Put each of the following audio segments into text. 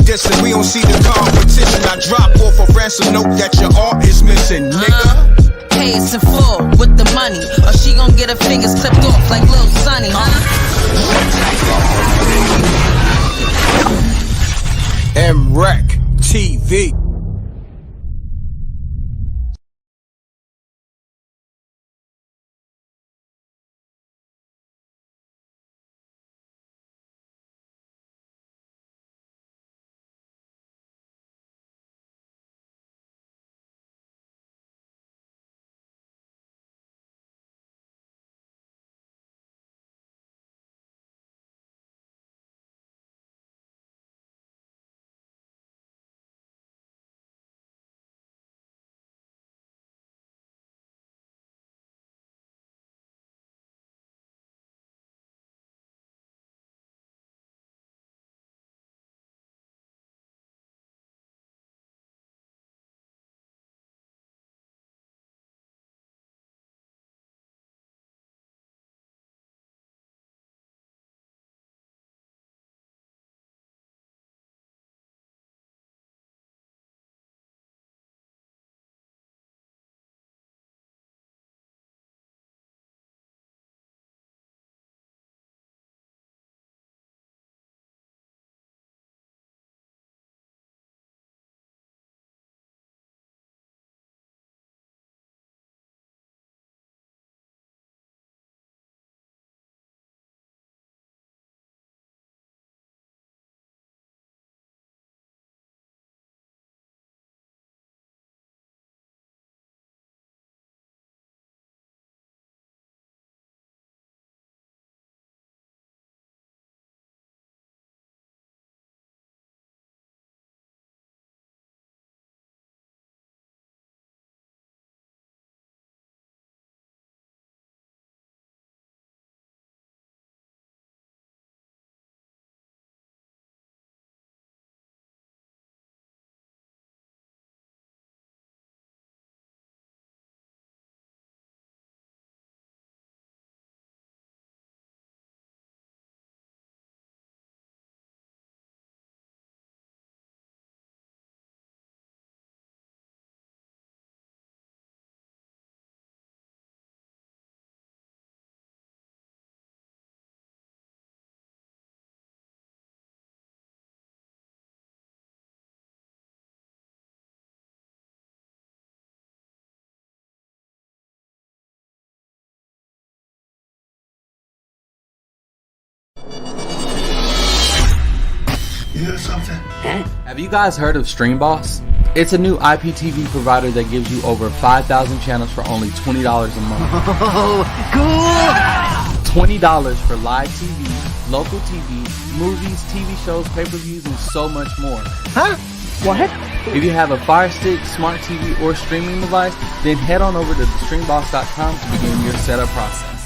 dissing. We don't see the competition. I drop off a ransom note that your art is missing, nigga. Pays in full with the money, or she gon' get her fingers clipped off like Lil Sonny, MREC TV. You hear something? Have you guys heard of StreamBoss? It's a new IPTV provider that gives you over 5,000 channels for only $20 a month. Oh, cool! $20 for live TV, local TV, movies, TV shows, pay-per-views, and so much more. Huh? What? If you have a Fire Stick, smart TV, or streaming device, then head on over to thestreamboss.com to begin your setup process.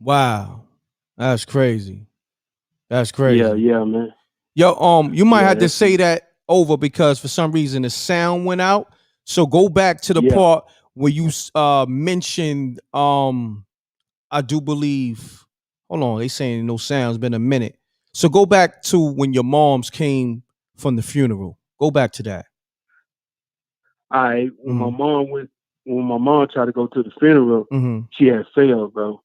Wow, that's crazy. That's Yeah, crazy. yeah, man. Yo, you might Yeah, have to that's say that over because for some reason the sound went out. So go back to the yeah. part where you mentioned I do believe. Hold on, they saying no sounds. Been a minute. So go back to when your moms came from the funeral. Go back to that. I Mm-hmm. when my mom tried to go to the funeral, Mm-hmm. she had failed, bro.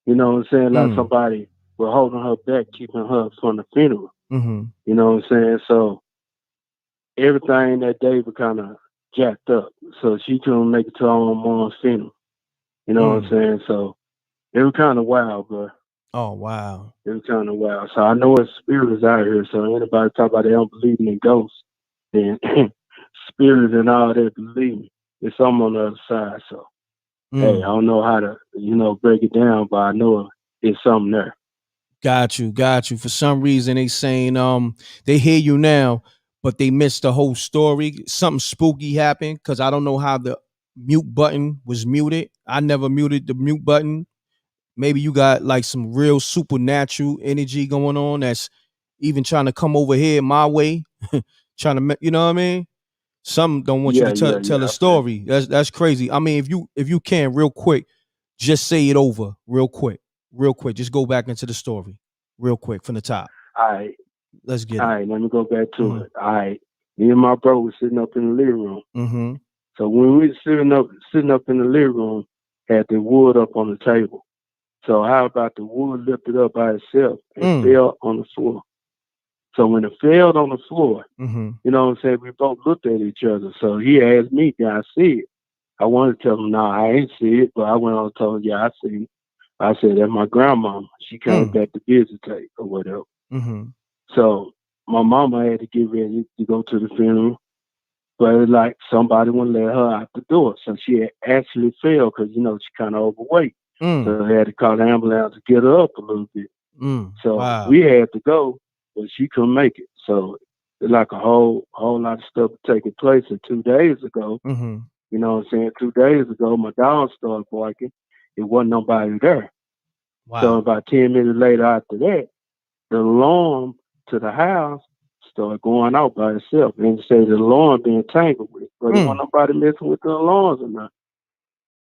You know what I'm saying? Like Mm. somebody was holding her back, keeping her from the funeral. Mm-hmm. You know what I'm saying? So everything that day was kind of jacked up. So she couldn't make it to her own mom's funeral. You know what I'm Mm. saying? So it was kind of wild, bro. Oh wow. It was kind of wild. So I know it's spirits out here. So anybody talk about they don't believe in ghosts and spirits and all that, believe me, it's something on the other side. So hey, I Mm. don't know how to, break it down, but I know it's something there. Got you, got you. For some reason, they saying they hear you now, but they missed the whole story. Something spooky happened because I don't know how the mute button was muted. I never muted the mute button. Maybe you got like some real supernatural energy going on that's even trying to come over here my way, trying to, you know what I mean? Some don't want you to Yeah, tell yeah, tell yeah. a I feel story. That's crazy. I mean, if you can, real quick, just say it over, real quick. Just go back into the story, real quick from the top. All right, Let's get all it. right. Let me go back to Mm-hmm. it. All right, me and my bro was sitting up in the living room. Mm-hmm. So when we were sitting up in the living room, had the wood up on the table. So how about the wood lifted up by itself and Mm. fell on the floor? So when it fell on the floor, Mm-hmm. you know what I'm saying? We both looked at each other. So he asked me, "Did I see it?" I wanted to tell him, "No, I ain't see it," but I went on and told him, "Yeah, I see it." I said, "That's my grandmama. She came Mm. back to visitate or whatever." Mm-hmm. So my mama had to get ready to go to the funeral, but it's like somebody wouldn't let her out the door. So she had actually fell because, she kind of overweight. Mm. So they had to call the ambulance to get her up a little bit. Mm. So we Wow. had to go, but she couldn't make it. So it's like a whole lot of stuff taking place. And 2 days ago, Mm-hmm. you know what I'm saying? 2 days ago, my dog started barking. It wasn't nobody there. So Wow. about 10 minutes later after that, the alarm to the house started going out by itself. And it said the alarm being tangled with, but it Mm. wasn't nobody messing with the alarms or nothing.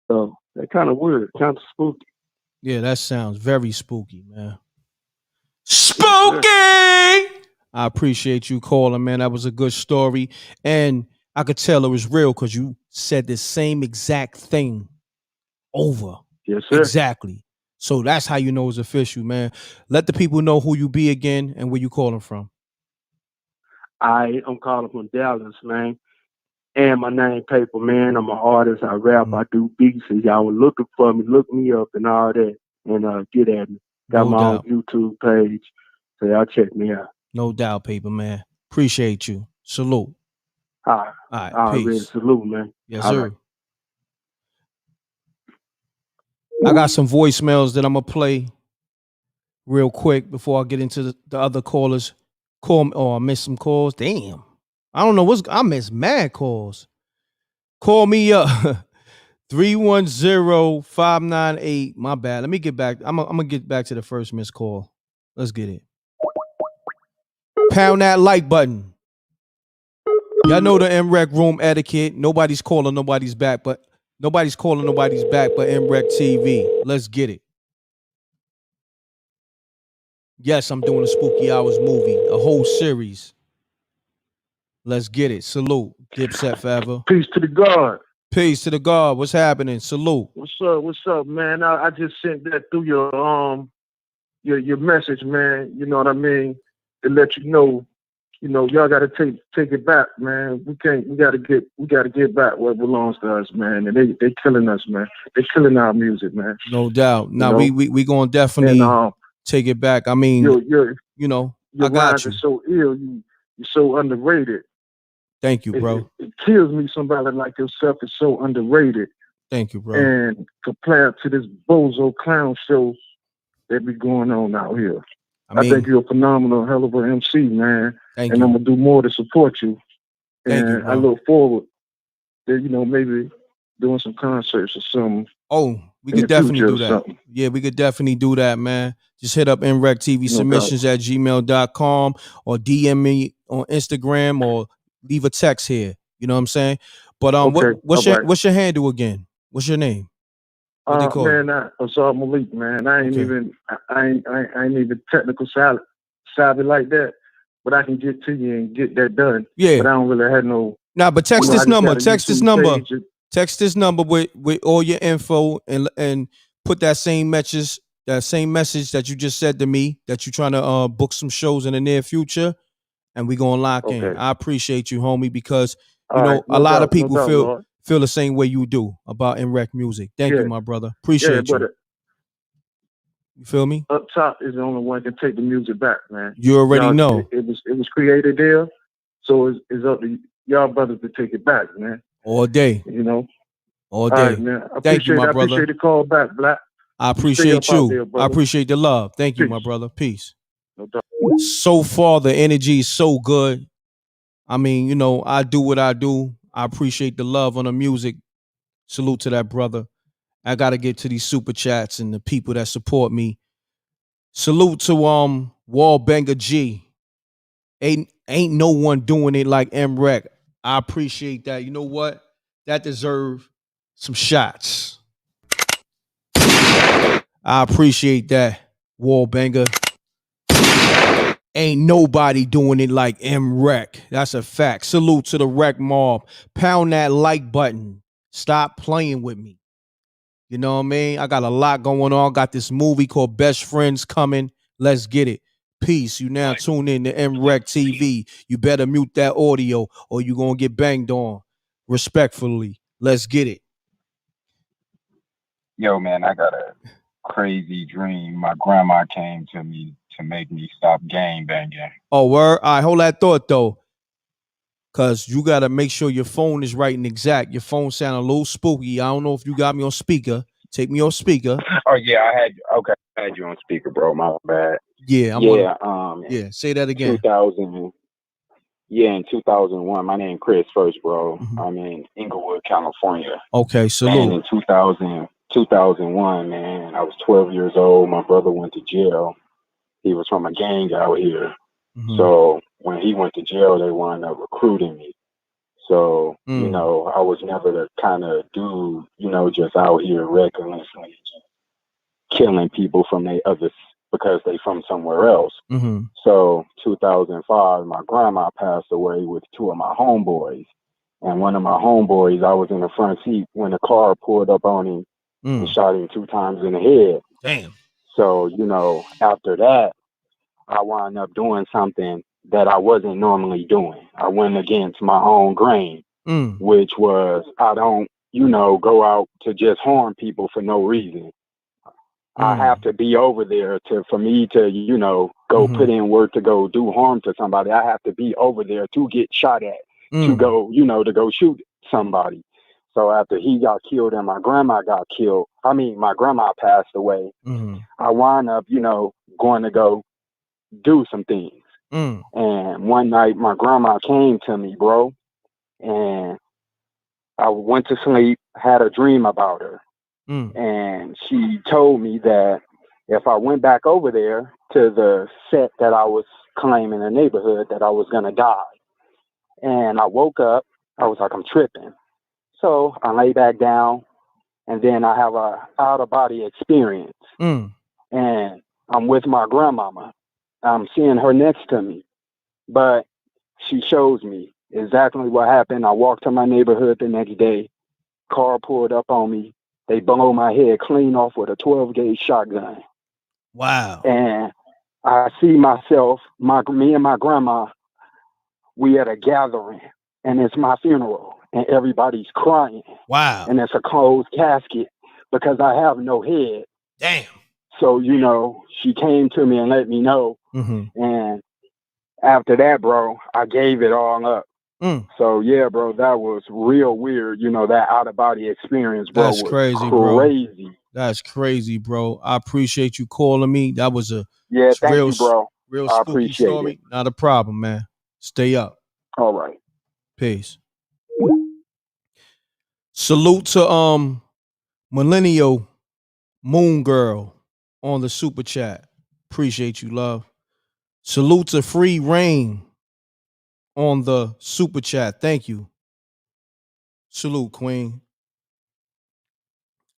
So that kind of weird, kind of spooky. Yeah, that sounds very spooky, man. Yes, Spooky. sir. I appreciate you calling, man. That was a good story. And I could tell it was real because you said the same exact thing over. Yes, sir. Exactly. So that's how you know it's official, man. Let the people know who you be again and where you calling from. I'm calling from Dallas, man. And my name Paper Man. I'm an artist. I rap. Mhm. I do beats. If y'all were looking for me, look me up and all that, and get at me. Got No my own doubt. YouTube page, so y'all check me out. No doubt, paper man. Appreciate you. Salute. All right, All right. ready. Peace. Salute, man. Yes, All right. sir. I got some voicemails that I'm gonna play real quick before I get into the other callers. I missed some calls. Damn. I don't know I missed mad calls. Call me up. 310-598. My bad. Let me get back. I'm gonna get back to the first missed call. Let's get it. Pound that like button. Y'all know the MREC room etiquette. Nobody's calling nobody's back, but MREC TV. Let's get it. Yes, I'm doing a Spooky Hours movie, a whole series. Let's get it. Salute. Dipset forever. Peace to the God. Peace to the God. What's happening? Salute. What's up? What's up, man? I just sent that through your message, man. You know what I mean? To let you know, y'all gotta take it back, man. We gotta get back what belongs to us, man. And they killing us, man. They killing our music, man. No doubt. You Now know? we gonna And definitely take it back. I mean, your I got rhymes are you. so ill, you're so underrated. Thank you, bro. It kills me somebody like yourself is so underrated. Thank you, bro. And compared to this bozo clown show that be going on out here. I think you're a phenomenal, hell of an MC, man. Thank and you. I'm gonna do more to support you. Thank you, And bro. I look forward that, maybe doing some concerts or something. Oh, we In could the definitely future do or that. something. Yeah, we could definitely do that, man. Just hit up NREC TV No submissions at gmail.com or DM me on Instagram or leave a text here. You know what I'm saying? But Okay, all right. what's your handle again? What's your name? What they call you? Man, Azar Malik, man. I ain't Okay. even I ain't even technical savvy like that. But I can get to you and get that done. Yeah. But I don't really have no. Nah, but text I this just number. got a Text this YouTube number. page. Text this number with all your info and put that same message that you just said to me that you're trying to book some shows in the near future, and we gonna lock in. Okay. I appreciate you, homie, because you All know right, a lot of no people doubt, Lord. feel the same way you do about NREC music. Thank Yeah. you, my brother. Yeah, Appreciate but you. You feel me? up top is the only one that can take the music back, man. You already Y'all, know. it was created there, so it's up to y'all brothers to take it back, man. All day. You know. All All day. right, man. I Thank you, appreciate my I brother. appreciate the call back, Black. I Stay appreciate up out you. there, I brother. appreciate the love. Thank you, my Peace. brother. Peace. No doubt. So far, the energy is so good. I mean, you know, I do what I do. I appreciate the love on the music. Salute to that brother. I gotta get to these super chats and the people that support me. Salute to Wallbanger G. Ain't no one doing it like MREC. I appreciate that. You know what? That deserve some shots. I appreciate that, Wallbanger. Ain't nobody doing it like MREC. That's a fact. Salute to the Rec Mob. Pound that like button. Stop playing with me. You know what I mean? I got a lot going on. Got this movie called Best Friends coming. Let's get it. Peace. You now tune in to MREC TV. You better mute that audio or you gonna get banged on. Respectfully. Let's get it. Yo, man, I got a crazy dream. My grandma came to me to make me stop gang banging. Oh, word. All right, hold that thought though. Cause you gotta make sure your phone is right and exact. Your phone sound a little spooky. I don't know if you got me on speaker. Take me on speaker. Oh yeah, I had you on speaker, bro. My bad. Yeah, Yeah, say that again. 2000. Yeah, in 2001. My name Chris first, bro. Mhm. I'm in Inglewood, California. Okay, And salute. in 2001, man, I was 12 years old. My brother went to jail. He was from a gang out here. Mhm. So when he went to jail, they wound up recruiting me. So, you know, I was never the kind of dude, you know, just out here recklessly killing people from they others because they from somewhere else. Mm-hmm. So 2005, my grandma passed away with two of my homeboys. And one of my homeboys, I was in the front seat when the car pulled up on him and shot him 2 times in the head. Damn. So, you know, after that, I wound up doing something that I wasn't normally doing. I went against my own grain, which was I don't, you know, go out to just harm people for no reason. I have to be over there for me to, you know, go put in work to go do harm to somebody. I have to be over there to get shot at, to go, you know, to go shoot somebody. So after he got killed and my grandma got killed, my grandma passed away, I wound up, you know, going to go do some things. And one night my grandma came to me, bro, and I went to sleep, had a dream about her. And she told me that if I went back over there to the set that I was claiming, the neighborhood, that I was going to die. And I woke up, I was like, I'm tripping. So I lay back down, and then I have a out-of-body experience. And I'm with my grandmama. I'm seeing her next to me, but she shows me exactly what happened. I walked to my neighborhood the next day. Car pulled up on me. They blow my head clean off with a 12-gauge shotgun. Wow. And I see myself, me and my grandma, we at a gathering, and it's my funeral, and everybody's crying. Wow. And it's a closed casket because I have no head. Damn. So, you know, she came to me and let me know. And after that, bro, I gave it all up. So, yeah, bro, that was real weird. You know, that out-of-body experience, bro, That's was crazy, crazy. bro. That's crazy, bro. I appreciate you calling me. That was a thank you, bro. real I spooky appreciate story. it. Not a problem, man. Stay up. All right. Peace. Salute to Millennial Moon Girl on the super chat. Appreciate you, love. Salute to Free Rain on the super chat. Thank you. Salute, Queen.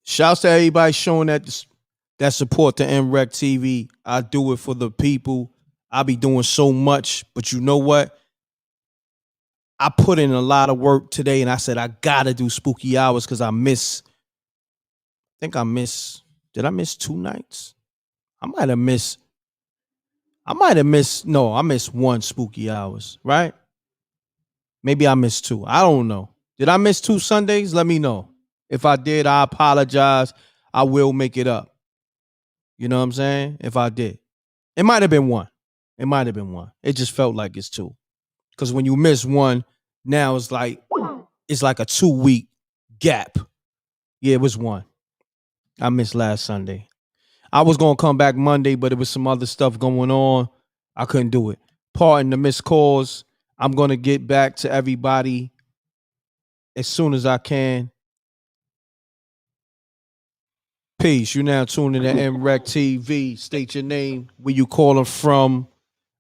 Shouts to everybody showing that support to MREC TV. I do it for the people. I be doing so much, but you know what? I put in a lot of work today, and I said I gotta do spooky hours because I think I missed. Did I miss 2 nights? I might have missed. No, I missed 1 spooky hours, right? Maybe I missed 2. I don't know. Did I miss 2 Sundays? Let me know. If I did, I apologize. I will make it up. You know what I'm saying? If I did. It might have been 1. It might have been 1. It just felt like it's 2. Because when you miss 1, now it's like a 2-week gap. Yeah, it was 1. I missed last Sunday. I was going to come back Monday, but it was some other stuff going on. I couldn't do it. Pardon the missed calls. I'm going to get back to everybody as soon as I can. Peace. You now tuning to MREC TV. State your name, where you calling from.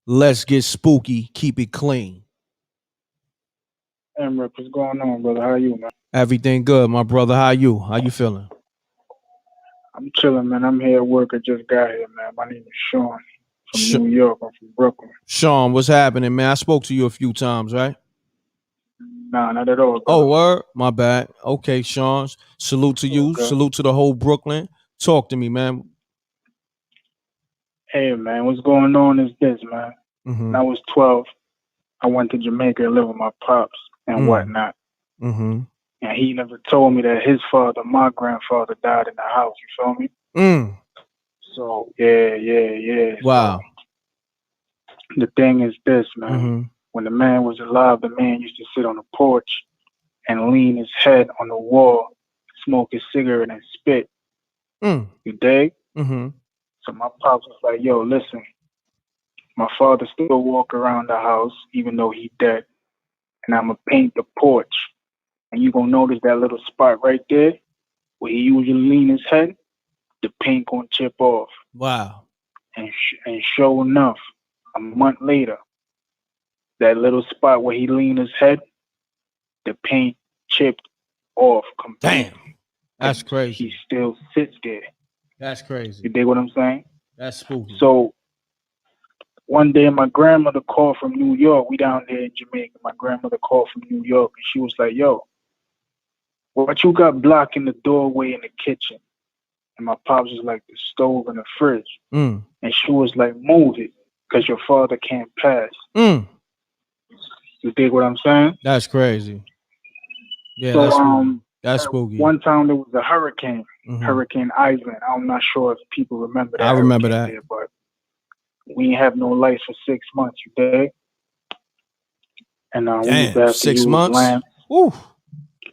Let's get spooky. Keep it clean. MREC, what's going on, brother? How are you, man? Everything good, my brother. How you? How you feeling? I'm chilling, man. I'm here at work. I just got here, man. My name is Sean from New York. I'm from Brooklyn. Sean, what's happening, man? I spoke to you a few times, right? Nah, not at all, brother. Oh, word? My bad. Okay, Sean. Salute to you. Okay. Salute to the whole Brooklyn. Talk to me, man. Hey, man. What's going on is this, man. When I was 12, I went to Jamaica to live with my pops and whatnot. And he never told me that his father, my grandfather, died in the house. You feel me? So, yeah. Wow. So, the thing is this, man. When the man was alive, the man used to sit on the porch and lean his head on the wall, smoke his cigarette and spit. You dig? So my pops was like, yo, listen, my father still walk around the house, even though he dead, and I'm going to paint the porch. And you going to notice that little spot right there where he usually lean his head, the paint going to chip off. Wow. And sure enough, a month later, that little spot where he leaned his head, the paint chipped off completely. Damn. That's crazy. He still sits there. That's crazy. You dig what I'm saying? That's spooky. So one day my grandmother called from New York. We down there in Jamaica. My grandmother called from New York and she was like, yo, what you got blocking the doorway in the kitchen? And my pops was like, the stove and the fridge. And she was like, move it, because your father can't pass. You dig what I'm saying? That's crazy. Yeah, so, that's spooky. One time there was a hurricane, Hurricane Ivan. I'm not sure if people remember that. I remember that. There, but we didn't have no lights for 6 months, you dig? And we used to have 6 months? Lamps, Ooh.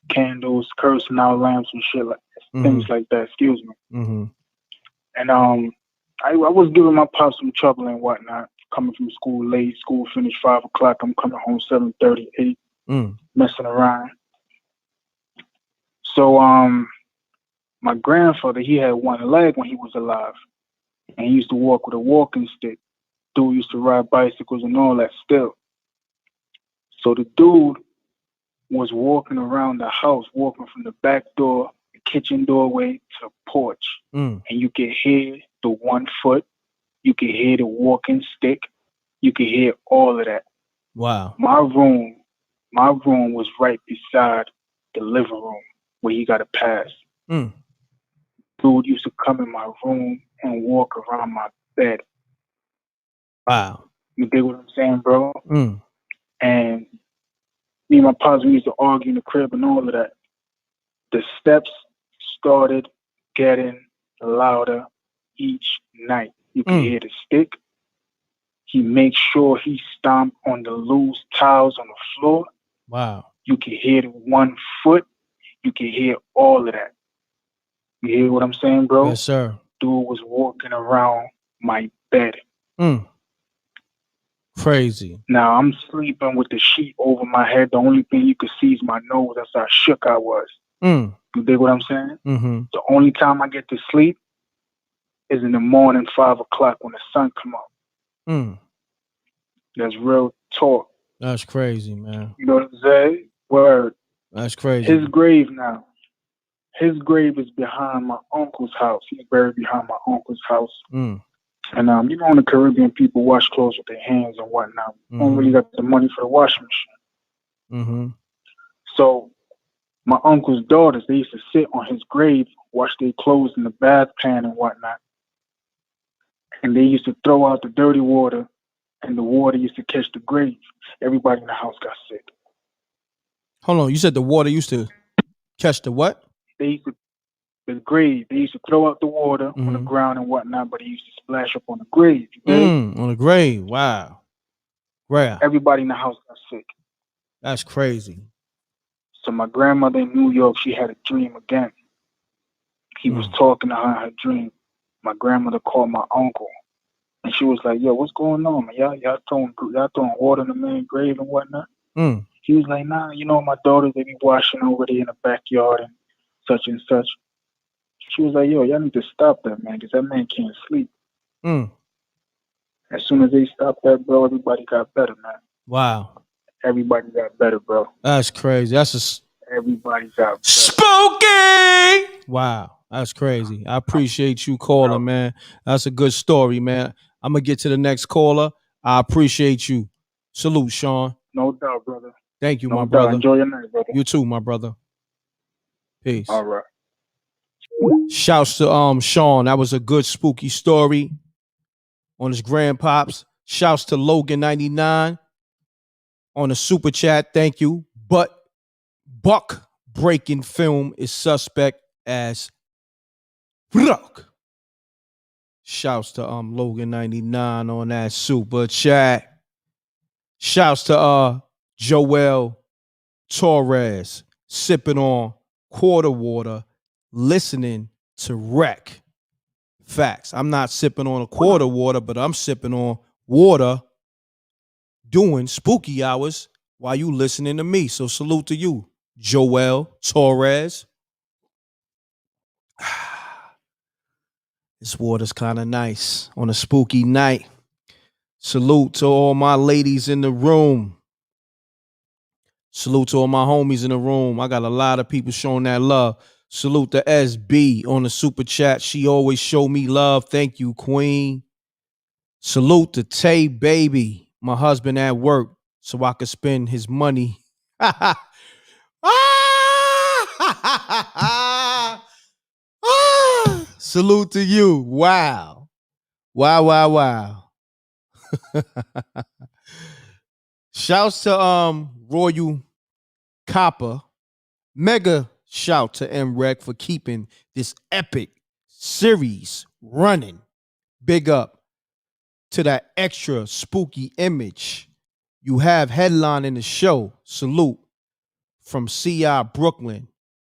Candles, cursing out lamps and shit, like things like that, excuse me. And I was giving my pops some trouble and whatnot, coming from school late. School finished 5 o'clock. I'm coming home 7:30, 8, messing around. So my grandfather, he had one leg when he was alive, and he used to walk with a walking stick. Dude used to ride bicycles and all that still. So the dude was walking around the house, walking from the back door, the kitchen doorway to the porch, and you could hear the 1 foot, you could hear the walking stick, you could hear all of that. Wow. My room was right beside the living room where he got a pass. Dude used to come in my room and walk around my bed. Wow. You dig what I'm saying, bro? And me and my pops, we used to argue in the crib and all of that. The steps started getting louder each night. You can hear the stick. He makes sure he stomped on the loose tiles on the floor. Wow. You can hear the 1 foot. You can hear all of that. You hear what I'm saying, bro? Yes, sir. Dude was walking around my bed. Crazy. Now I'm sleeping with the sheet over my head. The only thing you could see is my nose. That's how shook I was. You dig what I'm saying? Mm-hmm. The only time I get to sleep is in the morning, 5 o'clock when the sun come up. That's real talk. That's crazy, man. You know what I'm saying? Word. That's crazy. His grave now. His grave is behind my uncle's house. He's buried behind my uncle's house. And you know, in the Caribbean, people wash clothes with their hands and whatnot. Don't really got the money for the washing machine. So my uncle's daughters, they used to sit on his grave, wash their clothes in the bath pan and whatnot. And they used to throw out the dirty water, and the water used to catch the grave. Everybody in the house got sick. Hold on, you said the water used to catch the what? The grave. They used to throw out the water on the ground and whatnot, but it used to splash up on the grave. On the grave. Wow. Wow. Everybody in the house got sick. That's crazy. So my grandmother in New York, she had a dream again. He was talking to her in her dream. My grandmother called my uncle, and she was like, "Yo, what's going on, man? Y'all throwing water in the man's grave and whatnot?" He was like, "Nah, you know, my daughters, they be washing over there in the backyard and such and such." She was like, "Yo, y'all need to stop that, man, because that man can't sleep." As soon as they stopped that, bro, everybody got better, man. Wow. Everybody got better, bro. That's crazy. Everybody got better. Spooky! Wow. That's crazy. I appreciate you calling, man. That's a good story, man. I'm going to get to the next caller. I appreciate you. Salute, Sean. No doubt, brother. Thank you, No my doubt. brother. Enjoy your night, brother. You too, my brother. Peace. All right. Shouts to Sean. That was a good spooky story on his grandpops. Shouts to Logan99 on the super chat. Thank you. But Buck Breaking Film is suspect as fuck. Shouts to Logan99 on that super chat. Shouts to Joel Torres sipping on quarter water, listening to Wreck. Facts. I'm not sipping on a quarter water, but I'm sipping on water doing spooky hours while you listening to me. So salute to you, Joel Torres. This water's kind of nice on a spooky night. Salute to all my ladies in the room. Salute to all my homies in the room. I got a lot of people showing that love. Salute to SB on the super chat. She always show me love. Thank you, Queen. Salute to Tay Baby, my husband at work, so I could spend his money. Salute to you. Wow. Wow, wow, wow. Shouts to Royal Copper. Mega shout to MREC for keeping this epic series running. Big up to that extra spooky image you have headlining the show. Salute from CI Brooklyn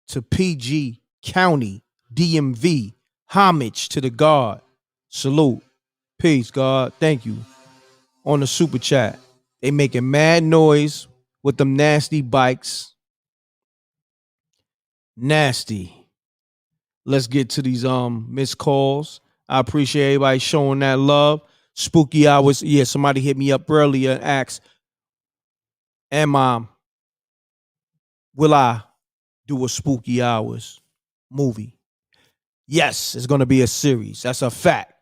to PG County, DMV. Homage to the God. Salute. Peace, God. Thank you. On the super chat. They making mad noise with them nasty bikes. Nasty. Let's get to these missed calls. I appreciate everybody showing that love. Spooky hours. Yeah, somebody hit me up earlier and asked, will I do a spooky hours movie? Yes, it's gonna be a series. That's a fact.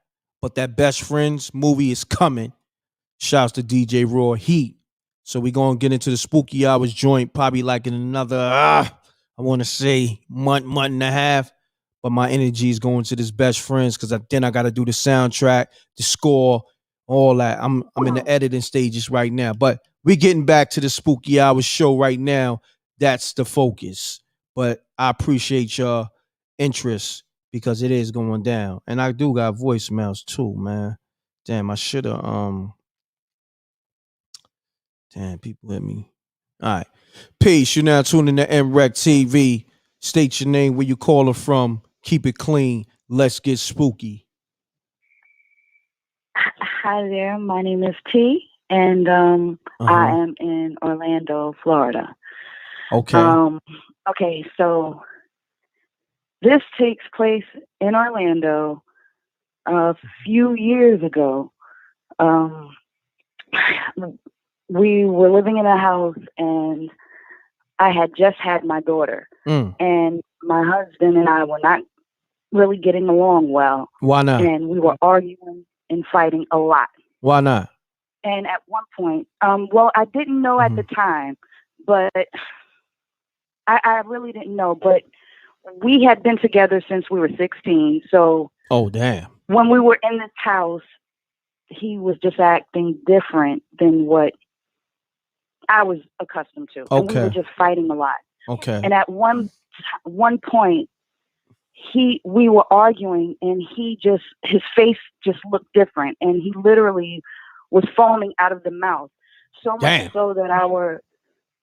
But that Best Friends movie is coming. Shouts to DJ Raw Heat. So we're gonna get into the spooky hours joint probably like in another I want to say month and a half. But my energy is going to this Best Friends because then I got to do the soundtrack, the score, all that. I'm in the editing stages right now. But we're getting back to the spooky hours show right now. That's the focus. But I appreciate your interest because it is going down. And I do got voicemails too, man. Damn, I should have damn, people hit me. All right. Peace. You're now tuning to MREC TV. State your name, where you calling from. Keep it clean. Let's get spooky. Hi there. My name is T, and I am in Orlando, Florida. Okay. Okay, so This takes place in Orlando a few years ago. We were living in a house, and I had just had my daughter, and my husband and I were not really getting along well. Why not? And we were arguing and fighting a lot. Why not? And at one point, well, I didn't know at the time, but I really didn't know. But we had been together since we were 16. So, oh damn! When we were in this house, he was just acting different than what I was accustomed to. Okay. And we were just fighting a lot. Okay. And at one point, we were arguing, and his face just looked different, and he literally was foaming out of the mouth. So much so that our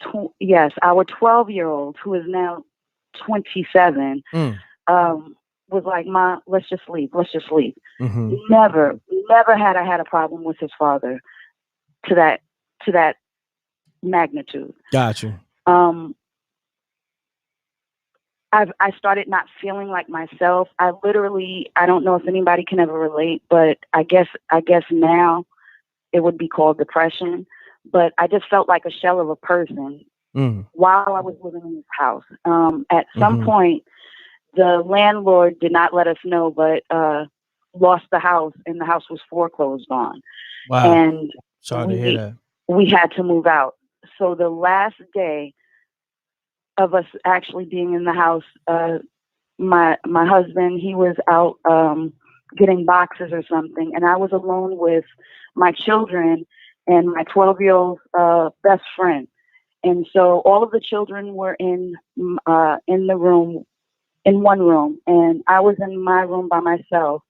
12-year-old, who is now 27, was like, "Ma, let's just leave. Let's just leave." Mm-hmm. Never had I had a problem with his father to that magnitude. Got you. I started not feeling like myself. I don't know if anybody can ever relate, but I guess now it would be called depression. But I just felt like a shell of a person while I was living in this house. At some point, the landlord did not let us know, but lost the house, and the house was foreclosed on. Wow. And sorry to hear that. We had to move out. So the last day of us actually being in the house, my husband, he was out getting boxes or something, and I was alone with my children and my 12-year-old best friend. And so all of the children were in the room, in one room, and I was in my room by myself.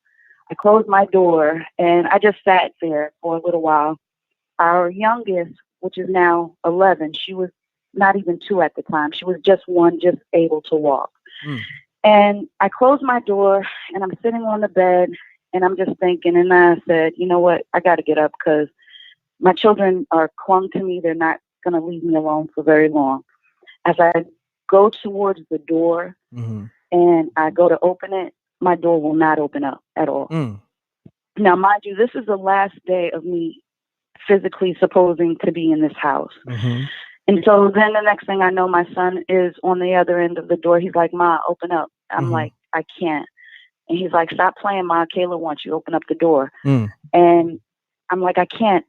I closed my door, and I just sat there for a little while. Our youngest, which is now 11, she was not even 2 at the time. She was just 1, just able to walk. And I closed my door, and I'm sitting on the bed, and I'm just thinking, and I said, you know what? I got to get up because my children are clung to me. They're not going to leave me alone for very long. As I go towards the door and I go to open it, my door will not open up at all. Now, mind you, this is the last day of me physically supposing to be in this house. And so then the next thing I know, my son is on the other end of the door. He's like, "Ma, open up." I'm like, "I can't." And he's like, "Stop playing, Ma. Kayla wants you. Open up the door." And I'm like, "I can't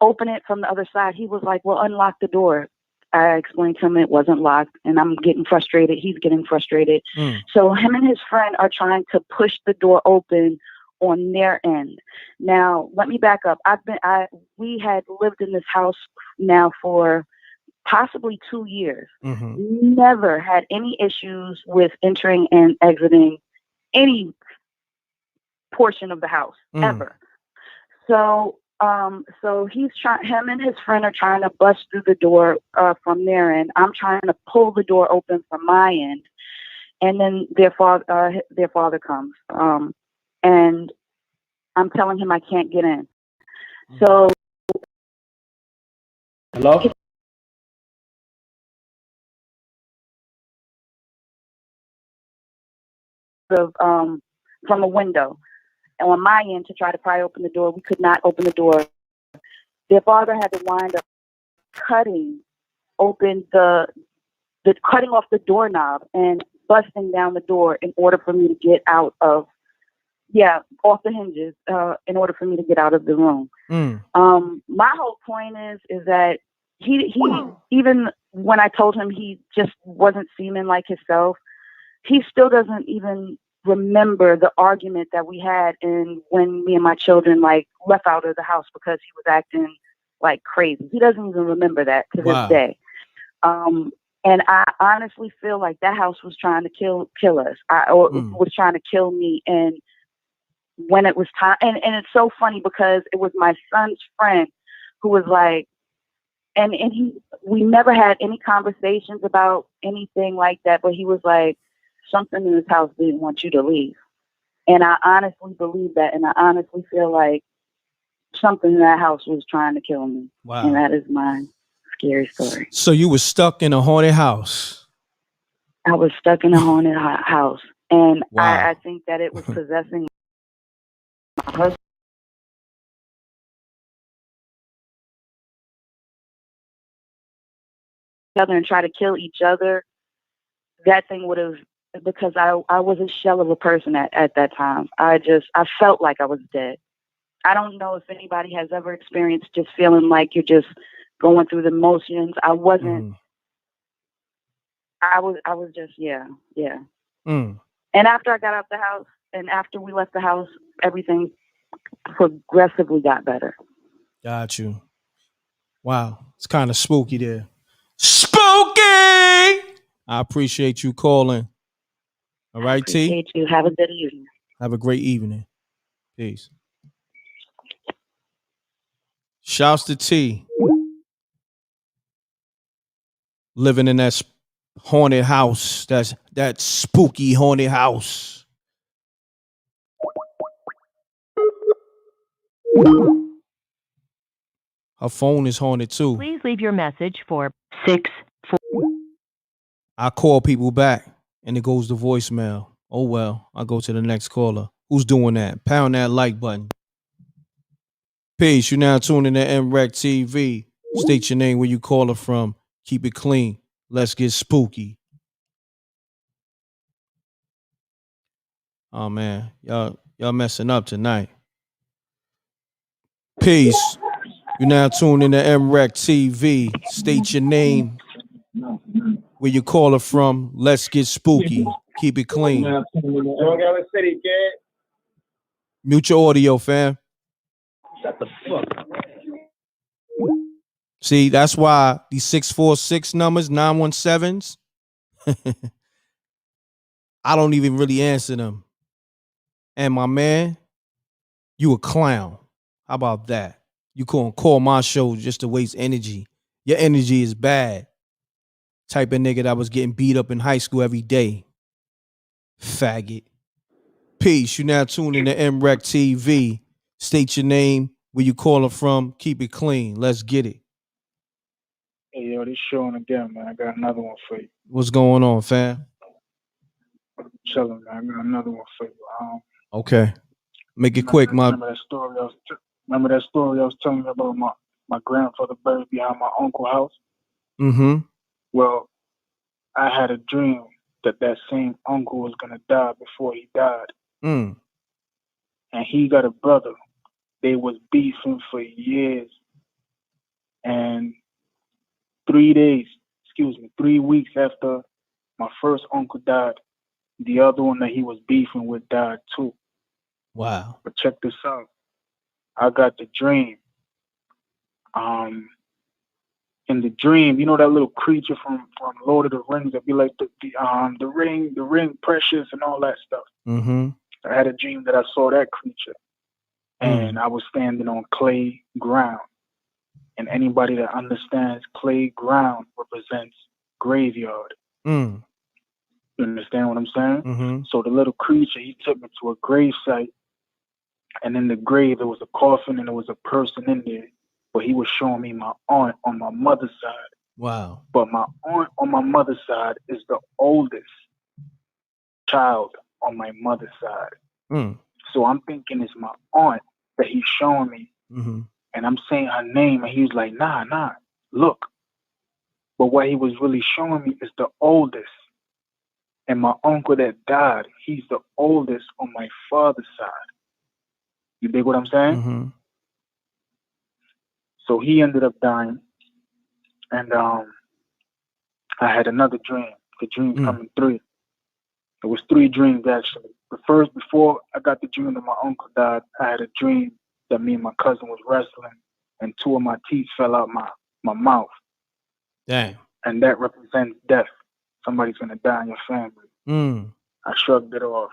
open it from the other side." He was like, "Well, unlock the door." I explained to him it wasn't locked, and I'm getting frustrated. He's getting frustrated. So him and his friend are trying to push the door open on their end. Now, let me back up. We had lived in this house now for possibly 2 years. Never had any issues with entering and exiting any portion of the house ever. So him and his friend are trying to bust through the door from their end. I'm trying to pull the door open from my end, and then their father comes. And I'm telling him I can't get in. So, hello? From a window. And on my end, to try to pry open the door, we could not open the door. Their father had to wind up cutting open cutting off the doorknob and busting down the door in order for me to get out of, off the hinges, in order for me to get out of the room. My whole point is that he even when I told him he just wasn't seeming like himself, he still doesn't even remember the argument that we had and when me and my children left out of the house because he was acting like crazy. He doesn't even remember that to this day. And I honestly feel like that house was trying to kill us. Was trying to kill me. And when it was time, and it's so funny because it was my son's friend who was like, and we never had any conversations about anything like that, but he was like, something in this house didn't want you to leave. And I honestly believe that. And I honestly feel like something in that house was trying to kill me. Wow. And that is my scary story. So you were stuck in a haunted house? I was stuck in a haunted house, and Wow. I think that it was possessing my husband. And try to kill each other. That thing would have, because I was a shell of a person at that time. I felt like I was dead. I don't know if anybody has ever experienced just feeling like you're just going through the motions. I wasn't. I was just, yeah. And after I got out the house, and after we left the house, everything progressively got better. Got you. Wow, it's kind of spooky there. Spooky. I appreciate you calling. All right, Appreciate you. Have a good evening. Have a great evening. Peace. Shouts to T. Living in that haunted house. That spooky haunted house. Her phone is haunted too. Please leave your message for 64. I call people back and it goes to voicemail. Oh well, I'll go to the next caller. Who's doing that? Pound that like button. Peace. You now tuning to MREC TV. State your name, where you caller from. Keep it clean. Let's get spooky. Oh man, y'all messing up tonight. Peace. You now tuned in to MREC TV. State your name, where you caller from. Let's get spooky. Keep it clean. Mute your audio, fam. Shut the fuck up. See, that's why these 646 numbers, 917s, I don't even really answer them. And my man, you a clown. How about that? You couldn't call my show just to waste energy. Your energy is bad. Type of nigga that was getting beat up in high school every day. Faggot. Peace. You now tuned in to MREC TV. State your name, where you calling from. Keep it clean. Let's get it. Hey, yo, this showing again, man. I got another one for you. What's going on, fam? Chilling, man. I got another one for you. Okay. Make it quick, my. Remember that story I was telling you about my grandfather buried behind my uncle's house? Mm-hmm. Well, I had a dream that same uncle was gonna die before he died. Mm. And he got a brother. They was beefing for years. And 3 weeks after my first uncle died, the other one that he was beefing with died too. Wow. But check this out. I got the dream. In the dream, you know that little creature from Lord of the Rings that be like the ring precious and all that stuff. Mm-hmm. I had a dream that I saw that creature. And I was standing on clay ground. And anybody that understands clay ground represents graveyard. Mm. You understand what I'm saying? Mm-hmm. So the little creature, he took me to a grave site. And in the grave, there was a coffin and there was a person in there. But he was showing me my aunt on my mother's side. Wow. But my aunt on my mother's side is the oldest child on my mother's side. Mm. So I'm thinking it's my aunt that he's showing me. Mm-hmm. And I'm saying her name, and he's like, nah, look. But what he was really showing me is the oldest. And my uncle that died, he's the oldest on my father's side. You dig what I'm saying? Mm-hmm. So he ended up dying. And I had another dream. The dreams coming three. It was 3 dreams, actually. The first, before I got the dream that my uncle died, I had a dream that me and my cousin was wrestling, and 2 of my teeth fell out my mouth. Dang. And that represents death. Somebody's going to die in your family. Mm. I shrugged it off.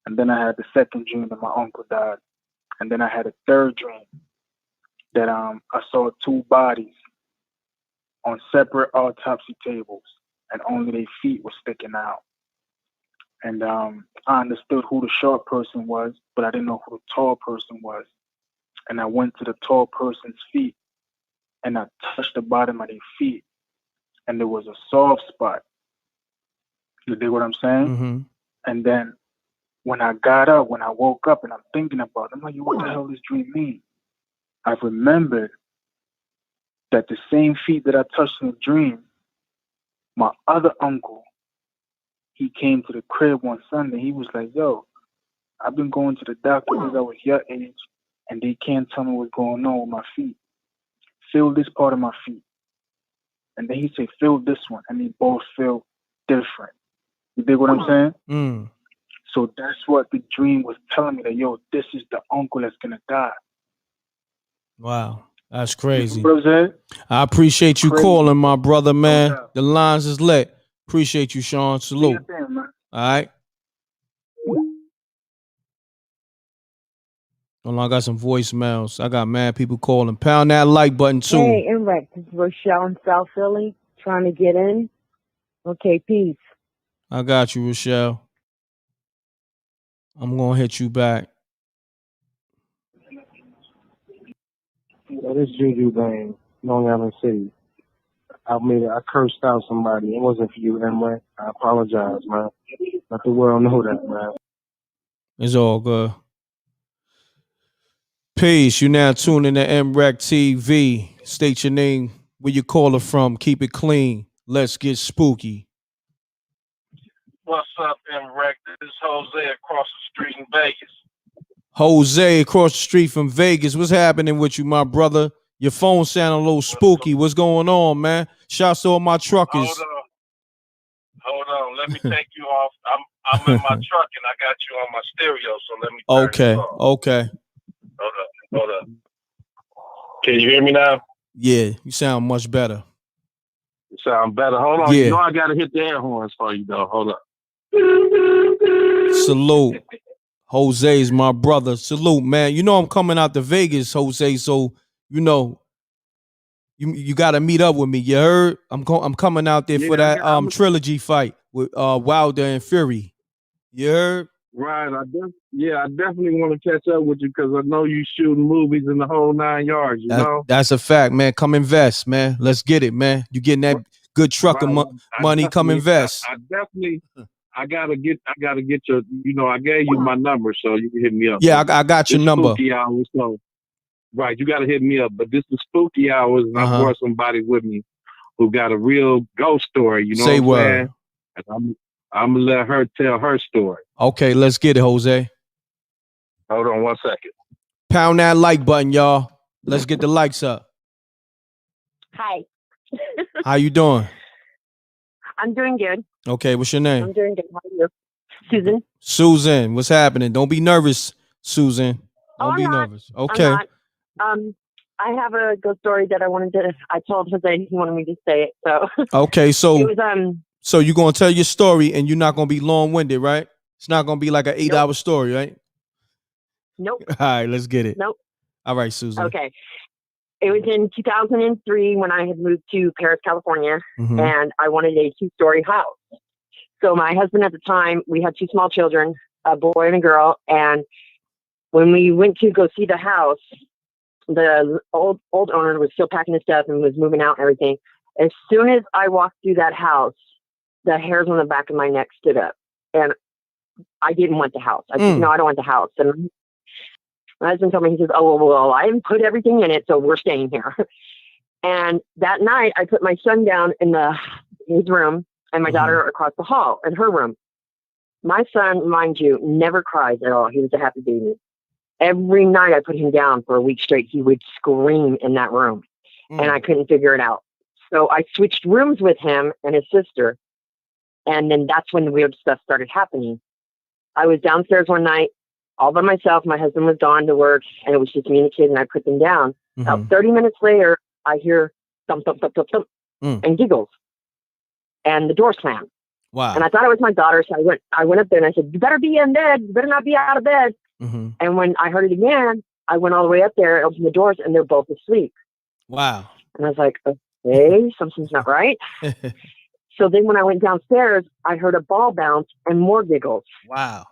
And then I had the second dream that my uncle died. And then I had a third dream that I saw 2 bodies on separate autopsy tables, and only their feet were sticking out. And I understood who the short person was, but I didn't know who the tall person was. And I went to the tall person's feet, and I touched the bottom of their feet, and there was a soft spot. You dig what I'm saying? Mm-hmm. And then when I woke up and I'm thinking about it, I'm like, what the hell does this dream mean? I remembered that the same feet that I touched in the dream, my other uncle, he came to the crib one Sunday. He was like, yo, I've been going to the doctor since I was your age, and they can't tell me what's going on with my feet. Feel this part of my feet. And then he said, feel this one. And they both feel different. You dig what I'm saying? Mm. So that's what the dream was telling me, that, yo, this is the uncle that's going to die. Wow. That's crazy. You know what I'm saying? I appreciate you Crazy. calling, my brother, man. No doubt. The lines is lit. Appreciate you, Sean. Salute. Do your thing, man. All right. Hold on, I got some voicemails. I got mad people calling. Pound that like button too. Hey, Enric, this is Rochelle in South Philly trying to get in. Okay, peace. I got you, Rochelle. I'm gonna hit you back. This Juju Bang, Long Island City. I cursed out somebody. It wasn't for you, Emre. I apologize, man. Let the world know that, man. It's all good. Peace. You now tuned in to MREC TV. State your name, where you caller from. Keep it clean. Let's get spooky. What's up, MREC? This is Jose across the street in Vegas. Jose across the street from Vegas. What's happening with you, my brother? Your phone sound a little spooky. What's going on, man? Shouts to all my truckers. Hold on. Let me take you off. I'm in my truck and I got you on my stereo, so let me turn this off. Okay. Hold up. Can you hear me now? Yeah, you sound much better. You sound better. Hold on. Yeah. You know I gotta hit the air horns for you though. Hold up. Salute. Jose's my brother. Salute, man. You know I'm coming out to Vegas, Jose, so you know you gotta meet up with me. You heard? I'm coming out there for that trilogy fight with Wilder and Fury. You heard? Right. I definitely want to catch up with you because I know you shooting movies in the whole 9 yards. You know? That's a fact, man. Come invest, man. Let's get it, man. You getting that good trucker money? Come invest. I gotta get your. You know, I gave you my number, so you can hit me up. Yeah, I got your number. Spooky hours, so right, you gotta hit me up. But this is spooky hours, and I brought somebody with me who got a real ghost story. You know Say what I'm word. saying? I'm gonna let her tell her story. Okay, let's get it, Jose. Hold on 1 second. Pound that like button, y'all. Let's get the likes up. Hi. How you doing? I'm doing good. Okay, what's your name? I'm doing good. How are you? Susan. Susan, what's happening? Don't be nervous, Susan. Don't be nervous. Okay. I'm not. I have a ghost story that I told Jose he wanted me to say it. So Okay, so it was so you're gonna tell your story and you're not gonna be long-winded, right? It's not gonna be like an 8-hour story, right? Nope. All right, let's get it. Nope. All right, Susan. Okay. It was in 2003 when I had moved to Paris, California, and I wanted a 2-story house. So my husband at the time, we had 2 small children, a boy and a girl. And when we went to go see the house, the old owner was still packing his stuff and was moving out and everything. As soon as I walked through that house, the hairs on the back of my neck stood up. And I didn't want the house. I said, no, I don't want the house. And my husband told me, he says, oh, well, I didn't put everything in it, so we're staying here. And that night, I put my son down in his room and my daughter across the hall in her room. My son, mind you, never cries at all. He was a happy baby. Every night I put him down for a week straight, he would scream in that room, and I couldn't figure it out. So I switched rooms with him and his sister, and then that's when the weird stuff started happening. I was downstairs one night, all by myself. My husband was gone to work, and it was just me and the kid, and I put them down. About 30 minutes later, I hear thump, thump, thump, thump, thump, and giggles, and the door slammed. Wow. And I thought it was my daughter, so I went up there, and I said, you better be in bed. You better not be out of bed. And when I heard it again, I went all the way up there, opened the doors, and they're both asleep. Wow. And I was like, okay, something's not right. So then when I went downstairs, I heard a ball bounce and more giggles. Wow.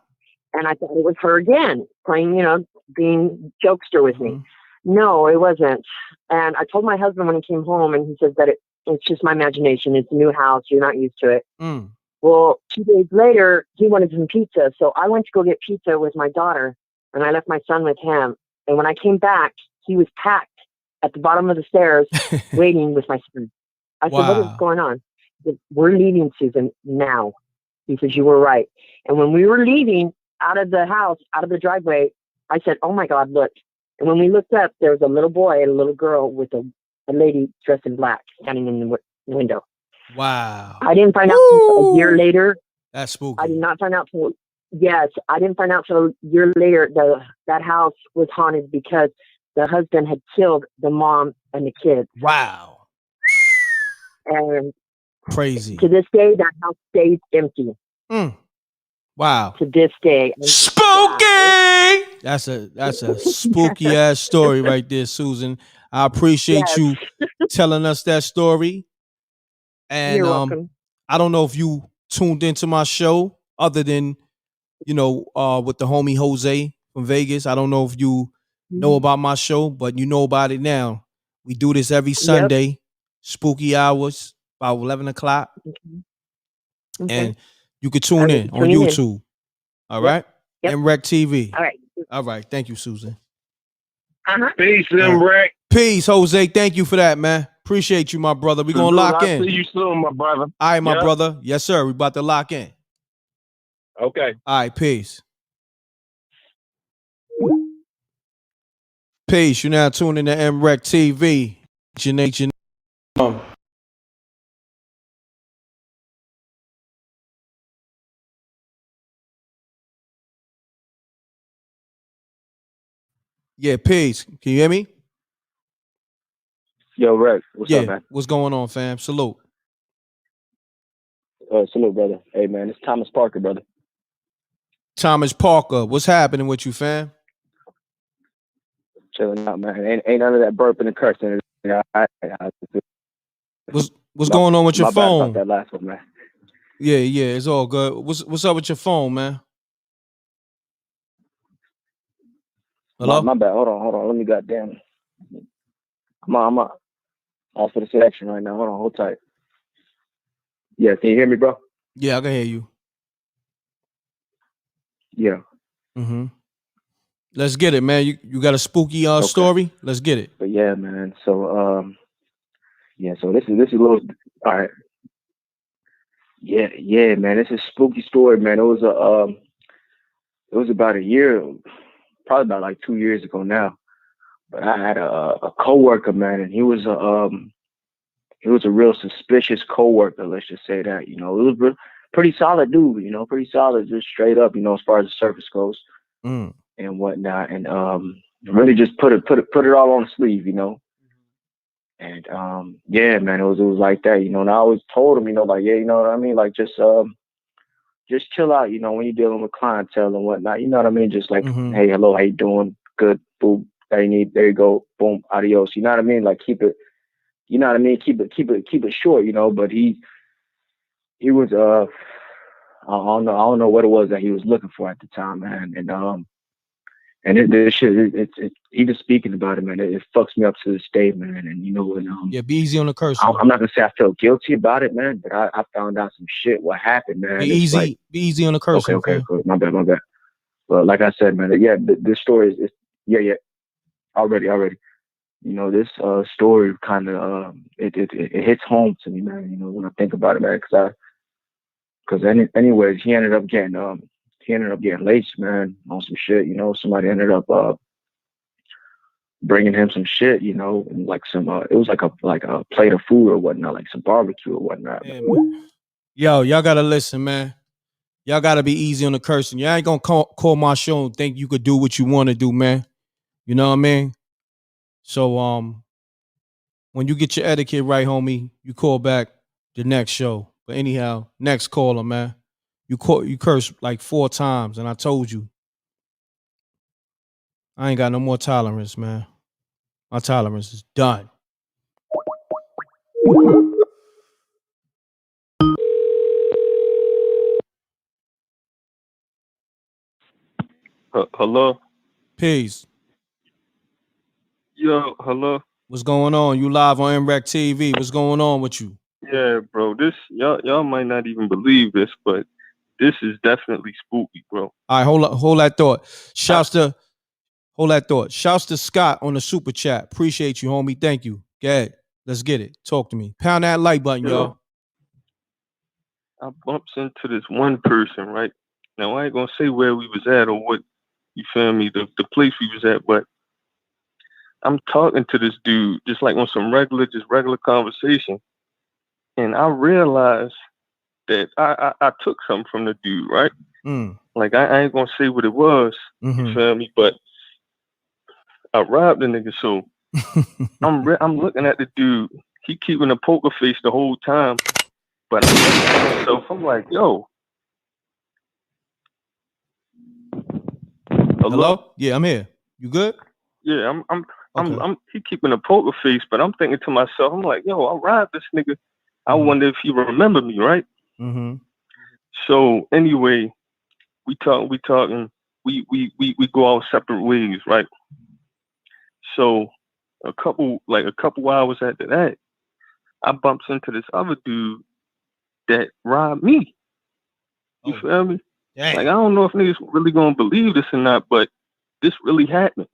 And I thought it was her again, playing, being jokester with me. No, it wasn't. And I told my husband when he came home, and he says that it's just my imagination. It's a new house. You're not used to it. Well, 2 days later, he wanted some pizza. So I went to go get pizza with my daughter, and I left my son with him. And when I came back, he was packed at the bottom of the stairs waiting with my son. I said, what is going on? He said, we're leaving, Susan, now. He says, you were right. And when we were leaving out of the house, out of the driveway, I said, oh, my God, look. And when we looked up, there was a little boy and a little girl with a lady dressed in black standing in the window. Wow. I didn't find out until a year later. That's spooky. I did not find out till, I didn't find out till a year later that house was haunted because the husband had killed the mom and the kids. Wow. And crazy. To this day, that house stays empty. Wow. To this day. Spooky! That's a spooky ass story right there, Susan. I appreciate you telling us that story. And you're welcome. I don't know if you tuned into my show other than, with the homie Jose from Vegas. I don't know if you know about my show, but you know about it now. We do this every Sunday, spooky hours, about 11 o'clock. And you can tune in on YouTube. All right? MREC TV. All right. Thank you, Susan. Peace, MREC. Peace, Jose. Thank you for that, man. Appreciate you, my brother. We're going to lock in. I'll see you soon, my brother. All right, my brother. Yes, sir. We're about to lock in. Okay. All right, peace. Peace. You're now tuning to MREC TV. Yeah, peace. Can you hear me? Yo, Rex, what's up, man? What's going on, fam? Salute. Salute, brother. Hey, man, it's Thomas Parker, brother. Thomas Parker, what's happening with you, fam? Chilling out, man. Ain't none of that burping and cursing. What's going on with your phone? About that last one, man. Yeah, it's all good. What's up with your phone, man? Hello? My bad. Hold on. Let me goddamn. I'm off for the selection right now. Hold tight. Yeah, can you hear me, bro? Yeah, I can hear you. Yeah. Let's get it, man. You got a spooky story? Let's get it. But yeah, man. So so this is a little all right. Yeah, man. It's a spooky story, man. It was about a year, probably about like 2 years ago now. But I had a coworker, man, and he was a real suspicious coworker. Let's just say that. It was pretty solid dude. Pretty solid, just straight up. As far as the surface goes and whatnot, and really just put it all on the sleeve. And yeah, man, it was like that. And I always told him, like, yeah, you know what I mean, like just chill out. When you're dealing with clientele and whatnot, you know what I mean, just like, hey, hello, how you doing? Good, boom. There you go, boom, adios. You know what I mean? Like keep it, you know what I mean? Keep it short, But he was I don't know what it was that he was looking for at the time, man. And this shit, even speaking about it, man, it fucks me up to this day, man. And be easy on the curse. I'm not gonna say I felt guilty about it, man, but I found out some shit. What happened, man? Be easy on the curse. Okay, cool. My bad. Well, like I said, man, this story is already. This story kind of it hits home to me, man. When I think about it, man, because anyways, he ended up getting laced, man, on some shit. Somebody ended up bringing him some shit, and like some it was like a plate of food or whatnot, like some barbecue or whatnot. Yo, y'all gotta listen, man. Y'all gotta be easy on the cursing. Y'all ain't gonna call my show and think you could do what you want to do, man. You know what I mean? So when you get your etiquette right, homie, you call back the next show. But anyhow, next caller, man. You cursed like 4 times, and I told you. I ain't got no more tolerance, man. My tolerance is done. Hello? Peace. Yo, hello? What's going on? You live on MREC TV. What's going on with you? Yeah, bro. This y'all might not even believe this, but this is definitely spooky, bro. All right, hold that thought. Hold that thought. Shouts to Scott on the super chat. Appreciate you, homie. Thank you. Go ahead. Let's get it. Talk to me. Pound that like button, y'all. I bumps into this one person, right? Now I ain't gonna say where we was at or what, you feel me, the place we was at, but I'm talking to this dude just like on some regular conversation. And I realized that I took something from the dude, right? Like I ain't gonna say what it was, you feel me? But I robbed the nigga, so I'm looking at the dude. He keeping a poker face the whole time, but I'm looking at myself. I'm like, yo. Hello? Yeah, I'm here. You good? Yeah, I'm he keeping a poker face, but I'm thinking to myself, I'm like, yo, I robbed this nigga. I wonder if he remember me, right? So anyway, we talking, we go our separate ways, right? So a couple hours after that, I bumps into this other dude that robbed me. You feel me? Dang. Like I don't know if niggas really gonna believe this or not, but this really happened.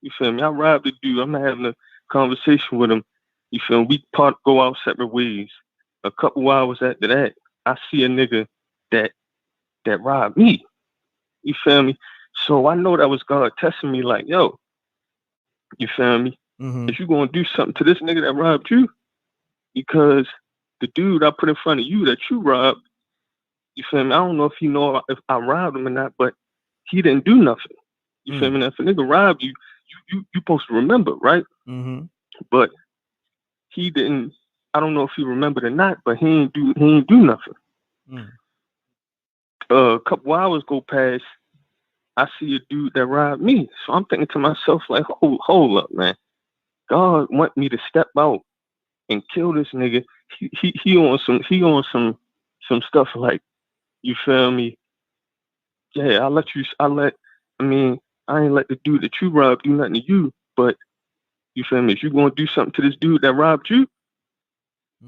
You feel me? I robbed the dude. I'm having a conversation with him. You feel me? We go out separate ways. A couple hours after that, I see a nigga that robbed me. You feel me? So I know that was God testing me like, yo, you feel me? If you gonna do something to this nigga that robbed you, because the dude I put in front of you that you robbed, you feel me? I don't know if you know if I robbed him or not, but he didn't do nothing. You feel me? Now, if a nigga robbed you, you supposed to remember, right? But he didn't. I don't know if he remembered or not, but he ain't do nothing. A couple hours go past. I see a dude that robbed me, so I'm thinking to myself like, hold up, man. God want me to step out and kill this nigga. He on some stuff like, you feel me? Yeah, I ain't let the dude that you robbed do nothing to you, but you feel me? If you gonna do something to this dude that robbed you,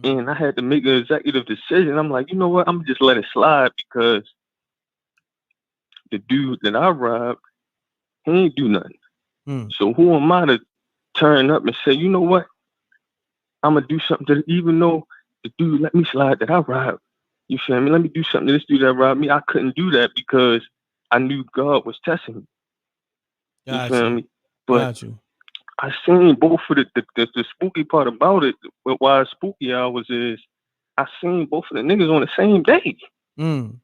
and I had to make an executive decision, I'm like, you know what? I'm just let it slide because the dude that I robbed, he ain't do nothing. So who am I to turn up and say, you know what? I'm gonna do something to, even though the dude let me slide that I robbed. You feel me? Let me do something to this dude that robbed me. I couldn't do that because I knew God was testing me. You feel me? But I seen both of the spooky part about it. But why spooky hours is I seen both of the niggas on the same day. You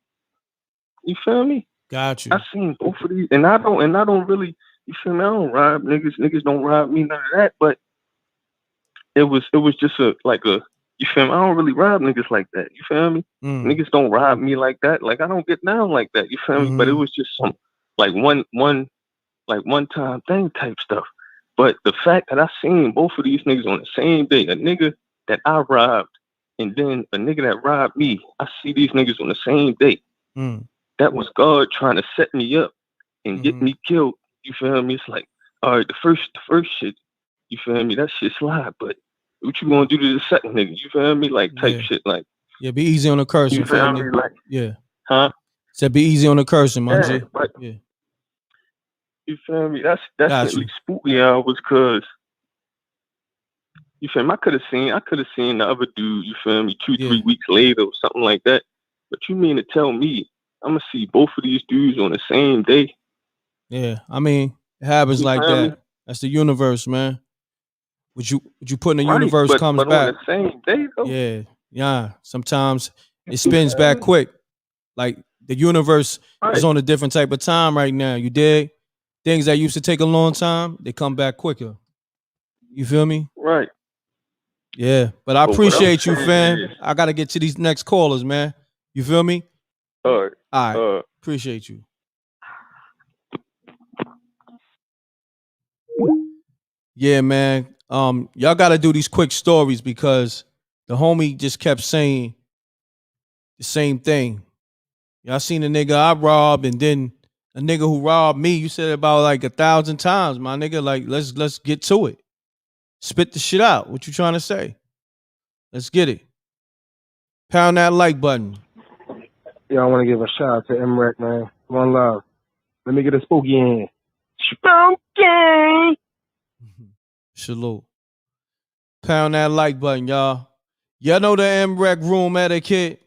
feel me? Got you. I seen both of these, and I don't really. You feel me? I don't rob niggas. Niggas don't rob me, none of that. But it was just a. You feel me? I don't really rob niggas like that. You feel me? Niggas don't rob me like that. Like I don't get down like that. You feel me? But it was just some one time thing type stuff. But the fact that I seen both of these niggas on the same day, a nigga that I robbed and then a nigga that robbed me, I see these niggas on the same day. That was God trying to set me up and get me killed. You feel me? It's like, all right, the first shit, you feel me? That shit slide, but what you gonna do to the second nigga? You feel me? Like type shit, like. Yeah, be easy on the cursing. You feel me? Like, yeah. Huh? Said be easy on the cursing, my G. But, yeah. You feel me? That's definitely spooky hours, cause you feel me? I could have seen the other dude, you feel me, 2-3 weeks later or something like that. But you mean to tell me I'm gonna see both of these dudes on the same day? Yeah, I mean, it happens like that. That's the universe, man. What you put in the universe comes but back. On the same day, though. Yeah. Sometimes it spins back quick. Like the universe is on a different type of time right now. You dig? Things that used to take a long time, they come back quicker. You feel me? Right. Yeah, but I appreciate you, fam. I gotta get to these next callers, man. You feel me? All right. Appreciate you. Yeah, man. Y'all gotta do these quick stories because the homie just kept saying the same thing. Y'all seen the nigga I robbed, and then a nigga who robbed me. You said it about like 1,000 times, my nigga. Like, let's get to it. Spit the shit out. What you trying to say? Let's get it. Pound that like button. Yeah, I want to give a shout out to MREC, man. One love. Let me get a spooky in. Spooky! Salute. Pound that like button, y'all. Y'all know the MREC room etiquette.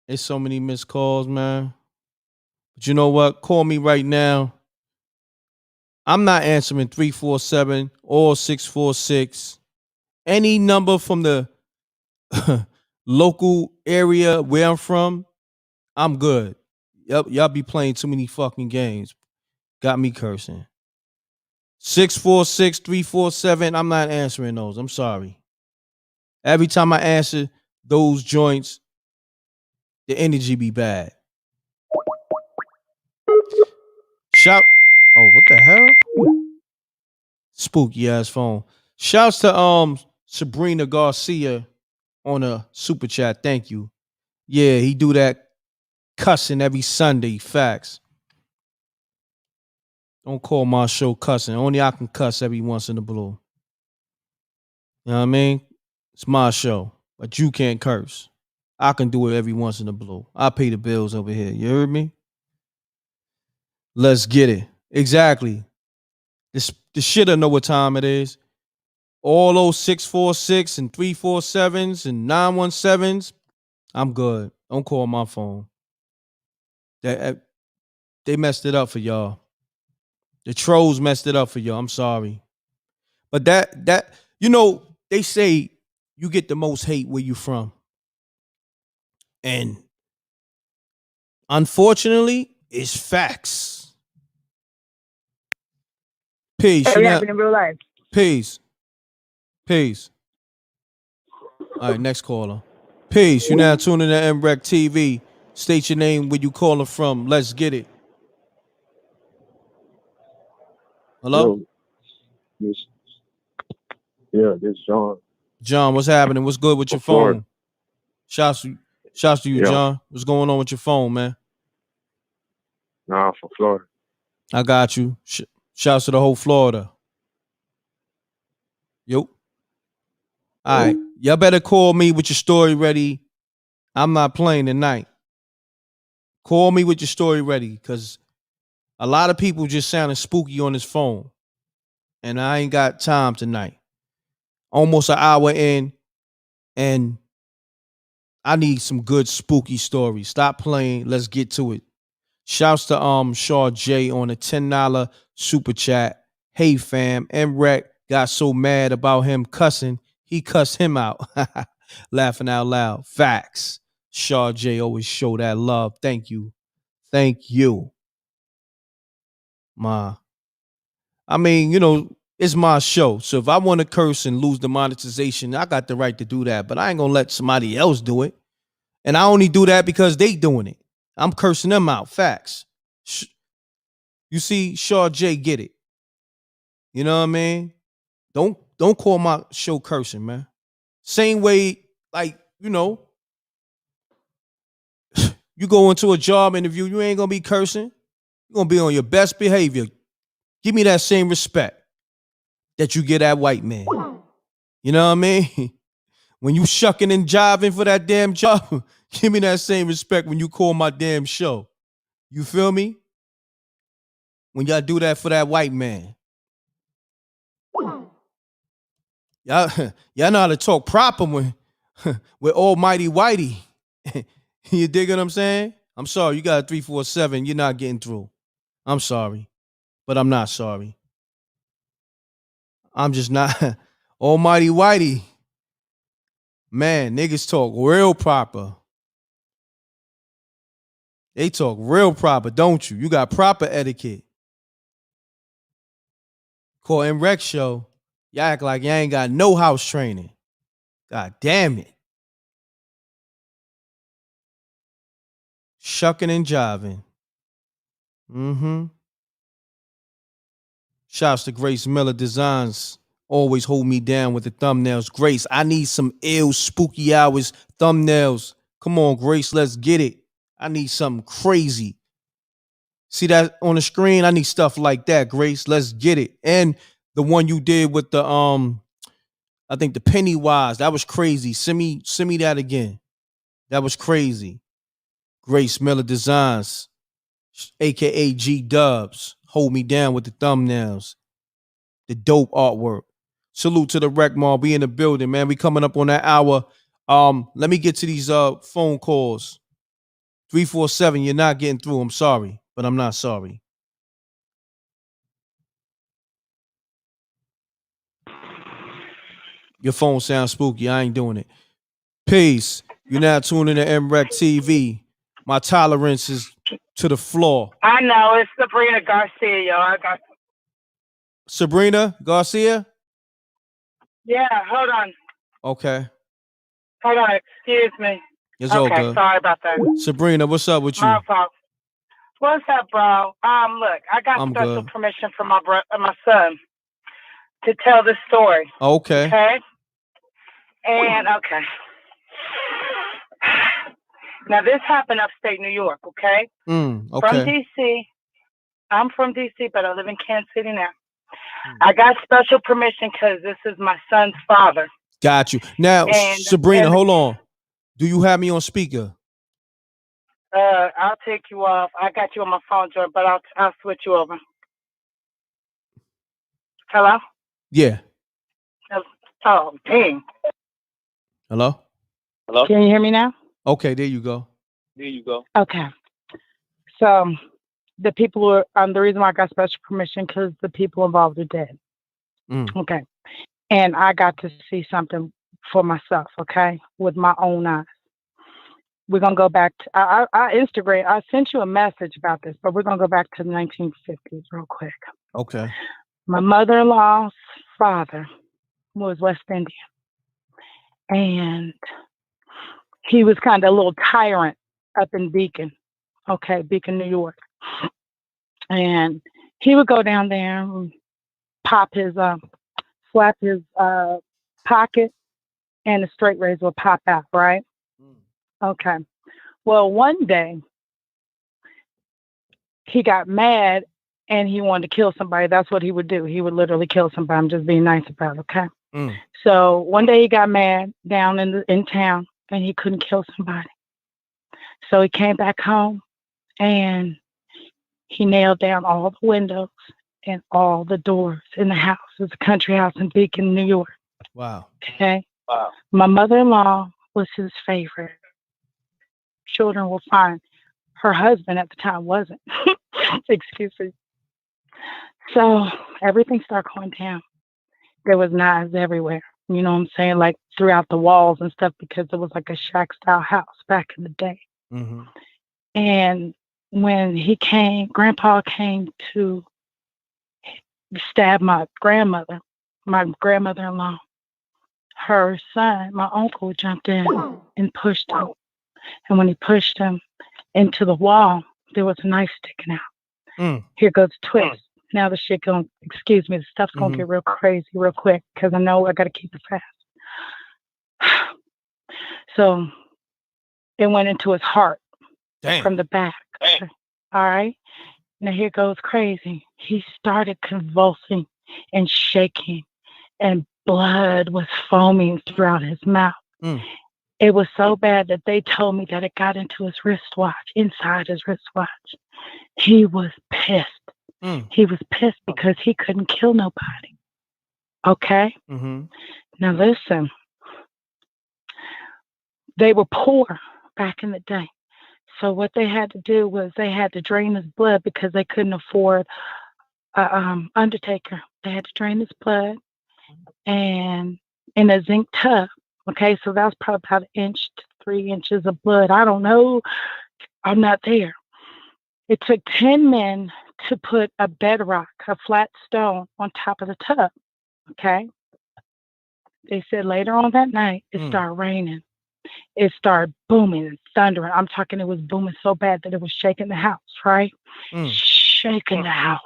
There's so many missed calls, man. But you know what? Call me right now. I'm not answering 347 or 646. Any number from the local area where I'm from, I'm good. Y'all be playing too many fucking games. Got me cursing. 646, 347, I'm not answering those. I'm sorry. Every time I answer those joints, the energy be bad. Shout. Oh, what the hell? Spooky ass phone. Shouts to Sabrina Garcia on a super chat. Thank you. Yeah, he do that cussing every Sunday. Facts. Don't call my show cussing. Only I can cuss every once in a blue. You know what I mean? It's my show, but you can't curse. I can do it every once in a blue. I pay the bills over here. You heard me? Let's get it. Exactly. The shit I know what time it is. All those 646 and 347s and 917s, I'm good. Don't call my phone. They messed it up for y'all. The trolls messed it up for y'all. I'm sorry. But that you know, they say you get the most hate where you from. And unfortunately, it's facts. Peace. It happened in real life. Peace. All right, next caller. Peace. You're now tuning to MREC TV. State your name, where you calling from. Let's get it. Hello? This is John. John, what's happening? What's good with your phone? Shouts to you, Yeah. John. What's going on with your phone, man? Nah, I'm from Florida. I got you. Shouts to the whole Florida. Yo. All right. Y'all better call me with your story ready. I'm not playing tonight. Call me with your story ready, because a lot of people just sounding spooky on this phone. And I ain't got time tonight. Almost an hour in, and I need some good spooky stories. Stop playing. Let's get to it. Shouts to Shaw J on a $10 super chat. Hey fam, MREC got so mad about him cussing, he cussed him out. Laughing out loud. Facts. Shaw J always show that love. Thank you. I mean, you know, it's my show. So if I want to curse and lose the monetization, I got the right to do that. But I ain't going to let somebody else do it. And I only do that because they doing it. I'm cursing them out. Facts. You see, Shaw J get it. You know what I mean? Don't call my show cursing, man. Same way, like, you know, you go into a job interview, you ain't going to be cursing. You're going to be on your best behavior. Give me that same respect that you get that white man. You know what I mean? When you shucking and jiving for that damn job, give me that same respect when you call my damn show. You feel me? When y'all do that for that white man. Y'all know how to talk proper with almighty whitey. You dig what I'm saying? I'm sorry, you got a 347, you're not getting through. I'm sorry, but I'm not sorry. I'm just not. Almighty whitey. Man, niggas talk real proper. They talk real proper, don't you? You got proper etiquette. Call MREC show. Y'all act like y'all ain't got no house training. God damn it. Shucking and jiving. Shouts to Grace Miller Designs. Always hold me down with the thumbnails. Grace, I need some ill spooky hours thumbnails. Come on, Grace, let's get it. I need something crazy. See that on the screen? I need stuff like that, Grace. Let's get it. And the one you did with the I think the Pennywise, that was crazy. Send me that again. That was crazy. Grace Miller Designs, aka G Dubs. Hold me down with the thumbnails. The dope artwork. Salute to the Rec Mall. We in the building, man. We coming up on that hour. Let me get to these phone calls. 347, you're not getting through. I'm sorry, but I'm not sorry. Your phone sounds spooky. I ain't doing it. Peace. You're now tuning to MREC TV. My tolerance is to the floor. I know. It's Sabrina Garcia, yo. I got. Sabrina Garcia? Yeah, hold on. Okay. Hold on. Excuse me. It's all good. Sorry about that. Sabrina, what's up with you? My fault. What's up, bro? Look, I got I'm special good. permission from my son to tell this story. Okay. Okay. And okay. Now this happened upstate New York. Okay. Okay. From DC. I'm from DC, but I live in Kansas City now. I got special permission because this is my son's father. Got you. Now, And- Sabrina, and- hold on. Do you have me on speaker? I'll take you off. I got you on my phone, Joe, but I'll switch you over. Hello? Yeah. Oh, dang. Hello? Hello? Can you hear me now? Okay, there you go. There you go. Okay. So the people who are, the reason why I got special permission because the people involved are dead. Okay. And I got to see something for myself, okay, with my own eyes. We're going to go back to, I sent you a message about this, but we're going to go back to the 1950s real quick. Okay. My mother-in-law's father was West Indian. And he was kind of a little tyrant up in Beacon, Beacon, New York. And he would go down there and slap his pocket, and the straight razor would pop out, right? Okay. Well, one day he got mad and he wanted to kill somebody. That's what he would do. He would literally kill somebody. I'm just being nice about it, okay? So one day he got mad down in town and he couldn't kill somebody. So he came back home and he nailed down all the windows and all the doors in the house. It was a country house in Beacon, New York. Wow. Okay. Wow. My mother-in-law was his favorite. Children will find. Her husband at the time wasn't. Excuse me. So everything started going down. There was knives everywhere. You know what I'm saying? Like throughout the walls and stuff because it was like a shack style house back in the day. Mm-hmm. And when Grandpa came to stab my grandmother-in-law, her son, my uncle, jumped in and pushed him. And when he pushed him into the wall, there was a knife sticking out. Here goes the twist. Now the shit the stuff's gonna get real crazy real quick because I know I gotta keep it fast. So it went into his heart. Damn. From the back. All right. Now here goes crazy. He started convulsing and shaking, and blood was foaming throughout his mouth. It was so bad that they told me that it got into his wristwatch, inside his wristwatch. He was pissed. He was pissed because he couldn't kill nobody. Okay? Now listen. They were poor back in the day. So what they had to do was they had to drain his blood because they couldn't afford a undertaker. They had to drain his blood and in a zinc tub. Okay, so that was probably about 1 inch to 3 inches of blood. I don't know. I'm not there. It took 10 men to put a bedrock, a flat stone, on top of the tub. Okay. They said later on that night, it started raining. It started booming and thundering. I'm talking, it was booming so bad that it was shaking the house, right? Shaking the house.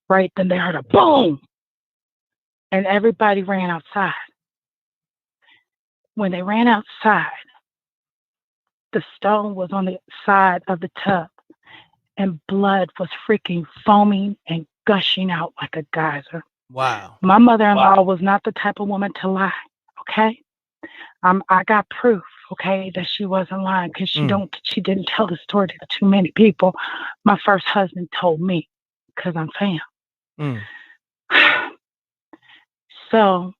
Right? Then they heard a boom. And everybody ran outside. When they ran outside, the stone was on the side of the tub and blood was freaking foaming and gushing out like a geyser. Wow. My mother-in-law was not the type of woman to lie. Okay, I got proof. Okay, that she wasn't lying because she didn't tell the story to too many people. My first husband told me because I'm fam. So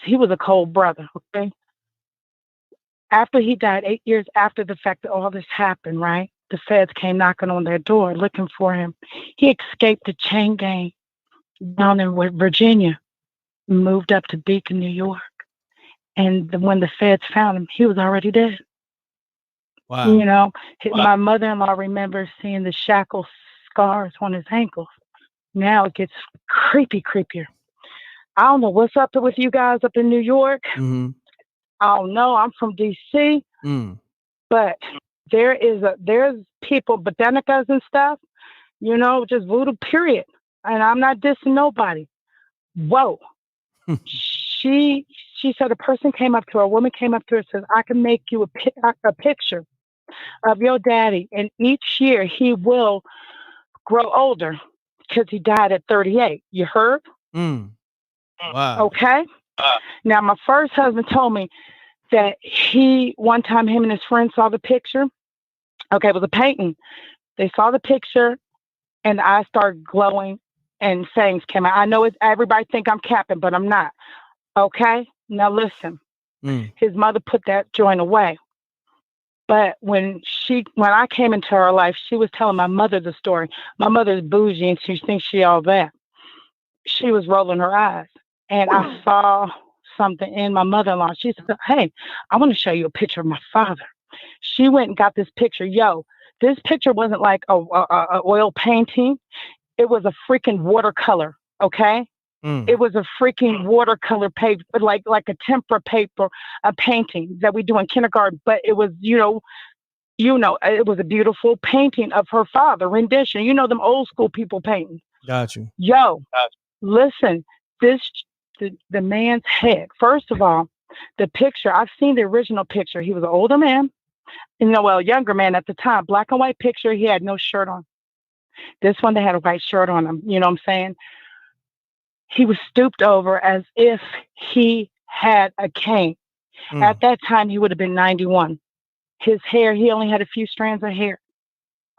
he was a cold brother. Okay, after he died, 8 years after the fact that all this happened, right? The feds came knocking on their door looking for him. He escaped the chain gang down in Virginia, moved up to Beacon, New York. And when the feds found him, he was already dead. Wow. You know, my mother-in-law remembers seeing the shackle scars on his ankles. Now it gets creepier. I don't know what's up with you guys up in New York. Mm-hmm. I don't know. I'm from DC. But there's people, botanicas and stuff, you know, just voodoo, period. And I'm not dissing nobody. Whoa. She said a woman came up to her and says, I can make you a picture of your daddy. And each year he will grow older because he died at 38. You heard? Wow. Okay. Now, my first husband told me that one time him and his friend saw the picture. Okay, it was a painting. They saw the picture and the eyes started glowing and sayings came out. I know everybody think I'm capping, but I'm not. Okay? Now listen. His mother put that joint away. But when I came into her life, she was telling my mother the story. My mother's bougie and she thinks she all that. She was rolling her eyes. And I saw something in my mother-in-law. She said, hey, I want to show you a picture of my father. She went and got this picture. Yo, this picture wasn't like a oil painting. It was a freaking watercolor, okay? It was a freaking watercolor paper, like a tempera paper, a painting that we do in kindergarten. But it was, you know, it was a beautiful painting of her father, rendition. You know them old school people painting. Got you. Yo, listen, the man's head. First of all, the picture, I've seen the original picture. He was an older man, a younger man at the time. Black and white picture. He had no shirt on. This one, they had a white shirt on him. You know what I'm saying? He was stooped over as if he had a cane. At that time, he would have been 91. His hair, he only had a few strands of hair.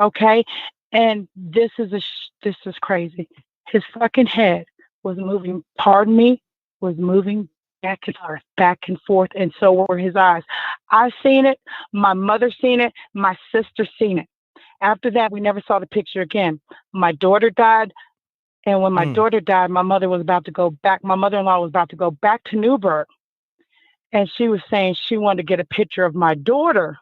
Okay? And this is crazy. His fucking head was moving, was moving back and forth, and so were his eyes. I seen it. My mother seen it. My sister seen it. After that, we never saw the picture again. My daughter died. And when my daughter died, my mother was about to go back. My mother-in-law was about to go back to Newburgh. And she was saying she wanted to get a picture of my daughter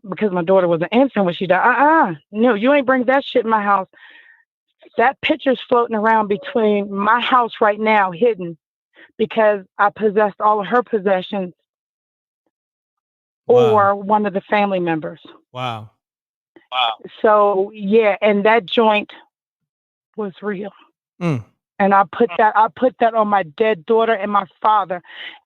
because my daughter was an infant when she died. No, you ain't bring that shit in my house. That picture's floating around between my house right now, hidden, because I possessed all of her possessions or one of the family members. Wow. So, yeah, and that joint was real. And I put that on my dead daughter and my father.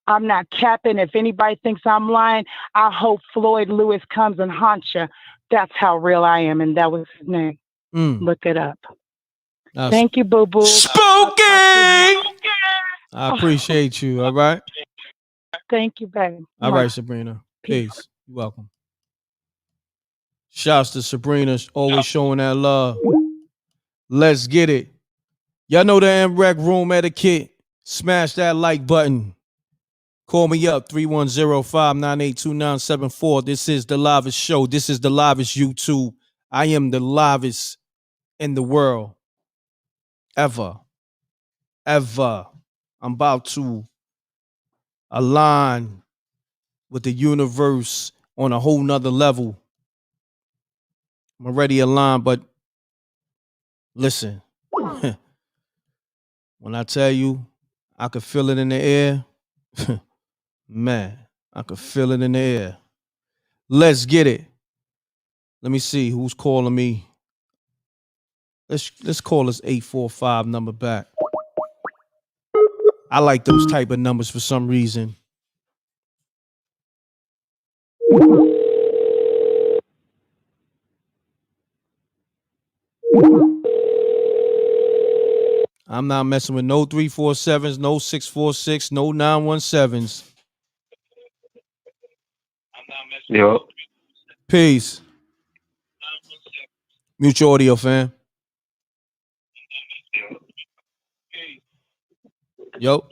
I'm not capping. If anybody thinks I'm lying, I hope Floyd Lewis comes and haunts you. That's how real I am, and that was his name. Look it up. Thank you, Boo Boo. Spooky! I appreciate you, all right? Thank you, baby. All right, Sabrina. Peace. You're welcome. Shouts to Sabrina, always showing that love. Let's get it. Y'all know the MREC room etiquette. Smash that like button. Call me up, 310-598-2974. This is the livest show. This is the livest YouTube. I am the livest in the world. Ever. I'm about to align with the universe on a whole nother level. I'm already aligned, but listen. When I tell you I could feel it in the air, man, I could feel it in the air. Let's get it. Let me see who's calling me. Let's call this 845 number back. I like those type of numbers for some reason. I'm not messing with no 347s, no 646, no 917s. Yo. Peace. Mute your audio, fam. Yo.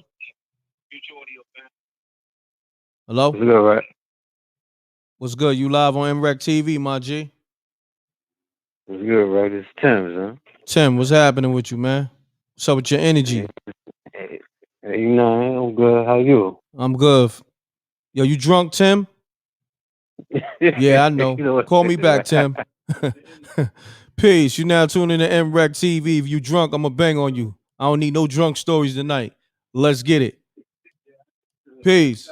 Hello? What's good, right? What's good? You live on MREC TV, my G. What's good, right? It's Tim, huh? Tim, what's happening with you, man? What's up with your energy? Hey, you know, I'm good. How you? I'm good. Yo, you drunk, Tim? Yeah, I know. You know Call me back, Tim. Peace. You now tuning to MREC TV. If you drunk, I'm going to bang on you. I don't need no drunk stories tonight. Let's get it. Peace.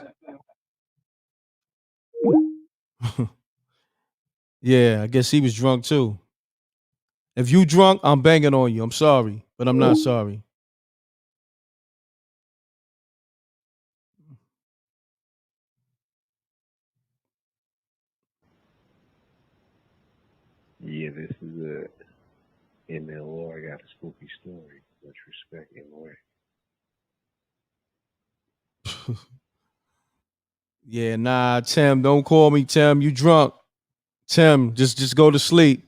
Yeah, I guess he was drunk too. If you drunk, I'm banging on you. I'm sorry, but I'm not sorry. Yeah, this is a MLO. I got a spooky story. Much respect, MLO. Yeah, nah, Tim, don't call me, Tim. You drunk. Tim, just go to sleep.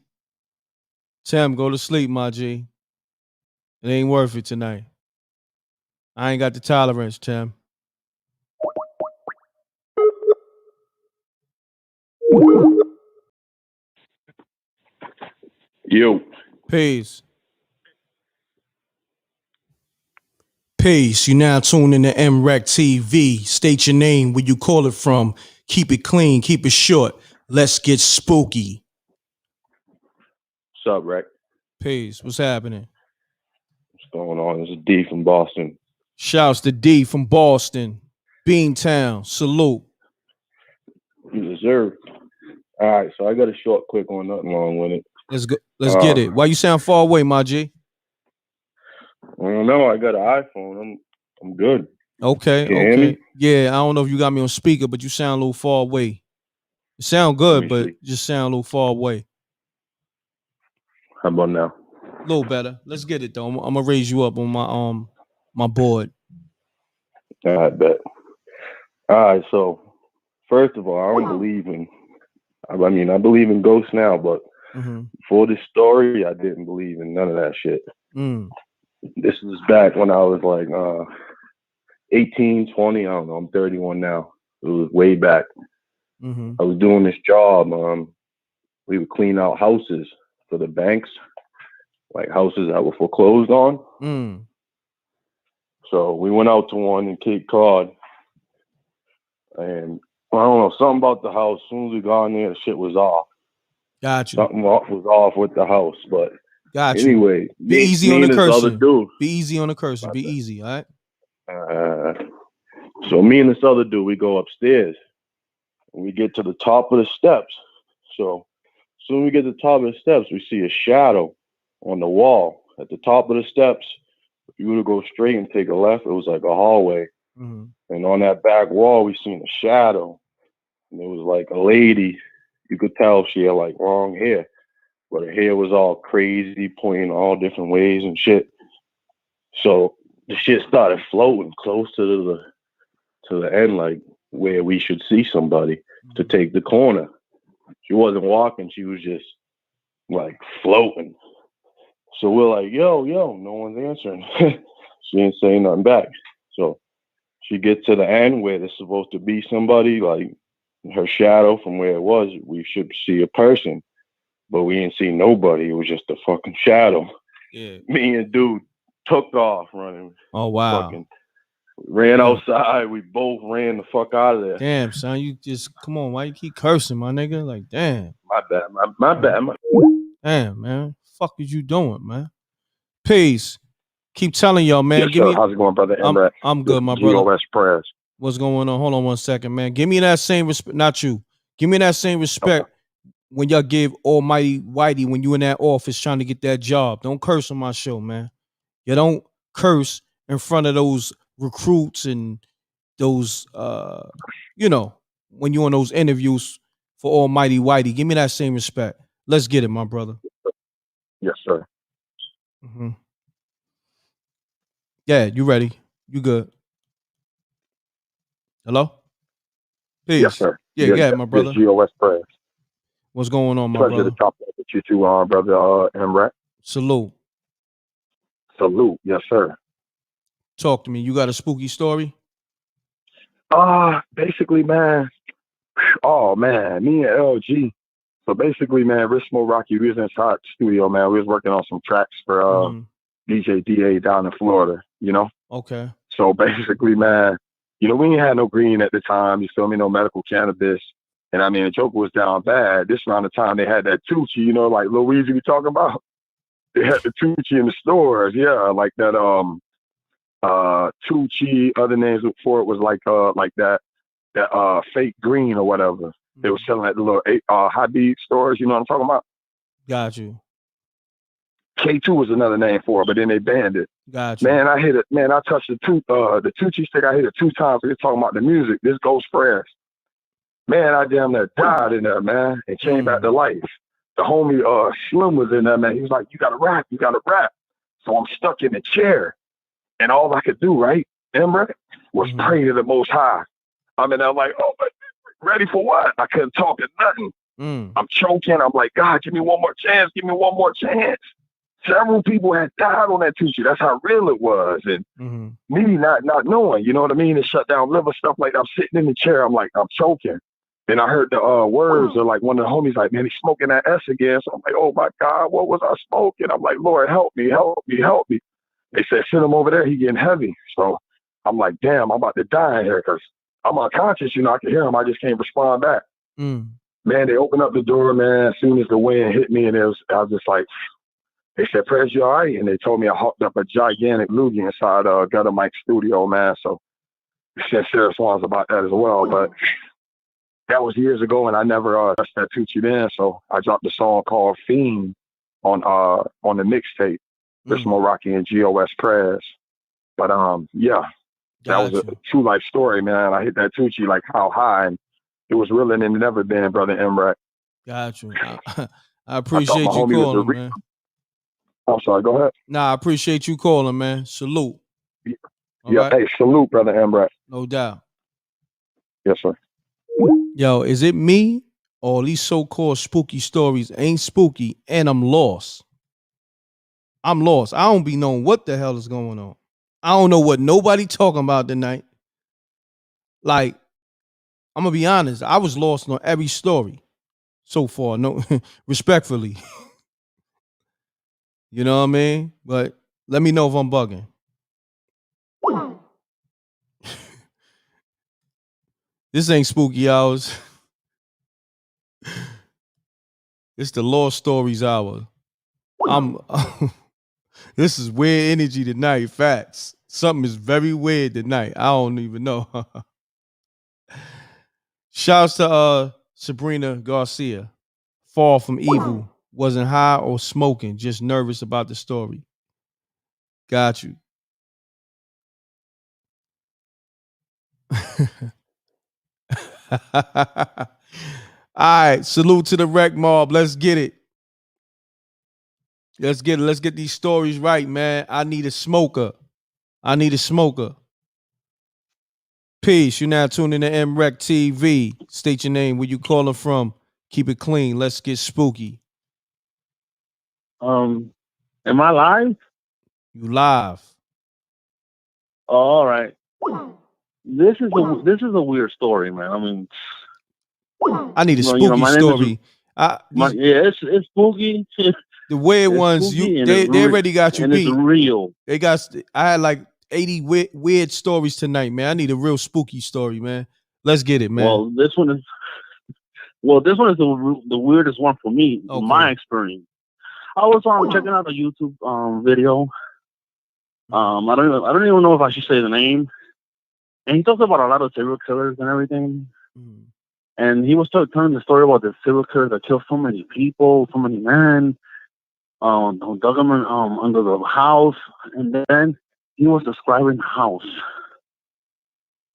Tim, go to sleep, my G. It ain't worth it tonight. I ain't got the tolerance, Tim. Yo. Peace. Peace. You now tune in to MREC TV. State your name, where you call it from. Keep it clean, keep it short. Let's get spooky. What's up, Rec? Peace. What's happening? What's going on? This is D from Boston. Shouts to D from Boston. Beantown. Salute. You deserve. All right, so I got a short, quick one, nothing long with it. Let's go. Let's get it. Why you sound far away, my G? I don't know. I got an iPhone. I'm good. Okay. Can you hear me? Yeah, I don't know if you got me on speaker, but you sound a little far away. You sound good, but just sound a little far away. How about now? A little better. Let's get it though. I'm gonna raise you up on my board. All right, bet. All right, so first of all, I don't believe in. I mean, I believe in ghosts now, but for this story, I didn't believe in none of that shit. This was back when I was like 18, 20. I don't know. I'm 31 now. It was way back. I was doing this job. We would clean out houses for the banks, like houses that were foreclosed on. So we went out to one in Cape Cod, and I don't know, something about the house. As soon as we got in there, the shit was off. Got you. Something was off with the house, but got you. Anyway, be easy on the cursing. Dude, be easy on the cursing. Be easy, all right? So me and this other dude, we go upstairs. And we get to the top of the steps. So as soon as we get to the top of the steps, we see a shadow on the wall. At the top of the steps, if you were to go straight and take a left, it was like a hallway. And on that back wall, we seen a shadow. And it was like a lady. You could tell she had like long hair. But her hair was all crazy, pointing all different ways and shit. So the shit started floating close to the end, like where we should see somebody to take the corner. She wasn't walking, she was just like floating. So we're like, yo, no one's answering. She ain't saying nothing back. So she gets to the end where there's supposed to be somebody, like her shadow from where it was, we should see a person. But we didn't see nobody. It was just a fucking shadow. Yeah. Me and dude took off running. Oh, wow. Fucking ran outside. We both ran the fuck out of there. Damn, son. You just, come on. Why you keep cursing, my nigga? Like, damn. My bad. My bad. Damn, man. Fuck is you doing, man? Peace. Keep telling y'all, man. Yes, how's it going, brother? I'm good, my brother. GOS prayers. What's going on? Hold on one second, man. Give me that same respect. Not you. Give me that same respect. When y'all give Almighty Whitey when you in that office trying to get that job. Don't curse on my show, man. You don't curse in front of those recruits and those, when you're on those interviews for Almighty Whitey. Give me that same respect. Let's get it, my brother. Yes, sir. Yeah, you ready? You good? Hello? Peace. Yes, sir. Yeah, Yes, yeah, my this brother. GOS Press. What's going on, my Pleasure brother? to talk with you too, brother Emrat. Salute. Salute. Yes, sir. Talk to me. You got a spooky story? Basically, man. Oh man, me and LG. So basically, man, Rismo Rocky, we was inside the studio, man. We was working on some tracks for DJ DA down in Florida, you know? Okay. So basically, man, you know, we ain't had no green at the time, you feel me, no medical cannabis. And I mean, the Joker was down bad. This around the time they had that Tucci, you know, like Lil Weezy we talking about. They had the Tucci in the stores, yeah, like that Tucci, other names for it was like that fake green or whatever. They were selling at the little Habib stores, you know what I'm talking about? Got you. K2 was another name for it, but then they banned it. Got you. Man, I hit it. Man, I touched the Tucci stick. I hit it 2 times. They're talking about the music. This goes fresh. Man, I damn near died in there, man, and came back to life. The homie Slim was in there, man. He was like, "You gotta rap, you gotta rap." So I'm stuck in the chair, and all I could do, right, Emre, was pray to the Most High. I mean, I'm like, "Oh, but ready for what?" I couldn't talk to nothing. I'm choking. I'm like, "God, give me one more chance. Give me one more chance." Several people had died on that Tucci. That's how real it was. And me not knowing, you know what I mean? And shut down liver, stuff like that. I'm sitting in the chair. I'm like, I'm choking. And I heard the words of like one of the homies like, "Man, he's smoking that S again." So I'm like, "Oh my God, what was I smoking?" I'm like, "Lord, help me, help me, help me." They said, "Send him over there. He getting heavy." So I'm like, "Damn, I'm about to die in here," because I'm unconscious. You know, I can hear him. I just can't respond back. Man, they opened up the door, man. As soon as the wind hit me, and I was just like, they said, "Prez, you all right?" And they told me I hooked up a gigantic loogie inside Gutter Mike's studio, man. So they said serious ones about that as well. But that was years ago, and I never touched that Tucci then. So I dropped a song called Fiend on the mixtape, Rismo Rocky and GOS Prez. But yeah, that was a true life story, man. I hit that Tucci like how high, and it was realer than it ever been, brother Emrat. Got you. I appreciate you calling, man. I'm sorry, go ahead. Nah, I appreciate you calling, man. Salute. Yeah, hey, salute, brother Emrat. No doubt. Yes, sir. Yo, is it me or these so-called spooky stories ain't spooky and I'm lost? I'm lost. I don't be knowing what the hell is going on. I don't know what nobody talking about tonight. Like, I'm gonna be honest. I was lost on every story so far. No, respectfully. You know what I mean? But let me know if I'm bugging. This ain't spooky hours. It's the Lost Stories hour. This is weird energy tonight. Facts. Something is very weird tonight. I don't even know. Shouts to Sabrina Garcia. Fall from evil. Wasn't high or smoking. Just nervous about the story. Got you. All right. Salute to the rec mob. Let's get it. Let's get it. Let's get these stories right, man. I need a smoker. I need a smoker. Peace. You're now tuning to MREC TV. State your name, where you calling from. Keep it clean. Let's get spooky. Am I live? You live. Oh, all right. This is a weird story, man. I mean, I need a spooky story. It's spooky. The weird ones, they already got you beat. It's real. I had like 80 weird stories tonight, man. I need a real spooky story, man. Let's get it, man. Well, this one is the weirdest one for me, in my experience. I was checking out a YouTube video. I don't even know if I should say the name. And he talks about a lot of serial killers and everything. And he was telling the story about the serial killer that killed so many people, so many men, who dug them under the house. And then he was describing the house,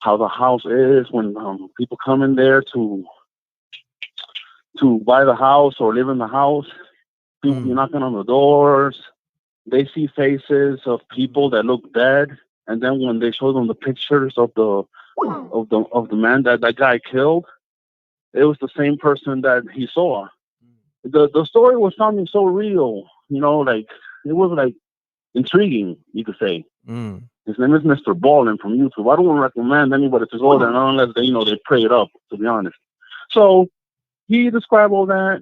how the house is when people come in there to buy the house or live in the house. People knocking on the doors. they see faces of people that look dead, and then when they show them the pictures of the man that guy killed, it was the same person that he saw. The story was sounding so real, you know, like it was like intriguing, you could say. His name is Mr. Ballin from YouTube. I don't want to recommend anybody to go there unless they, you know, they pray it up, to be honest. So he described all that,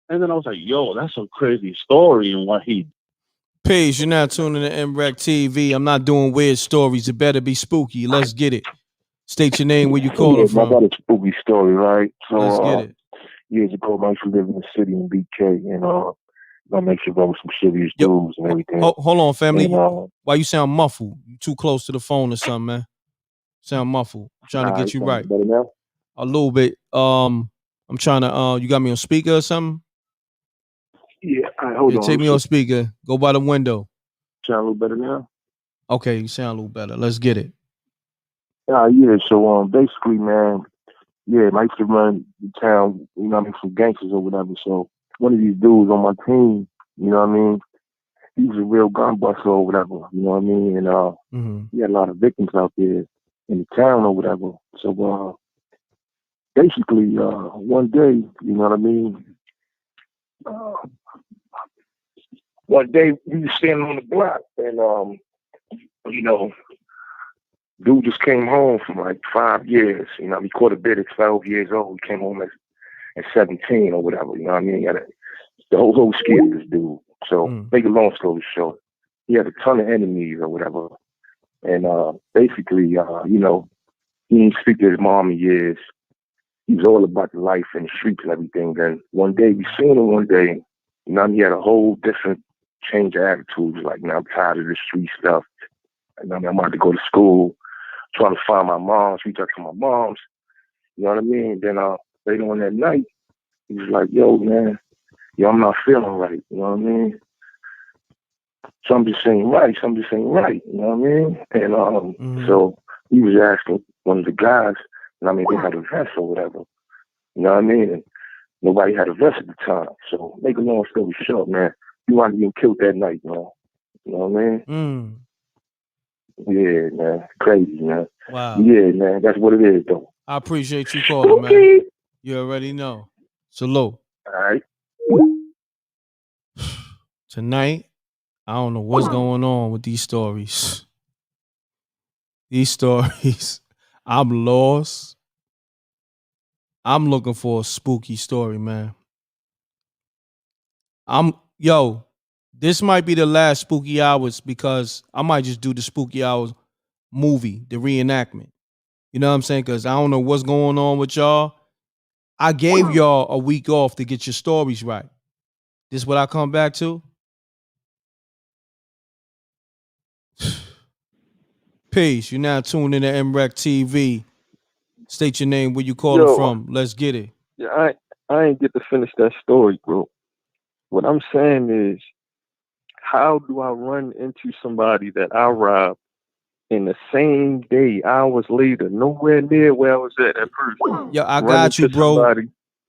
and then I was like, yo, that's a crazy story. And what he... Peace, you're not tuning to MREC TV. I'm not doing weird stories. It better be spooky. Let's get it. State your name, where you calling from. I got a spooky story, right? So, let's get it. Years ago, I used to live in the city in BK, and I make sure there was some serious dudes and everything. Hold on, family. And, why you sound muffled? You too close to the phone or something, man. Sound muffled. I'm trying to get you right. Better now? A little bit. I'm trying to. You got me on speaker or something? Yeah. Hold on. Take me on speaker. Go by the window. Sound a little better now? Okay, you sound a little better. Let's get it. Yeah. So basically, man. Yeah, I used to run the town, you know what I mean, some gangsters or whatever. So one of these dudes on my team, you know what I mean, he was a real gun buster or whatever, you know what I mean? And he had a lot of victims out there in the town or whatever. So basically, one day, you know what I mean, one day we were standing on the block and, you know, dude just came home from like 5 years. You know, he caught a bid at 12 years old. He came home at 17 or whatever. You know what I mean? The whole scared of this dude. So, make a long story short, he had a ton of enemies or whatever. And basically, you know, he didn't speak to his mom in years. He was all about the life and the streets and everything. Then one day, we seen him one day. You know, he had a whole different change of attitude. Like, now I'm tired of this street stuff. And I'm about to go to school. Trying to find my moms, reach out to my moms, you know what I mean? Then later on that night, he was like, yo, man, I'm not feeling right, you know what I mean? Something just ain't right, you know what I mean? And so he was asking one of the guys, and I mean, they had a vest or whatever, you know what I mean? And nobody had a vest at the time. So make a long story short, man, he wanted to get killed that night, man. You know what I mean? Yeah, man. Crazy, man. Wow. Yeah, man. That's what it is, though. I appreciate you calling, man. You already know. Salute. All right. Tonight, I don't know what's going on with these stories. These stories, I'm lost. I'm looking for a spooky story, man. This might be the last spooky hours because I might just do the spooky hours movie, the reenactment. You know what I'm saying? Because I don't know what's going on with y'all. I gave y'all a week off to get your stories right. This is what I come back to? Peace. You're now tuned in to MREC TV. State your name, where you calling from. Let's get it. Yeah, I ain't get to finish that story, bro. What I'm saying is, how do I run into somebody that I robbed in the same day, hours later, nowhere near where I was at first? Yo, I got you, bro.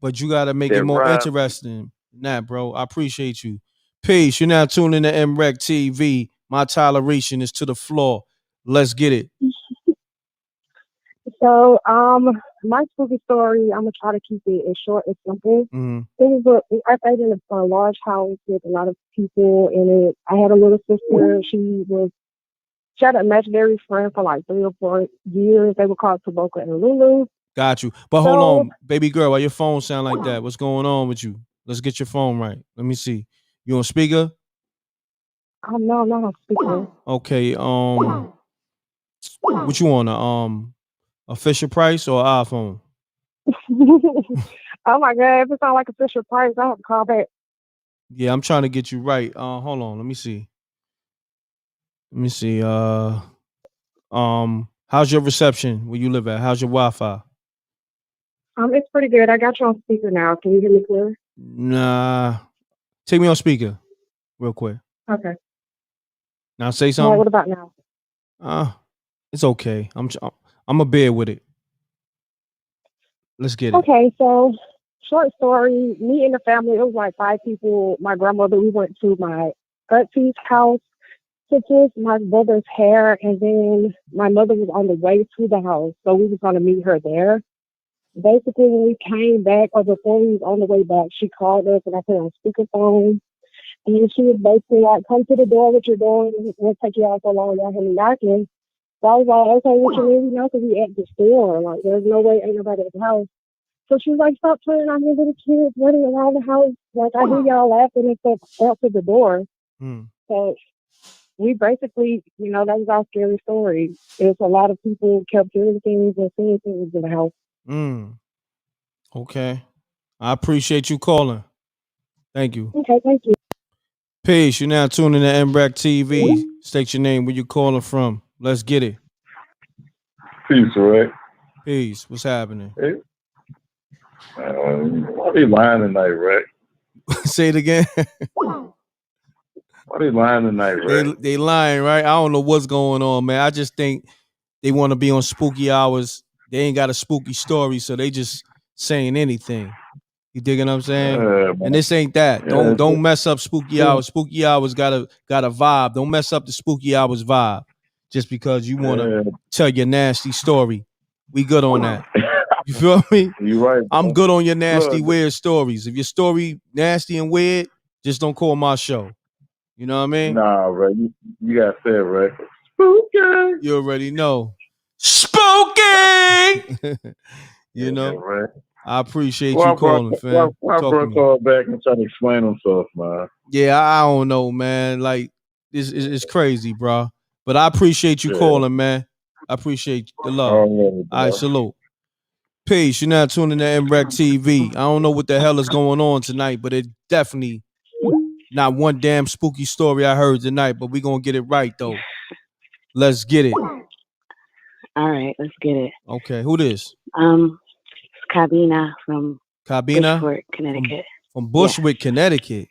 But you got to make it more interesting. Nah, bro, I appreciate you. Peace. You're now tuning in to MREC TV. My toleration is to the floor. Let's get it. So, my spooky story, I'm gonna try to keep it as short and simple. I stayed in a large house with a lot of people in it. I had a little sister. She had an imaginary friend for like 3 or 4 years. They were called Toboka and Lulu. Got you. But hold on, baby girl, why your phone sound like that? What's going on with you? Let's get your phone right. Let me see. You on speaker? No, I'm not on speaker. Okay. What you on? A Fisher Price or iPhone? Oh my God! If it sounds like a Fisher Price, I have to call back. Yeah, I'm trying to get you right. Hold on. Let me see. How's your reception where you live at? How's your Wi-Fi? It's pretty good. I got you on speaker now. Can you hear me clear? Nah. Take me on speaker, real quick. Okay. Now say something. All right, what about now? It's okay. I'm a bear with it. Let's get it. Okay, so short story. Me and the family, it was like 5 people. My grandmother, we went to my auntie's house to fix my brother's hair, and then my mother was on the way to the house, so we was gonna meet her there. Basically, when we came back, or before we was on the way back, she called us, and I put her on speakerphone. And she was basically like, "Come to the door, what you're doing? What's taking y'all so long? Y'all hear me knocking?" So I was like, "Okay, what you mean? You know, because we at the store. Like, there's no way ain't nobody at the house." So she was like, "Stop playing on here, little kids running around the house. Like, I hear y'all laughing and stuff out to the door." So we basically, you know, that was our scary story. There's a lot of people kept hearing things and seeing things in the house. Okay. I appreciate you calling. Thank you. Okay, thank you. Peace. You're now tuning to MRAC TV. State your name, where you calling from. Let's get it. Peace, right? Peace. What's happening? Hey. Why they lying tonight, right? Say it again. Why they lying tonight, right? They lying, right? I don't know what's going on, man. I just think they want to be on spooky hours. They ain't got a spooky story, so they just saying anything. You digging what I'm saying? And this ain't that. Don't mess up spooky hours. Spooky hours got a vibe. Don't mess up the spooky hours vibe just because you want to tell your nasty story. We good on that. You feel me? You right. I'm good on your nasty, weird stories. If your story nasty and weird, just don't call my show. You know what I mean? Nah, right. You got said right. Spooky. You already know. Spooky. You know. Right. I appreciate you calling, fam. Why bro call back and try to explain himself, man? Yeah, I don't know, man. Like, it's crazy, bro. But I appreciate you calling, man. I appreciate the love. All right, salute. Peace. You're now tuning to MRAC TV. I don't know what the hell is going on tonight, but it definitely not one damn spooky story I heard tonight, but we going to get it right, though. Let's get it. All right, let's get it. Okay, who this? Cabina from Bridgeport, Connecticut. From Bushwick, Connecticut.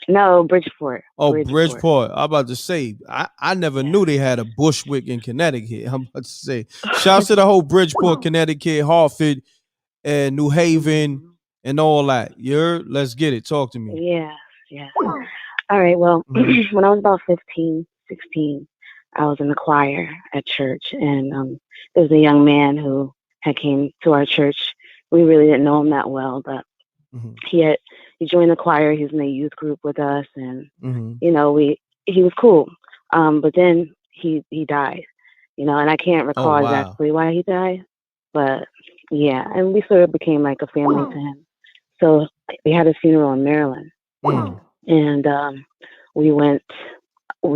No, Bridgeport. Oh, Bridgeport. I'm about to say, I never knew they had a Bushwick in Connecticut. I'm about to say, shouts to the whole Bridgeport, Connecticut, Hartford, and New Haven, and all that. Let's get it. Talk to me. Yeah. All right, well, when I was about 15, 16, I was in the choir at church, and there was a young man who had came to our church. We really didn't know him that well, but he joined the choir. He was in a youth group with us, and you know, he was cool. But then he died, you know, and I can't recall exactly why he died, but yeah, and we sort of became like a family to him. So we had a funeral in Maryland, and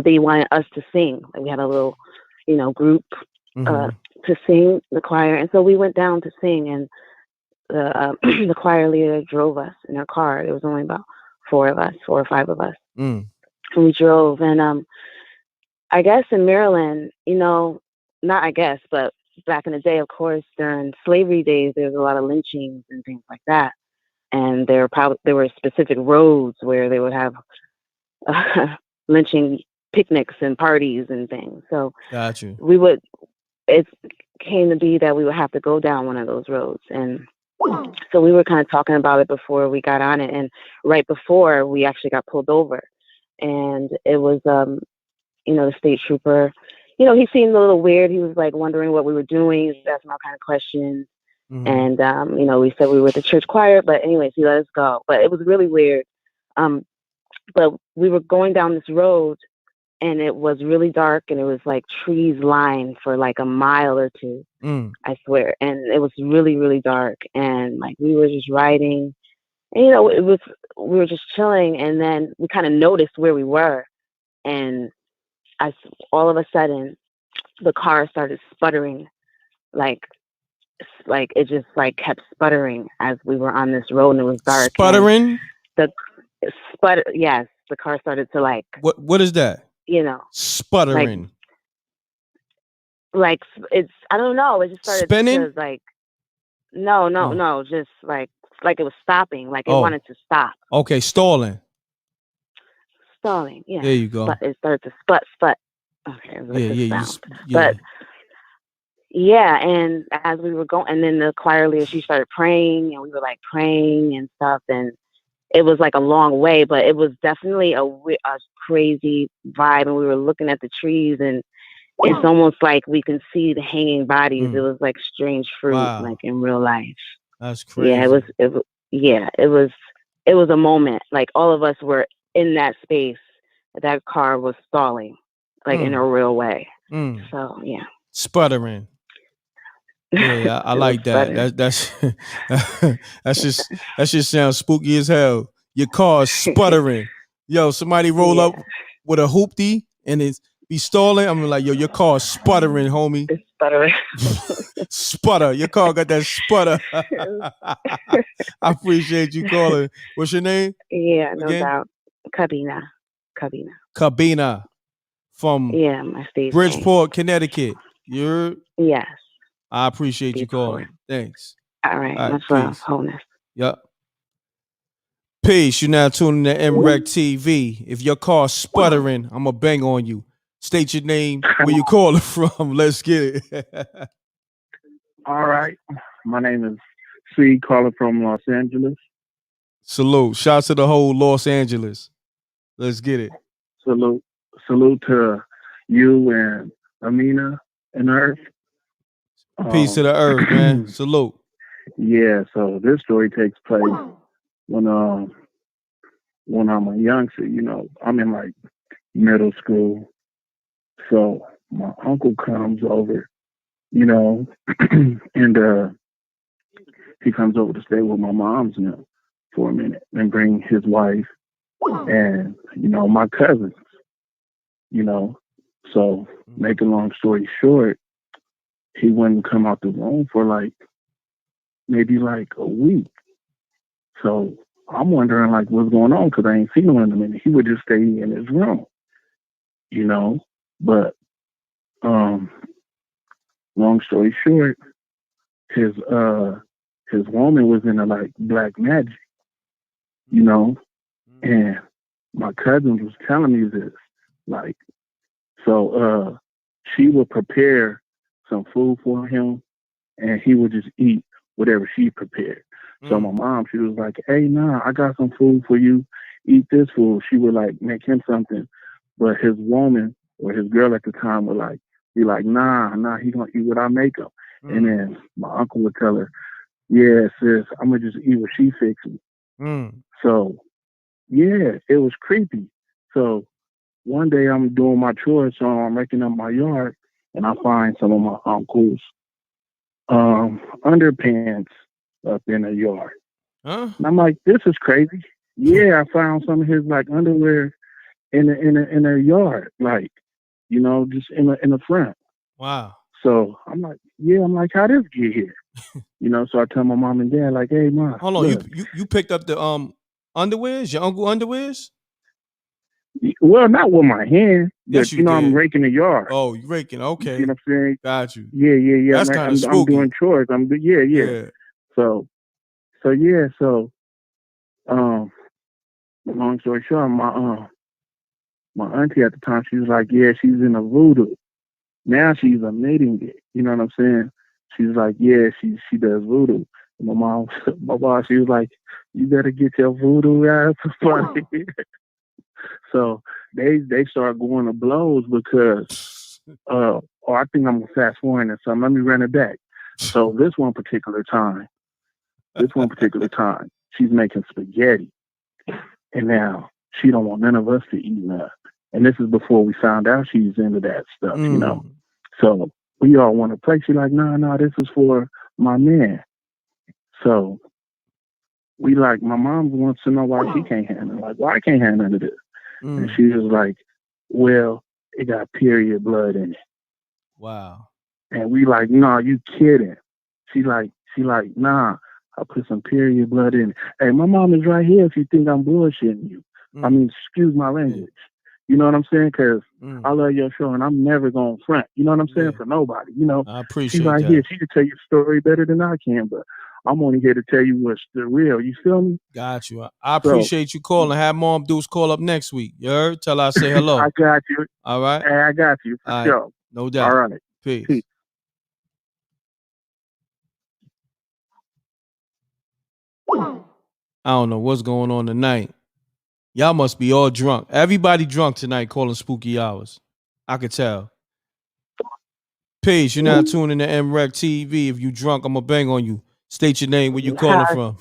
they wanted us to sing. Like, we had a little, you know, group to sing, the choir, and so we went down to sing, and the choir leader drove us in her car. There was only about 4 or 5 of us. And we drove, and I guess in Maryland, you know, not I guess, but back in the day, of course, during slavery days, there was a lot of lynchings and things like that. And there were specific roads where they would have lynching picnics and parties and things. So got you. It came to be that we would have to go down one of those roads. And so we were kind of talking about it before we got on it. And right before, we actually got pulled over. And it was, you know, the state trooper, you know, he seemed a little weird. He was like wondering what we were doing. He was asking all kind of questions. And, you know, we said we were at the church choir, but anyways, he let us go. But it was really weird. But we were going down this road, and it was really dark, and it was like trees lined for like a mile or two, I swear. And it was really, really dark. And like, we were just riding, and, you know, we were just chilling. And then we kind of noticed where we were. And all of a sudden, the car started sputtering. Like it just like kept sputtering as we were on this road, and it was dark. Sputtering? Yes. The car started to like. What is that? You know, sputtering. Like it's, I don't know. It just started spinning. To, like, no, just like it was stopping. Like it wanted to stop. Okay, stalling. Yeah. There you go. But it started to sput. Okay. Yeah. But yeah, and as we were going, and then the choir leader, she started praying, and we were like praying and stuff, and it was like a long way, but it was definitely a crazy vibe. And we were looking at the trees, and it's almost like we can see the hanging bodies. It was like strange fruit, like in real life. That's crazy. Yeah, it was a moment. Like all of us were in that space. That car was stalling, like in a real way. So yeah, sputtering. Yeah, I like that. That just sounds spooky as hell. Your car is sputtering. Yo, somebody roll up with a hoopty and it's be stalling. I'm like, yo, your car is sputtering, homie. It's sputtering. Sputter. Your car got that sputter. I appreciate you calling. What's your name? Yeah, no doubt. Kabina from my stage Bridgeport, Connecticut. Yes. I appreciate you calling. Thanks. All right. Much love. Wholeness. Yep. Peace. You're now tuning to MREC TV. If your car's sputtering, I'm going to bang on you. State your name, where you calling from. Let's get it. All right. My name is C, calling from Los Angeles. Salute. Shout to the whole Los Angeles. Let's get it. Salute to you and Amina and Earth. Peace to the earth, man. Salute. Yeah, so this story takes place when I'm a youngster, I'm in like middle school. So my uncle comes over, and he comes over to stay with my mom's for a minute and bring his wife and, my cousins, So make a long story short, he wouldn't come out the room for maybe a week. So I'm wondering what's going on because I ain't seen him in a minute. He would just stay in his room, But long story short, his woman was into black magic, and my cousin was telling me this, so she would prepare some food for him and he would just eat whatever she prepared. So my mom, she was like, hey, nah, I got some food for you. Eat this food. She would make him something. But his woman or his girl at the time would be like, nah, he gonna eat what I make him. And then my uncle would tell her, yeah, sis, I'm gonna just eat what she fixes. So yeah, it was creepy. So one day I'm doing my chores, so I'm making up my yard, and I find some of my uncle's underpants up in the yard. Huh? And I'm like, this is crazy. Yeah, I found some of his underwear in the yard, just in the front. Wow. So I'm like, how did this get here? So I tell my mom and dad, hey, mom. Hold on, you picked up the underwears, your uncle underwears? Well, not with my hand, yes, but I'm raking the yard. Oh, you raking? Okay. You know what I'm saying? Got you. Yeah. That's kind of spooky. I'm doing chores. Yeah. So long story short, my auntie at the time, she was like, yeah, she's in a voodoo. Now she's admitting it. You know what I'm saying? She's like, yeah, she does voodoo. And my mom, she was like, you better get your voodoo ass out of here. So they start going to blows because, I think I'm gonna fast forward and something. Let me run it back. So this one particular time, she's making spaghetti, and now she don't want none of us to eat none. And this is before we found out she's into that stuff, So we all want to play. She's like, no, this is for my man. So we my mom wants to know why she can't handle it. Why I can't handle none of this? And she was like, well, it got period blood in it. Wow. And we nah, you kidding. She like, nah, I put some period blood in it. Hey, my mom is right here if you think I'm bullshitting you. I mean, excuse my language. You know what I'm saying? Because I love your show and I'm never going to front. You know what I'm saying? For nobody. I appreciate she's right that. Here. She can tell you a story better than I can, but I'm only here to tell you what's the real. You feel me? Got you. I appreciate you calling. Have Mom Deuce call up next week. You heard? Tell her I say hello. I got you. All right? Hey, I got you. For sure. No doubt. All right. Peace. I don't know what's going on tonight. Y'all must be all drunk. Everybody drunk tonight calling spooky hours. I could tell. Peace, you're not tuning to MREC TV. If you drunk, I'm going to bang on you. State your name, where you calling from.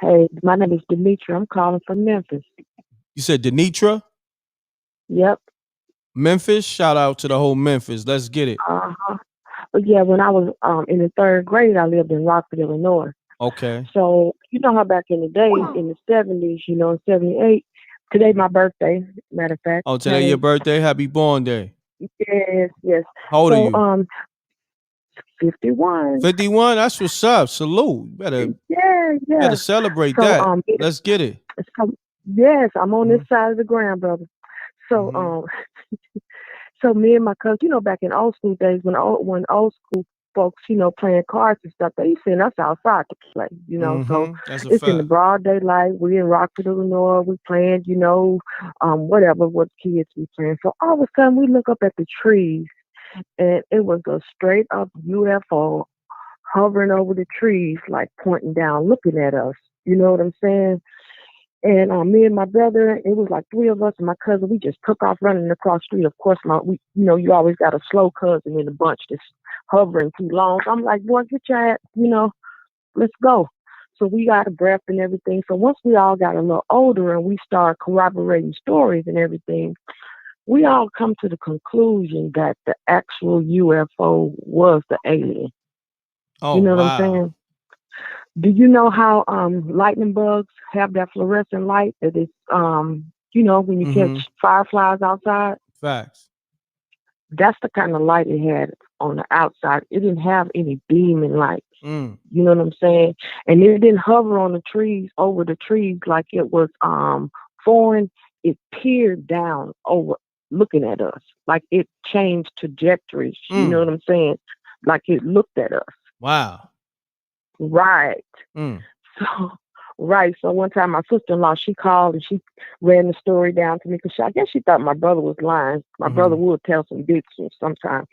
Hey, my name is Demetra. I'm calling from Memphis. You said Denitra? Yep. Memphis? Shout out to the whole Memphis. Let's get it. Uh-huh. But yeah, when I was in the 3rd grade, I lived in Rockford, Illinois. Okay. So, you know how back in the day, in the 70s, you know, in 78, today my birthday, matter of fact. Oh, today your birthday? Happy born day. Yes. How old are you? 51. 51? That's what's up. Salute. Better celebrate that. Let's get it. Yes, I'm on this side of the ground, brother. So, so me and my cousin, you know, back in old school days, when old school folks, you know, playing cards and stuff, they used to send us outside to play, you know. So it's in the broad daylight. We in Rockford, Illinois. We playing, you know, whatever what kids we playing. So all of a sudden we look up at the trees, and it was a straight up UFO hovering over the trees, like pointing down, looking at us. You know what I'm saying? And me and my brother, it was like 3 of us and my cousin. We just took off running across the street. Of course, you always got a slow cousin in the bunch that's hovering too long. So I'm like, boy, get your ass, you know, let's go. So we got a breath and everything. So once we all got a little older and we started corroborating stories and everything, we all come to the conclusion that the actual UFO was the alien. Oh, you know what I'm saying? Do you know how lightning bugs have that fluorescent light that is, you know, when you catch fireflies outside? Facts. That's the kind of light it had on the outside. It didn't have any beaming lights. You know what I'm saying? And it didn't hover on the trees, over the trees like it was foreign. It peered down over, looking at us. Like it changed trajectories. You know what I'm saying? Like it looked at us. Wow. Right. So one time my sister-in-law, she called and she ran the story down to me because I guess she thought my brother was lying. My brother would tell some big shit sometimes.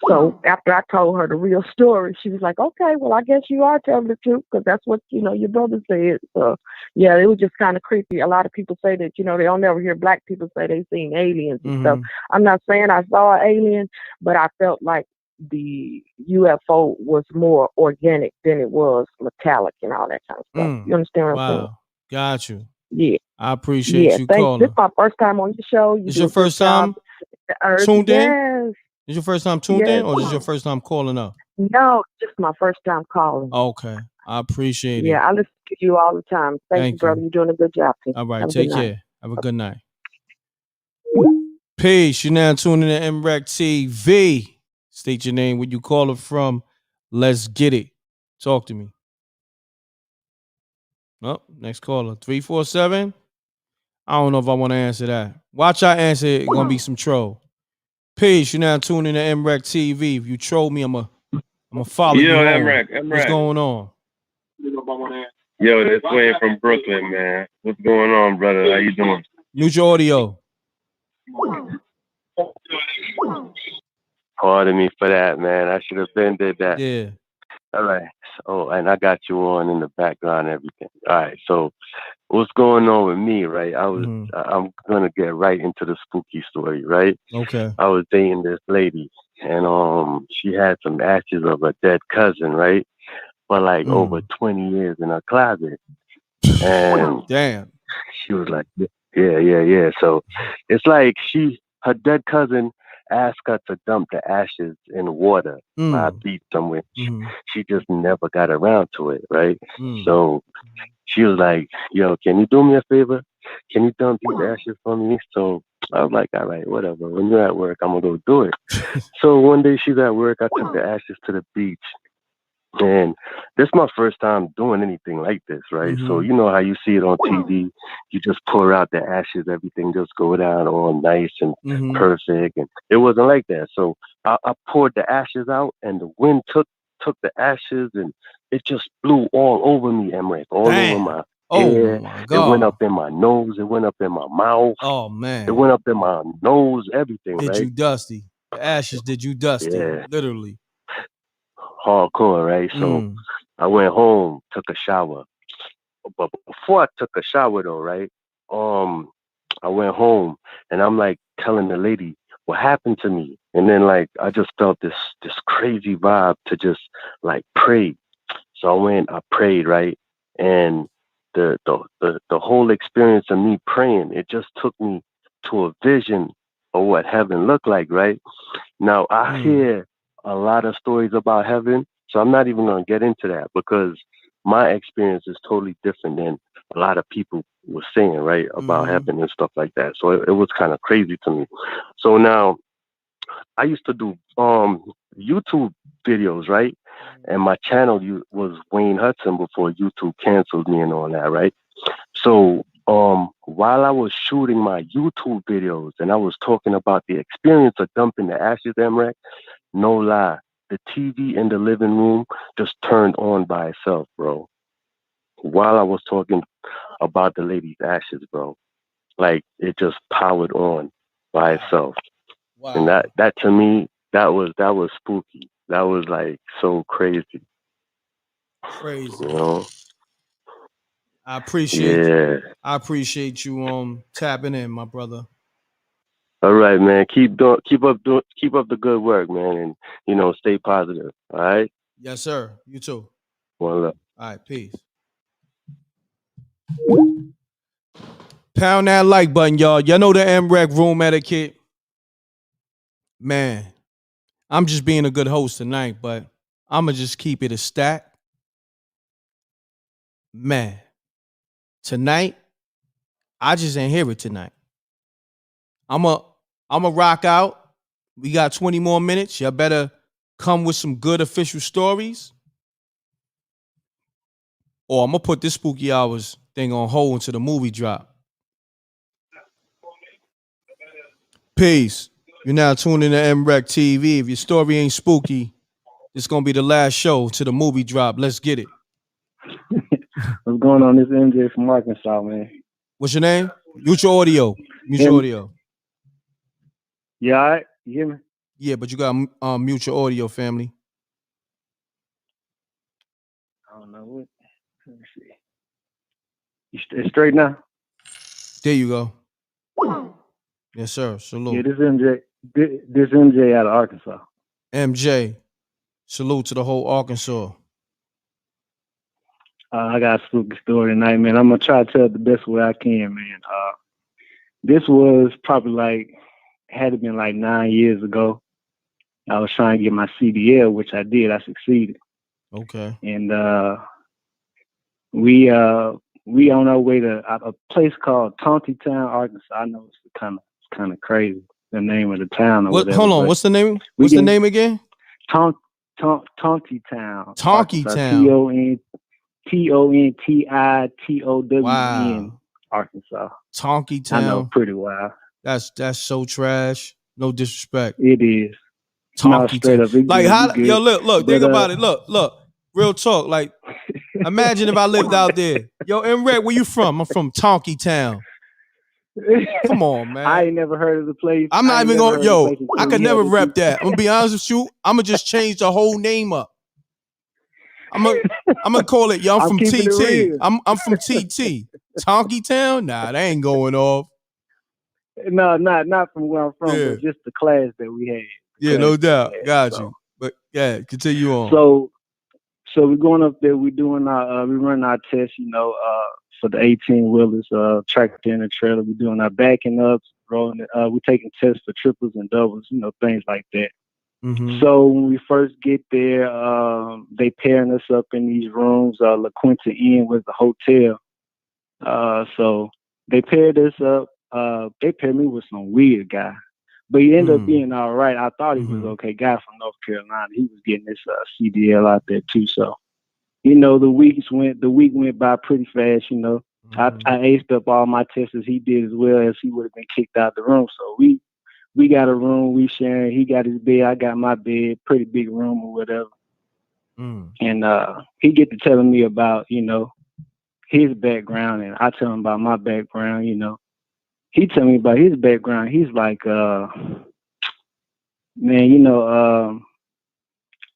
So after I told her the real story, she was like, okay, well, I guess you are telling the truth because that's what, you know, your brother said. So yeah, it was just kind of creepy. A lot of people say that, you know, they don't never hear black people say they seen aliens and stuff. I'm not saying I saw an alien, but I felt like the UFO was more organic than it was metallic and all that kind of stuff. You understand what I'm saying? Got you. Yeah. I appreciate you calling. This is my first time on your show. Is your first time tuned in? Is your first time tuned in, or is this your first time calling up? No, just my first time calling. Okay. I appreciate it. Yeah, I listen to you all the time. Thank you, brother. You're doing a good job. All right. Take care. Have a good night. Peace. You're now tuning in to MREC TV. State your name, where you calling from. Let's get it. Talk to me. Oh, next caller. 347. I don't know if I want to answer that. Watch I answer it. It's going to be some troll. Peace. You're now tuning in to MREC TV. If you troll me, I'm going to follow you home. MREC. What's going on? Yo, this Wayne from Brooklyn, man. What's going on, brother? How you doing? Mute your audio. Pardon me for that, man. I should have been did that. Yeah. All right. So, and I got you on in the background and everything. All right. So, what's going on with me, right? I'm gonna get right into the spooky story, right? Okay. I was dating this lady, and she had some ashes of a dead cousin, right? For like over 20 years in her closet. And damn, she was like, yeah. So it's like her dead cousin asked her to dump the ashes in water by a beach somewhere. She just never got around to it, right? So she was like, yo, can you do me a favor? Can you dump these ashes for me? So I was like, all right, whatever. When you're at work, I'm going to go do it. So one day she's at work. I took the ashes to the beach. And this is my first time doing anything like this, right? So you know how you see it on TV, you just pour out the ashes, everything just go down all nice and perfect, and it wasn't like that. So I poured the ashes out, and the wind took the ashes, and it just blew all over me, Emmerich, all over my hair. My God. It went up in my nose, it went up in my mouth. Oh man, it went up in my nose, everything. Did right? you dusty? The ashes did you dusty? Yeah. Literally. Hardcore, right? So I went home, took a shower, but before I took a shower though, right? I went home and I'm like telling the lady what happened to me. And then like I just felt this crazy vibe to just like pray. So I prayed, right? And the whole experience of me praying, it just took me to a vision of what heaven looked like, right? Now I hear a lot of stories about heaven, so I'm not even gonna get into that because my experience is totally different than a lot of people were saying, right, about heaven and stuff like that. So it was kind of crazy to me. So now I used to do YouTube videos, right? And my channel was Wayne Hudson before YouTube canceled me and all that, right? So while I was shooting my YouTube videos and I was talking about the experience of dumping the ashes, MREC, no lie, the TV in the living room just turned on by itself, bro. While I was talking about the lady's ashes, bro, like it just powered on by itself. Wow. And that to me, that was spooky. That was like so crazy. Crazy. You know? I appreciate you tapping in, my brother. All right, man. Keep up the good work, man, and stay positive. All right. Yes, sir. You too. One love. All right, peace. Pound that like button, y'all. Y'all know the MREC room etiquette. Man, I'm just being a good host tonight, but I'ma just keep it a stack. Man, tonight, I just ain't hear it tonight. I'ma rock out. We got 20 more minutes. Y'all better come with some good official stories. Or I'm gonna put this spooky hours thing on hold until the movie drop. Peace. You're now tuning to MREC TV. If your story ain't spooky, it's gonna be the last show till the movie drop. Let's get it. What's going on? This is MJ from Arkansas, man. What's your name? Mute your audio. Audio. Yeah, all right. You hear me? Yeah, but you got mute your audio, family. I don't know what. Let me see. You straight now? There you go. Yes, sir. Salute. Yeah, this is MJ. This MJ out of Arkansas. MJ. Salute to the whole Arkansas. I got a spooky story tonight, man. I'm gonna try to tell it the best way I can, man. This was probably had it been 9 years ago. I was trying to get my CDL, which I did. I succeeded. Okay. And we on our way to a place called Tontitown, Arkansas. I know it's kind of crazy, the name of the town. Or whatever, hold on, what's the name? What's the name again? Tontitown. Tontitown. TONTITOWN. Wow. Arkansas. Tontitown. I know, pretty wild. That's so trash. No disrespect. It is. Tontitown. Like how? Yo, look. Think about it. Look. Real talk. Like, imagine if I lived out there. Yo, MREC, where you from? I'm from Tontitown. Come on, man. I ain't never heard of the place. I'm not even going. Yo, I could never rep that. I'm gonna be honest with you. I'm gonna just change the whole name up. I'm gonna call it. Yo, I'm from TT. I'm from TT. Tontitown? Nah, that ain't going off. No, not from where I'm from, but just the class that we had. Yeah, no doubt. Got you. But yeah, continue on. So we're going up there. We're doing we running our tests, for the 18-wheelers, tractor and a trailer. We're doing our backing ups, rolling it. We're taking tests for triples and doubles, things like that. Mm-hmm. So when we first get there, they pairing us up in these rooms. La Quinta Inn was the hotel. So they paired us up. They paired me with some weird guy, but he ended up being all right. I thought he was okay. Guy from North Carolina. He was getting his CDL out there too. So, the week went by pretty fast. I aced up all my tests as he did as well, as he would have been kicked out the room. So we got a room, we sharing. He got his bed, I got my bed, pretty big room or whatever. And he get to telling me about, his background, and I tell him about my background, He tell me about his background. He's like, man,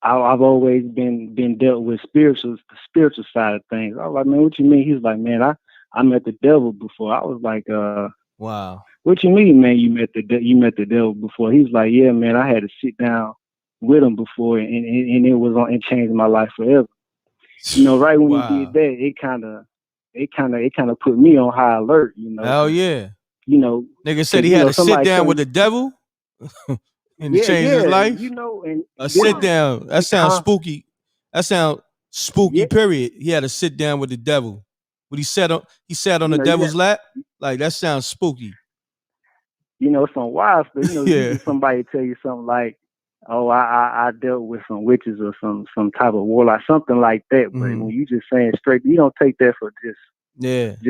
I've always been dealt with the spiritual side of things. I was like, man, what you mean? He's like, man, I met the devil before. I was like, wow. What you mean, man? You met the devil before? He's like, yeah, man, I had to sit down with him before, and it was on, it changed my life forever. You know, right when he did that, it kind of put me on high alert. You know, hell yeah. You know, nigga said he had to sit down with the devil. And change his life. You know, and a sit down. That sounds spooky. That sounds spooky. Period. He had to sit down with the devil. What he sat on the devil's lap. Like that sounds spooky. You know, some wild stuff. You know, usually somebody tell you something like, "Oh, I dealt with some witches or some type of warlock, something like that." But when you just saying straight, you don't take that for just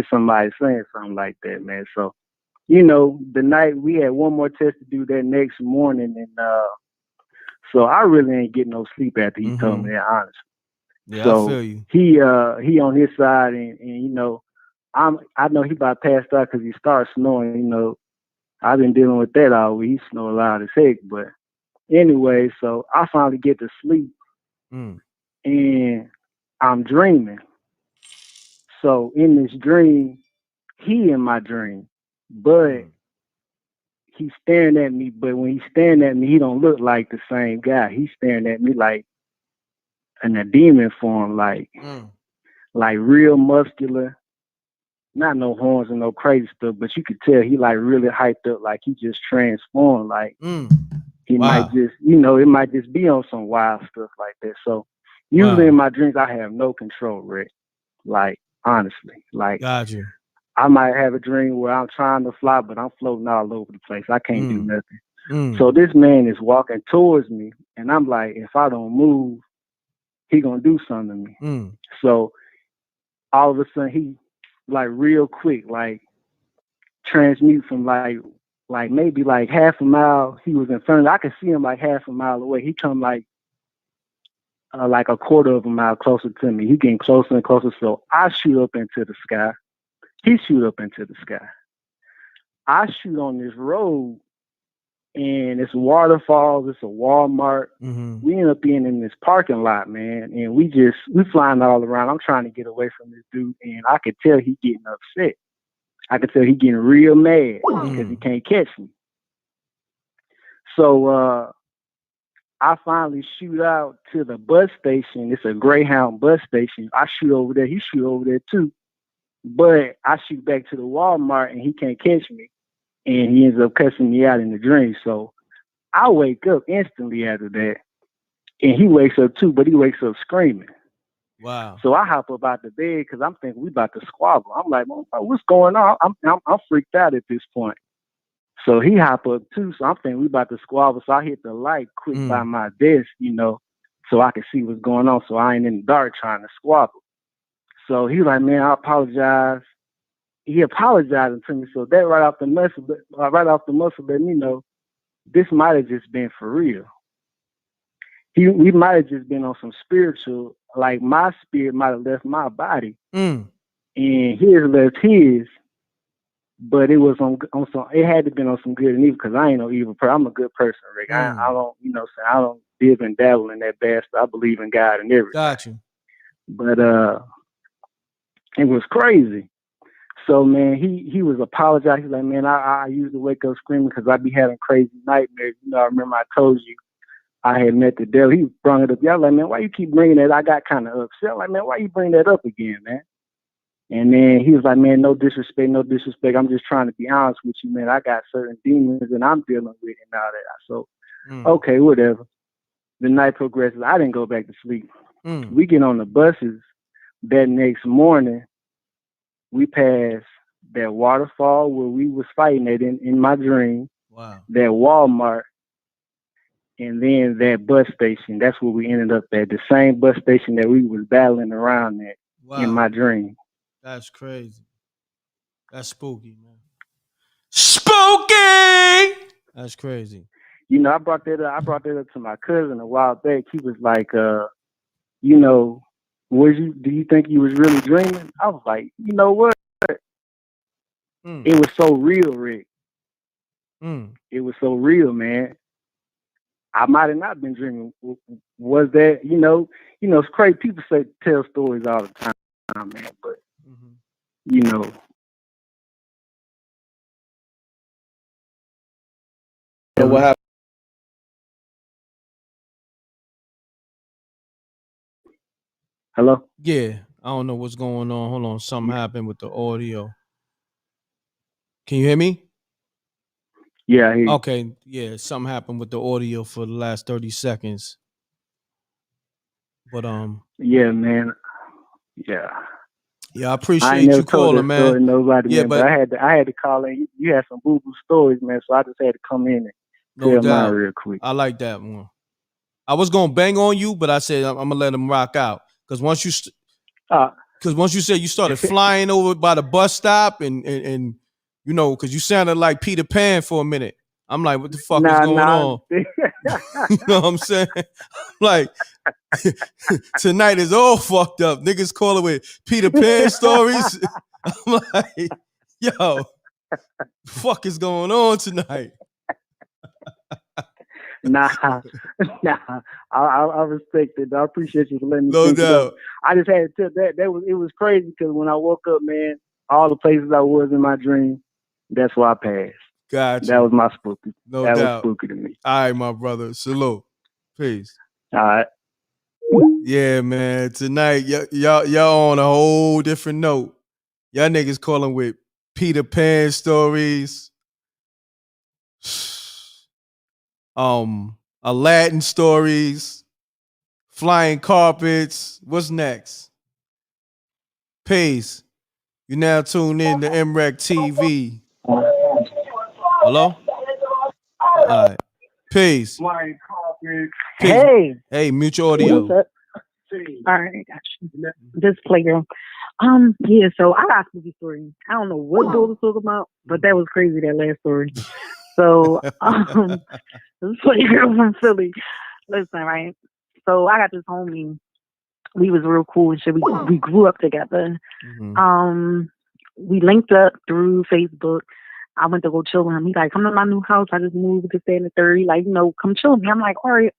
somebody saying something like that, man. So. You know, the night we had one more test to do that next morning, and so I really ain't getting no sleep after he told me that, honestly. Yeah, so I feel you. He on his side, and you know, I know he about passed out because he started snoring. You know, I've been dealing with that all week. He snore loud as heck, but anyway, so I finally get to sleep, and I'm dreaming. So in this dream, he in my dream. But he's staring at me, but when he's staring at me, he don't look like the same guy. He's staring at me like in a demon form, like real muscular, not no horns and no crazy stuff, but you could tell he like really hyped up, like he just transformed, like he might just, you know, it might just be on some wild stuff like that. So usually in my dreams, I have no control, Rick. Like honestly, like got you. I might have a dream where I'm trying to fly, but I'm floating all over the place. I can't do nothing. So this man is walking towards me, and I'm like, if I don't move, he gonna do something to me. So all of a sudden, he like real quick, like transmute from like maybe like half a mile. He was in front of me. I could see him like half a mile away. He come like a quarter of a mile closer to me. He getting closer and closer. So I shoot up into the sky. He shoot up into the sky. I shoot on this road, and it's waterfalls. It's a Walmart. We end up being in this parking lot, man, and we flying all around. I'm trying to get away from this dude, and I could tell he getting upset. I could tell he getting real mad because he can't catch me. So I finally shoot out to the bus station. It's a Greyhound bus station. I shoot over there. He shoot over there too. But I shoot back to the Walmart and he can't catch me. And he ends up cussing me out in the dream. So I wake up instantly after that. And he wakes up too, but he wakes up screaming. Wow. So I hop up out the bed because I'm thinking we about to squabble. I'm like, what's going on? I'm freaked out at this point. So he hop up too. So I'm thinking we about to squabble. So I hit the light quick by my desk, you know, so I can see what's going on. So I ain't in the dark trying to squabble. So he like, man, I apologize. He apologizing to me. So that right off the muscle let me know this might have just been for real. We might have just been on some spiritual, like my spirit might have left my body, and his left his. But it was on some. It had to been on some good and evil because I ain't no evil person. I'm a good person, Rick. I don't, you know, I don't dib and dabble in that bad stuff. I believe in God and everything. Got you. But it was crazy. So man, he was apologizing. He's like, man, I used to wake up screaming because I be having crazy nightmares. You know, I remember I told you I had met the devil. He brought it up. Yeah, like, man, why you keep bringing that? I got kind of upset. I'm like, man, why you bring that up again, man? And then he was like, man, no disrespect. I'm just trying to be honest with you, man. I got certain demons and I'm dealing with and all that. So, okay, whatever. The night progresses. I didn't go back to sleep. We get on the buses that next morning. We pass that waterfall where we was fighting at in my dream. Wow. That Walmart. And then that bus station. That's where we ended up at. The same bus station that we was battling around at in my dream. That's crazy. That's spooky, man. Spooky! That's crazy. You know, I brought that up to my cousin a while back. He was like, you know, do you think you was really dreaming? I was like, you know what? It was so real, Rick. It was so real, man. I might have not been dreaming. Was that, it's crazy. People tell stories all the time, man, but, So what happened? Hello? Yeah, I don't know what's going on. Hold on, something happened with the audio. Can you hear me? Yeah, I hear you. Okay, yeah, something happened with the audio for the last 30 seconds. But yeah, man. Yeah. Yeah, I I appreciate ain't never you told calling, that story man. to nobody, Yeah, man, but I had to call in. You had some boo-boo stories, man, so I just had to come in and no tell mine doubt. real quick. I like that one. I was gonna bang on you, but I said I'm gonna let him rock out because once you said you started flying over by the bus stop and because you sounded like Peter Pan for a minute. I'm like, what the fuck is going on? You know what I'm saying? Like tonight is all fucked up. Niggas call it with Peter Pan stories. I'm like, yo, fuck is going on tonight? Nah. I respect it. I appreciate you for letting me No think it doubt. up. I just had to tell that it was crazy because when I woke up, man, all the places I was in my dream, that's where I passed. Gotcha. That was my spooky. No that doubt. was spooky to me. All right, my brother. Salute. Peace. All right. Yeah, man. Tonight, y'all on a whole different note. Y'all niggas calling with Peter Pan stories. Aladdin stories. Flying carpets. What's next? Peace. You now tuned in to MREC TV. Hello? All right. Peace. Hey. Hey, mutual audio. What's up? All right, got you. This playgirl. Yeah, so I got a spooky story. I don't know what Bill was talking about, but that was crazy, that last story. So, this playgirl from Philly. Listen, right? So I got this homie. We was real cool and shit. We grew up together. We linked up through Facebook. I went to go chill with him. He like, come to my new house. I just moved to stay in the 30. Like, come chill with me. I'm like, all right.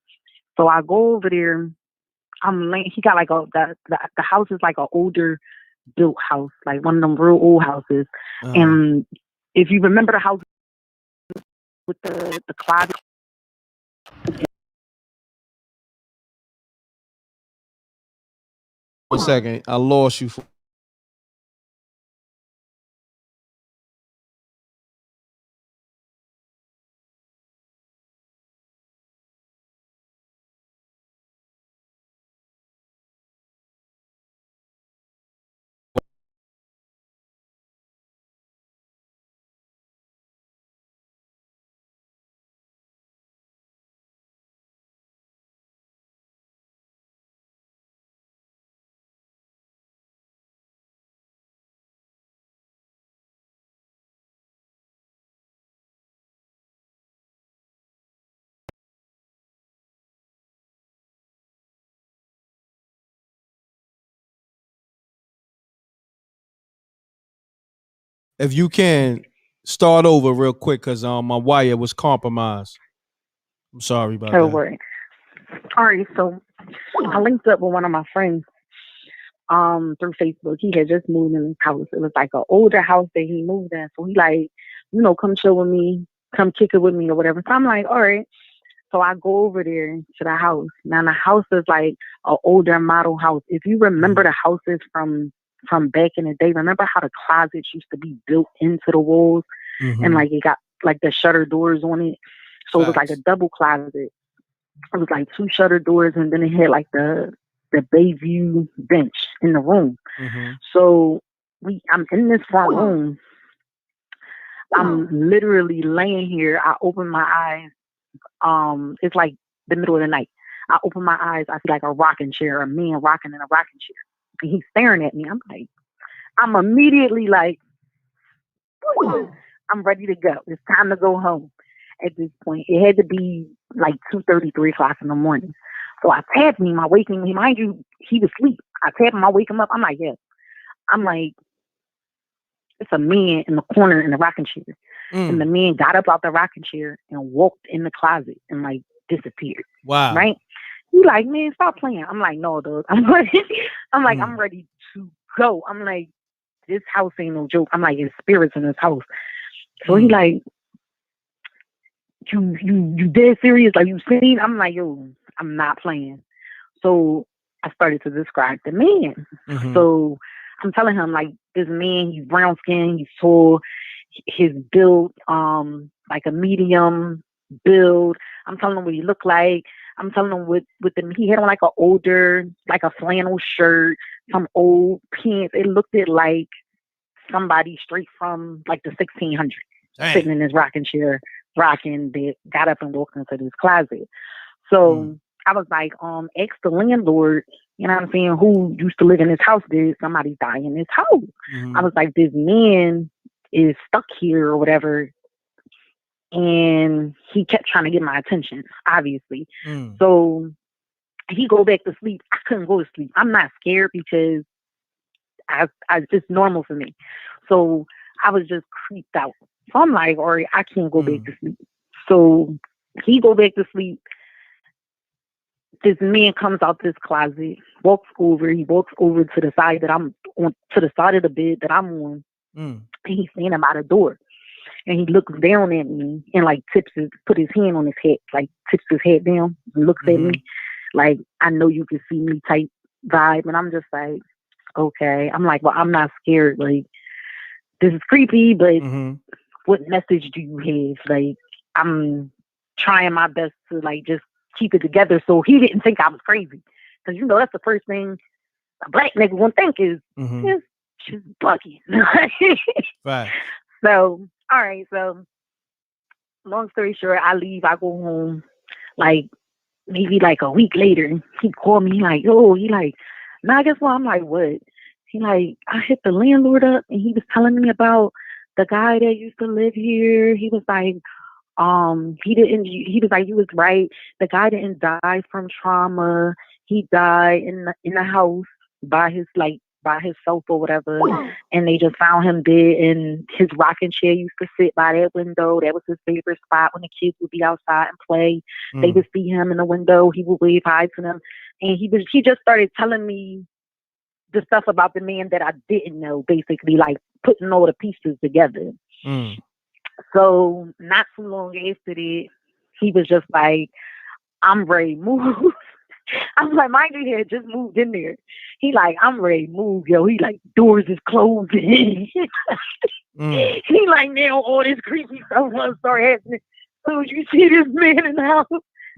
So I go over there. He got like the house is like an older built house, like one of them real old houses. And if you remember the house with the closet. 1 second. I lost you. If you can start over real quick, because my wire was compromised. I'm sorry about Don't that. worry. All right, so I linked up with one of my friends through Facebook. He had just moved in his house. It was like an older house that he moved in. So he like, come chill with me, come kick it with me or whatever. So I'm like, all right. So I go over there to the house. Now the house is like an older model house. If you remember the houses from back in the day, remember how the closets used to be built into the walls and like it got like the shutter doors on it. So it was like a double closet. It was like 2 shutter doors and then it had like the Bayview bench in the room. So I'm in this front room. I'm literally laying here. I open my eyes. It's like the middle of the night. I open my eyes. I see like a rocking chair, a man rocking in a rocking chair. And he's staring at me. I'm immediately like, I'm ready to go. It's time to go home. At this point, it had to be like 2:30, 3 o'clock in the morning. So I tapped him. I wake him. Mind you, he was asleep. I tap him. I wake him up. I'm like, yeah. I'm like, it's a man in the corner in the rocking chair. And the man got up out the rocking chair and walked in the closet and like disappeared. Wow. Right? He like, man, stop playing. I'm like, no, dude. I'm ready to go. I'm like, this house ain't no joke. I'm like, there's spirits in this house. So he like, you dead serious? Like, you seen? I'm like, yo, I'm not playing. So I started to describe the man. So I'm telling him, like, this man, he's brown skinned, he's tall, his build, like a medium build. I'm telling him what he looked like. I'm telling him he had on like a flannel shirt, some old pants. It looked like somebody straight from like the 1600s, sitting in his rocking chair, that got up and walked into this closet. So I was like, ask the landlord, you know what I'm saying, who used to live in this house, did somebody die in this house? I was like, this man is stuck here or whatever. And he kept trying to get my attention, obviously. So he go back to sleep. I couldn't go to sleep. I'm not scared because it's just normal for me. So I was just creeped out. So I'm like, all right, I can't go back to sleep. So he go back to sleep. This man comes out this closet, he walks over to the side that I'm on, to the side of the bed that I'm on. And he's standing by the door. And he looks down at me and like put his hand on his head, like tips his head down and looks at me like, I know you can see me type vibe. And I'm just like, okay. I'm like, well, I'm not scared. Like, this is creepy, but what message do you have? Like, I'm trying my best to like just keep it together so he didn't think I was crazy. Because, you know, that's the first thing a black nigga won't think is, she's bugging. Right. So, all right. So, long story short, I leave. I go home. Like, maybe like a week later, he called me. Like, yo, he like, nah, guess what? I'm like, what? He like, I hit the landlord up, and he was telling me about the guy that used to live here. He was like, he was like, you was right. The guy didn't die from trauma. He died in the house by himself or whatever. And they just found him dead, and his rocking chair used to sit by that window. That was his favorite spot when the kids would be outside and play. They would see him in the window. He would wave hi to them. And he just started telling me the stuff about the man that I didn't know, basically like putting all the pieces together. So not too long after that, he was just like, I'm ready to move. I'm like, mind you, he had just moved in there. He like, I'm ready to move, yo. He like, doors is closing. He like, now all this creepy stuff gonna start happening. So you see this man in the house?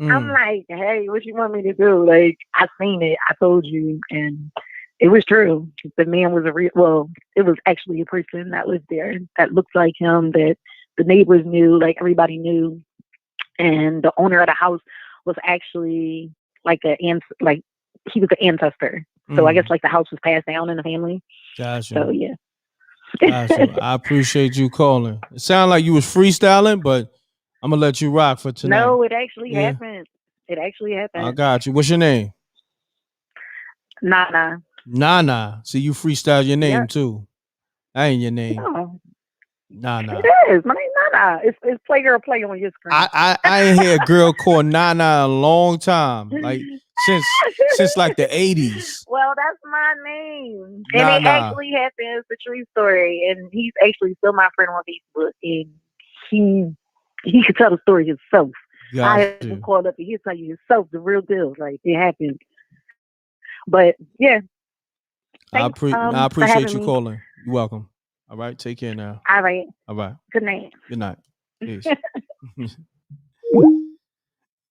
I'm like, hey, what you want me to do? Like, I seen it. I told you. And it was true. The man was it was actually a person that lived there that looked like him, that the neighbors knew, like everybody knew. And the owner of the house was actually like he was an ancestor. So I guess like the house was passed down in the family. Gotcha. So yeah. Gotcha. I appreciate you calling. It sounded like you was freestyling, but I'm gonna let you rock for tonight. No, it actually happened. It actually happened. I got you. What's your name? Nana. Nana. See, you freestyle your name too. That ain't your name. No. Nana. It is. My name's Nana. It's play girl play on your screen. I ain't hear a girl called Nana in a long time. Like since like the 80s. Well, that's my name. And it actually happened. It's a true story. And he's actually still my friend on Facebook. And he could tell the story himself. I haven't called up and he'll tell you himself the real deal. Like, it happened. But yeah. Thanks, I appreciate you calling. You're welcome. All right. Take care now. All right. All right. Good night. Good night. Peace.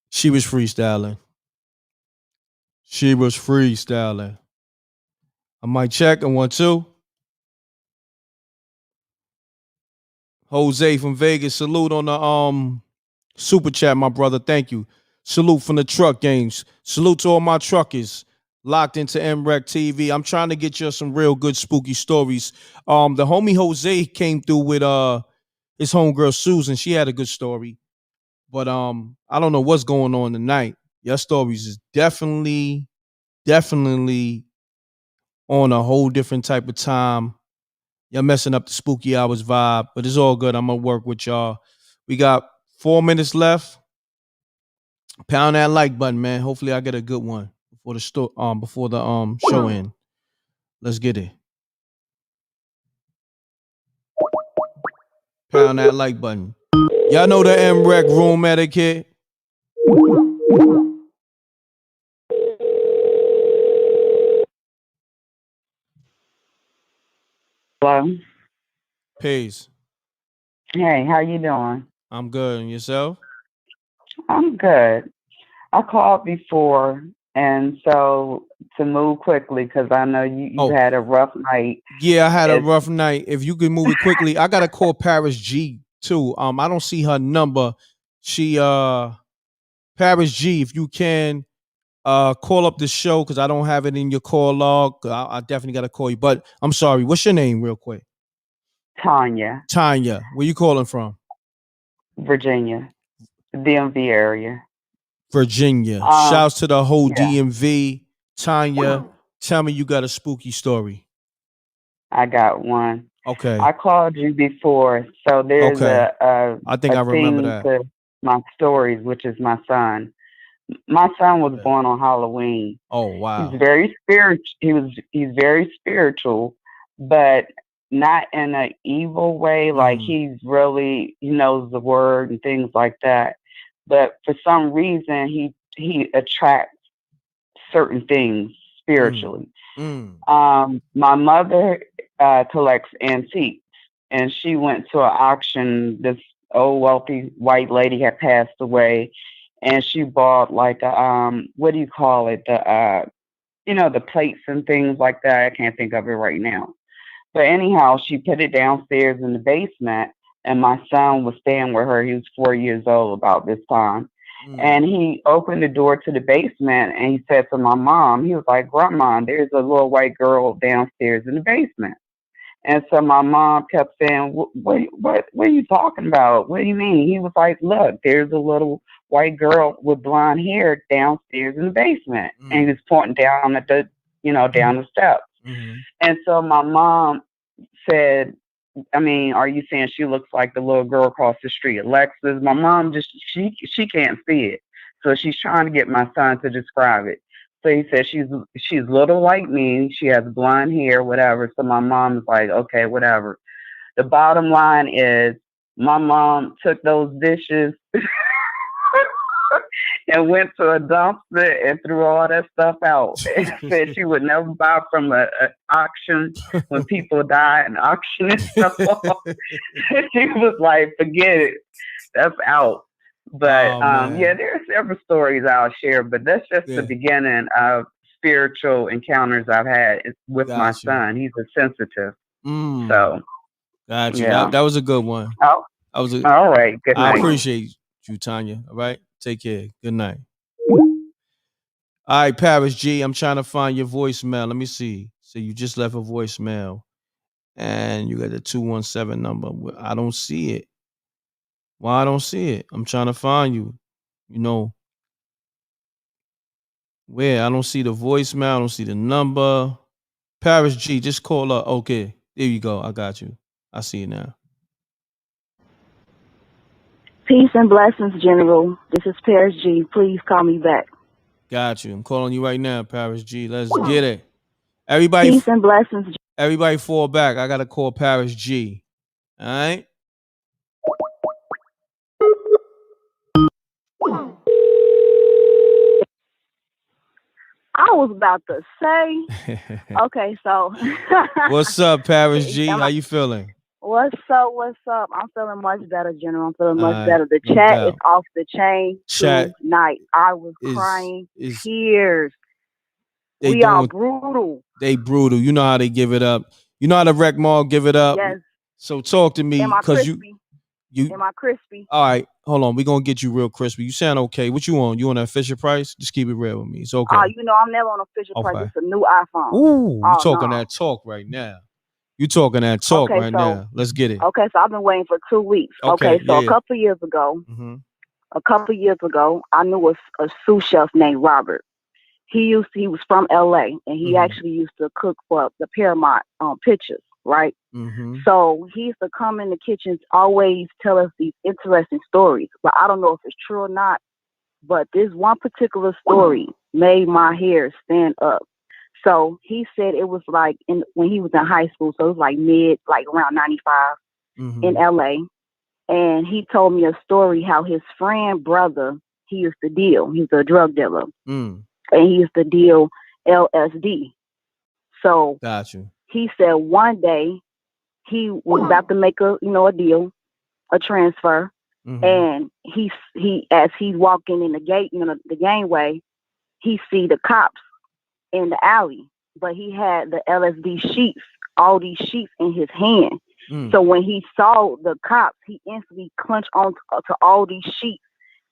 She was freestyling. I might check on 1, 2. Jose from Vegas. Salute on the super chat, my brother. Thank you. Salute from the truck games. Salute to all my truckers locked into MREC TV. I'm trying to get you some real good spooky stories. The homie Jose came through with his homegirl Susan. She had a good story. But I don't know what's going on tonight. Your stories is definitely on a whole different type of time. You're messing up the spooky hours vibe, but it's all good. I'm gonna work with y'all. We got 4 minutes left. Pound that like button, man. Hopefully I get a good one before the show end. Let's get it. Pound that like button. Y'all know the MREC room etiquette. Hello. Peace. Hey, how you doing? I'm good. And yourself? I'm good. I called before, and so to move quickly because I know you had a rough night. Yeah, I had a rough night. If you could move it quickly, I gotta call Paris G too. I don't see her number. She Paris G, if you can call up the show because I don't have it in your call log. I definitely gotta call you. But I'm sorry. What's your name, real quick? Tanya. Tanya. Where you calling from? Virginia, DMV area. Virginia. Shouts to the whole DMV. Tanya, tell me you got a spooky story. I got one. Okay. I called you before, so there's I think I remember that. To my stories, which is my son. My son was born on Halloween. Oh wow. He's very spiritual. He's very spiritual, but not in an evil way. Like he knows the word and things like that. But for some reason, he attracts certain things spiritually. My mother collects antiques, and she went to an auction. This old wealthy white lady had passed away, and she bought like a what do you call it? The plates and things like that. I can't think of it right now. But anyhow, she put it downstairs in the basement, and my son was staying with her. He was 4 years old about this time. And he opened the door to the basement, and he said to my mom, he was like, "Grandma, there's a little white girl downstairs in the basement." And so my mom kept saying, what are you talking about? What do you mean? He was like, "Look, there's a little white girl with blonde hair downstairs in the basement." And he was pointing down at down the steps. And so my mom said, "Are you saying she looks like the little girl across the street, Alexis?" My mom she can't see it. So she's trying to get my son to describe it. So he said she's little like me. She has blonde hair, whatever. So my mom's like, "Okay, whatever." The bottom line is my mom took those dishes and went to a dumpster and threw all that stuff out. And said she would never buy from an auction when people die and auction and stuff. She was like, "Forget it, that's out." But there are several stories I'll share, but that's just the beginning of spiritual encounters I've had with my son. He's a sensitive. So got you. That was a good one. All right. Good night. I appreciate you, Tanya. All right. Take care. Good night. All right, Paris G, I'm trying to find your voicemail. Let me see. So you just left a voicemail and you got the 217 number. I don't see it. Why I don't see it? I'm trying to find you. Where? I don't see the voicemail. I don't see the number. Paris G, just call up. Okay. There you go. I got you. I see it now. Peace and blessings, General. This is Paris G. Please call me back. Got you. I'm calling you right now, Paris G. Let's get it. Everybody. Peace and blessings. Everybody fall back. I got to call Paris G. All right? I was about to say. Okay, so. What's up, Paris G? How you feeling? What's up? I'm feeling much better, General. I'm feeling much better. The chat is off the chain tonight. I was crying tears. We are brutal. They brutal. You know how they give it up. You know how the Rec Mall give it up. Yes. So talk to me, because you. Am I crispy? All right, hold on. We're gonna get you real crispy. You sound okay. What you want? You want a Fisher Price? Just keep it real with me. It's okay. I'm never on a Fisher Price. It's a new iPhone. Ooh, you talking that talk right now. You talking that talk now. Let's get it. Okay, so I've been waiting for 2 weeks. Okay, so a couple of years ago, I knew a sous chef named Robert. He was from LA, and he actually used to cook for the Paramount Pictures, right? So he used to come in the kitchens, always tell us these interesting stories. But I don't know if it's true or not. but this one particular story made my hair stand up. So he said it was like when he was in high school, so it was like around 95 in LA. And he told me a story how his friend brother, he used to deal. He's a drug dealer. And he used to deal LSD. So got you. He said one day he was about to make a deal, a transfer. And he as he's walking in the gate, the gangway, he see the cops in the alley, but he had the LSD sheets, all these sheets in his hand. So when he saw the cops, he instantly clenched on to all these sheets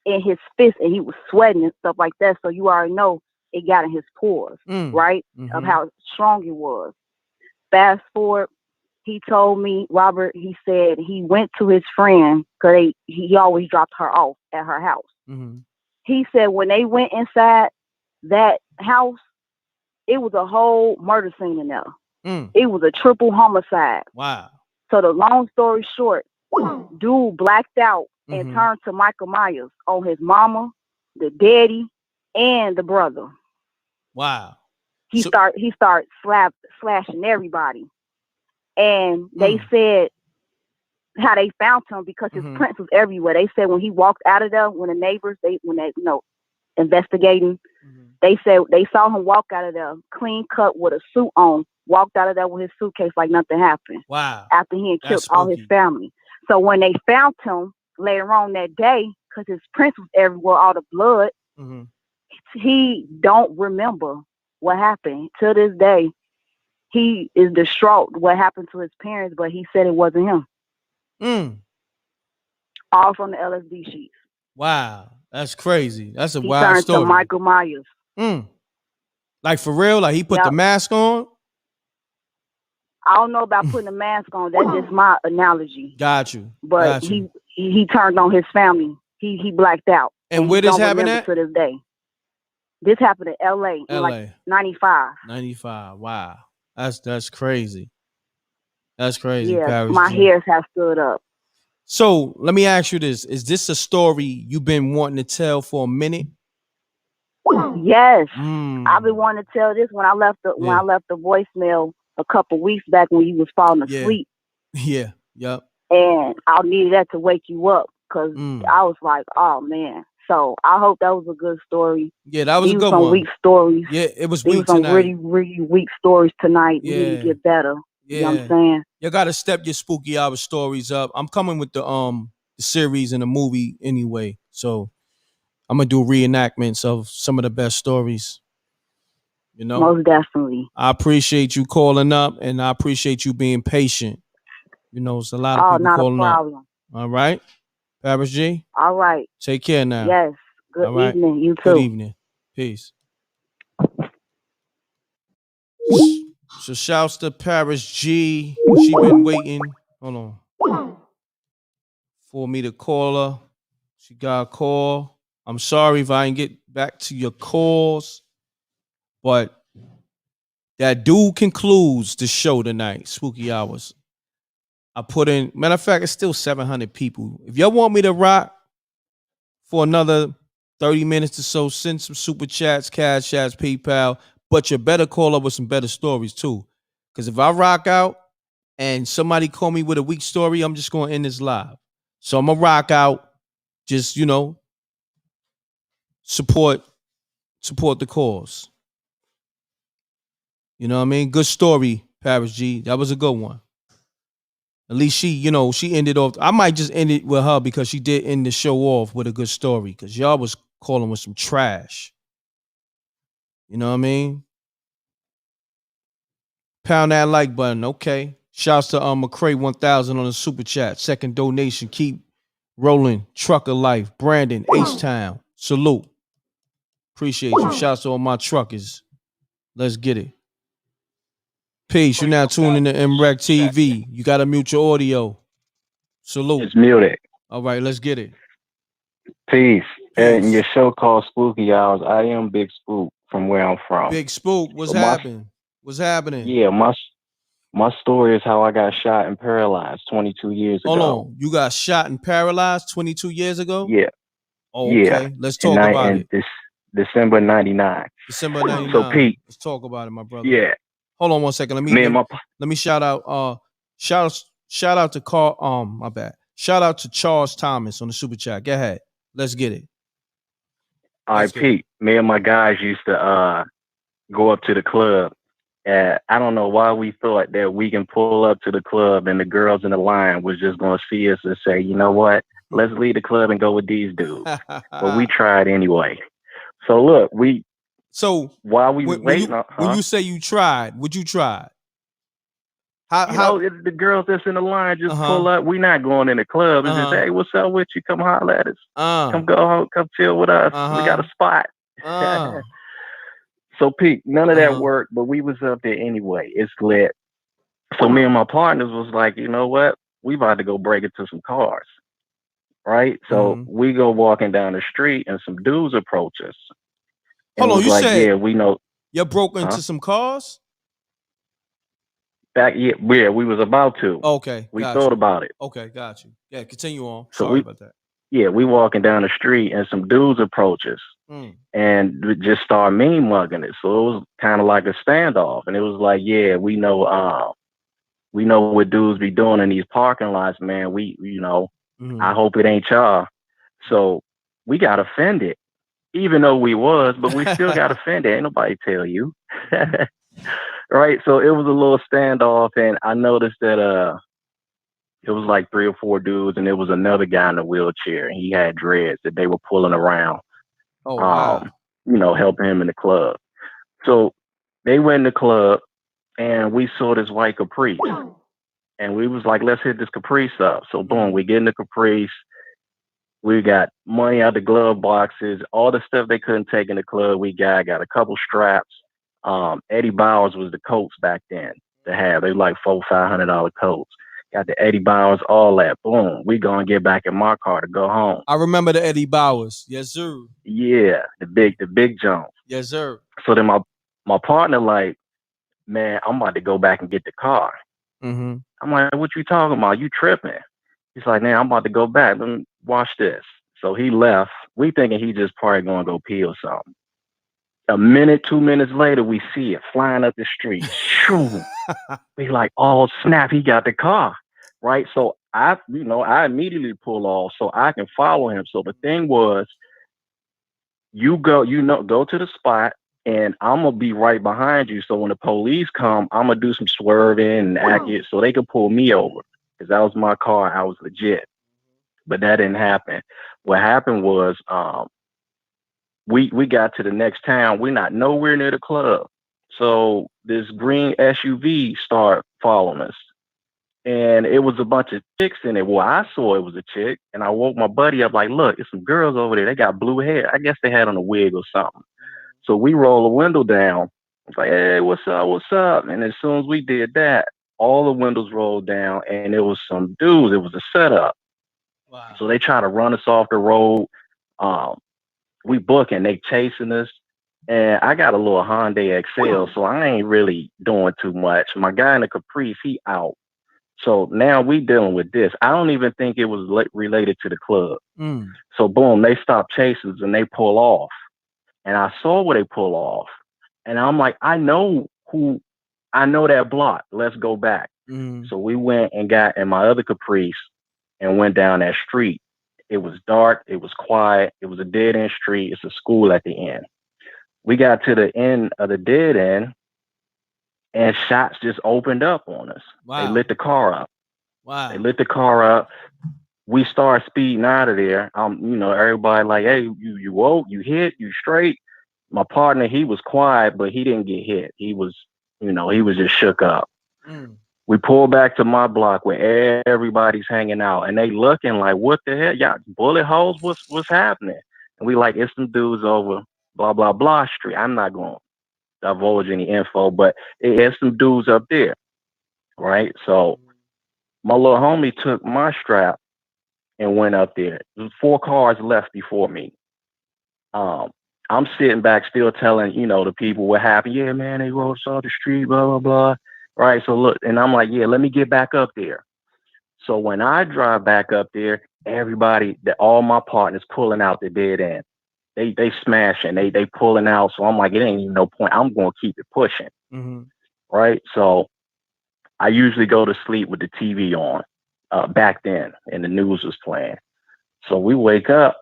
in his fist, and he was sweating and stuff like that. So you already know it got in his pores, right? Of how strong it was. Fast forward, he told me, Robert, he said he went to his friend because he always dropped her off at her house. He said when they went inside that house, it was a whole murder scene in there. It was a triple homicide. Wow. So the long story short, dude blacked out and turned to Michael Myers on his mama, the daddy, and the brother. Wow. He started slashing everybody. And they said how they found him because his prints was everywhere. They said when he walked out of there, when the neighbors, when they investigating, they said they saw him walk out of there clean cut with a suit on, walked out of there with his suitcase like nothing happened. Wow. After he had killed all his family. So when they found him later on that day, because his prints was everywhere, all the blood, he don't remember what happened. To this day, he is distraught what happened to his parents, but he said it wasn't him. All from the LSD sheets. Wow. That's crazy. That's a he wild story. To Michael Myers. Like for real? Like he put the mask on? I don't know about putting a mask on. That's just my analogy. Got you. But he turned on his family. He blacked out. And where this happened at? To this day. This happened in LA. In like 95. 95. Wow. That's crazy. That's crazy. Yeah, Paris my G. hairs have stood up. So let me ask you this. Is this a story you've been wanting to tell for a minute? Yes. I've been wanting to tell this when I left the voicemail a couple weeks back when you was falling asleep. Yeah. Yep. And I needed that to wake you up because I was like, oh man. So I hope that was a good story. Yeah, that was a good some one. Weak stories. Yeah, it was weak tonight. Some really, really weak stories tonight. Yeah. We need to get better. Yeah. You know what I'm saying? You gotta step your spooky hour stories up. I'm coming with the series and the movie anyway. So I'm gonna do reenactments of some of the best stories. You know? Most definitely. I appreciate you calling up and I appreciate you being patient. You know, it's a lot of people calling up. All right. Paris G. All right. Take care now. Yes. Good evening. You too. Good evening. Peace. So shouts to Paris G. She been waiting. Hold on. For me to call her. She got a call. I'm sorry if I didn't get back to your calls. But that dude concludes the show tonight. Spooky Hours. I put in, matter of fact, it's still 700 people. If y'all want me to rock for another 30 minutes or so, send some super chats, cash chats, PayPal. But you better call up with some better stories too. Because if I rock out and somebody call me with a weak story, I'm just going to end this live. So I'm going to rock out. Just, support the cause. You know what I mean? Good story, Paris G. That was a good one. At least she ended off. I might just end it with her because she did end the show off with a good story. Because y'all was calling with some trash. You know what I mean? Pound that like button. Okay. Shouts to McCray 1000 on the super chat. Second donation. Keep rolling. Trucker life. Brandon H-Town. Salute. Appreciate you. Shouts to all my truckers. Let's get it. Peace. You're now tuning to MREC TV. You got to mute your audio. Salute. It's muted. All right, let's get it. Peace. And your show called Spooky Hours. I am Big Spook from where I'm from. Big Spook, what's happening? What's happening? Yeah, my story is how I got shot and paralyzed 22 years ago. Hold on. You got shot and paralyzed 22 years ago? Yeah. Oh, okay. Let's talk about it. December 99. December 99. So Pete, let's talk about it, my brother. Yeah. Hold on one second. Let me shout out. Shout out to Carl. My bad. Shout out to Charles Thomas on the super chat. Go ahead. Let's get it. All right, Pete. Me and my guys used to go up to the club. I don't know why we thought that we can pull up to the club and the girls in the line was just going to see us and say, you know what? Let's leave the club and go with these dudes. But we tried anyway. So look, while we were waiting, when you say you tried, would you try? How the girls that's in the line just pull up. We not going in the club and just, hey, what's up with you? Come holler at us. Come go home. Come chill with us. We got a spot. So Pete, none of that worked, but we was up there anyway. It's lit. So me and my partners was like, you know what? We about to go break into some cars. Right? So we go walking down the street and some dudes approach us. Hold on, you like, said yeah, we know. You broke into some cars? We was about to. Okay. We thought about it. Okay, got you. Yeah, continue on. Sorry about that. Yeah, we walking down the street and some dudes approach us and just start mean mugging it. So it was kind of like a standoff. And it was like, yeah, we know what dudes be doing in these parking lots, man. I hope it ain't y'all. So we got offended, even though we was, but we still got offended. Ain't nobody tell you. Right. So it was a little standoff, and I noticed that it was like 3 or 4 dudes, and there was another guy in a wheelchair, and he had dreads that they were pulling around. Oh, wow. Helping him in the club. So they went in the club, and we saw this white Caprice. And we was like, let's hit this Caprice up. So boom, we get in the Caprice. We got money out the glove boxes, all the stuff they couldn't take in the club. We got a couple straps. Eddie Bowers was the coats back then to have. They were like $400-$500 coats. Got the Eddie Bowers, all that. Boom. We gonna get back in my car to go home. I remember the Eddie Bowers. Yes, sir. Yeah, the big jump. Yes, sir. So then my partner like, man, I'm about to go back and get the car. Mm-hmm. I'm like, what you talking about? You tripping? He's like, man, I'm about to go back. Let me watch this. So he left. We thinking he just probably gonna go pee or something. A minute, 2 minutes later, we see it flying up the street. We like, oh snap, he got the car. Right. So I immediately pull off so I can follow him. So the thing was, you go to the spot and I'm gonna be right behind you. So when the police come, I'm gonna do some swerving and act it so they could pull me over. Because that was my car. I was legit. But that didn't happen. What happened was we got to the next town. We're not nowhere near the club. So this green SUV started following us. And it was a bunch of chicks in it. Well, I saw it was a chick, and I woke my buddy up like, look, it's some girls over there. They got blue hair. I guess they had on a wig or something. So we roll the window down. It's like, hey, what's up? What's up? And as soon as we did that, all the windows rolled down, and it was some dudes. It was a setup. Wow. So they try to run us off the road. We booking, they chasing us. And I got a little Hyundai XL, so I ain't really doing too much. My guy in the Caprice, he out. So now we dealing with this. I don't even think it was related to the club. So boom, they stop chasing us and they pull off. And I saw where they pull off. And I'm like, I know that block. Let's go back. So we went and got in my other Caprice and went down that street. It was dark. It was quiet. It was a dead end street. It's a school at the end. We got to the end of the dead end and shots just opened up on us. Wow. They lit the car up. Wow. They lit the car up. We started speeding out of there. Everybody like, hey, you woke, you hit, you straight. My partner, he was quiet, but he didn't get hit. He was just shook up. We pulled back to my block where everybody's hanging out and they looking like, what the hell? Y'all bullet holes? What's happening? And we like, it's some dudes over blah, blah, blah street. I'm not going to divulge any info, but it's some dudes up there. Right. So my little homie took my strap and went up there. There was 4 cars left before me. I'm sitting back still telling, the people what happened. Yeah, man, they rolled us off the street, blah, blah, blah. Right. So look, and I'm like, yeah, let me get back up there. So when I drive back up there, everybody, all my partners pulling out the dead end. They smashing, they pulling out. So I'm like, it ain't even no point. I'm gonna keep it pushing. Right. So I usually go to sleep with the TV on back then, and the news was playing. So we wake up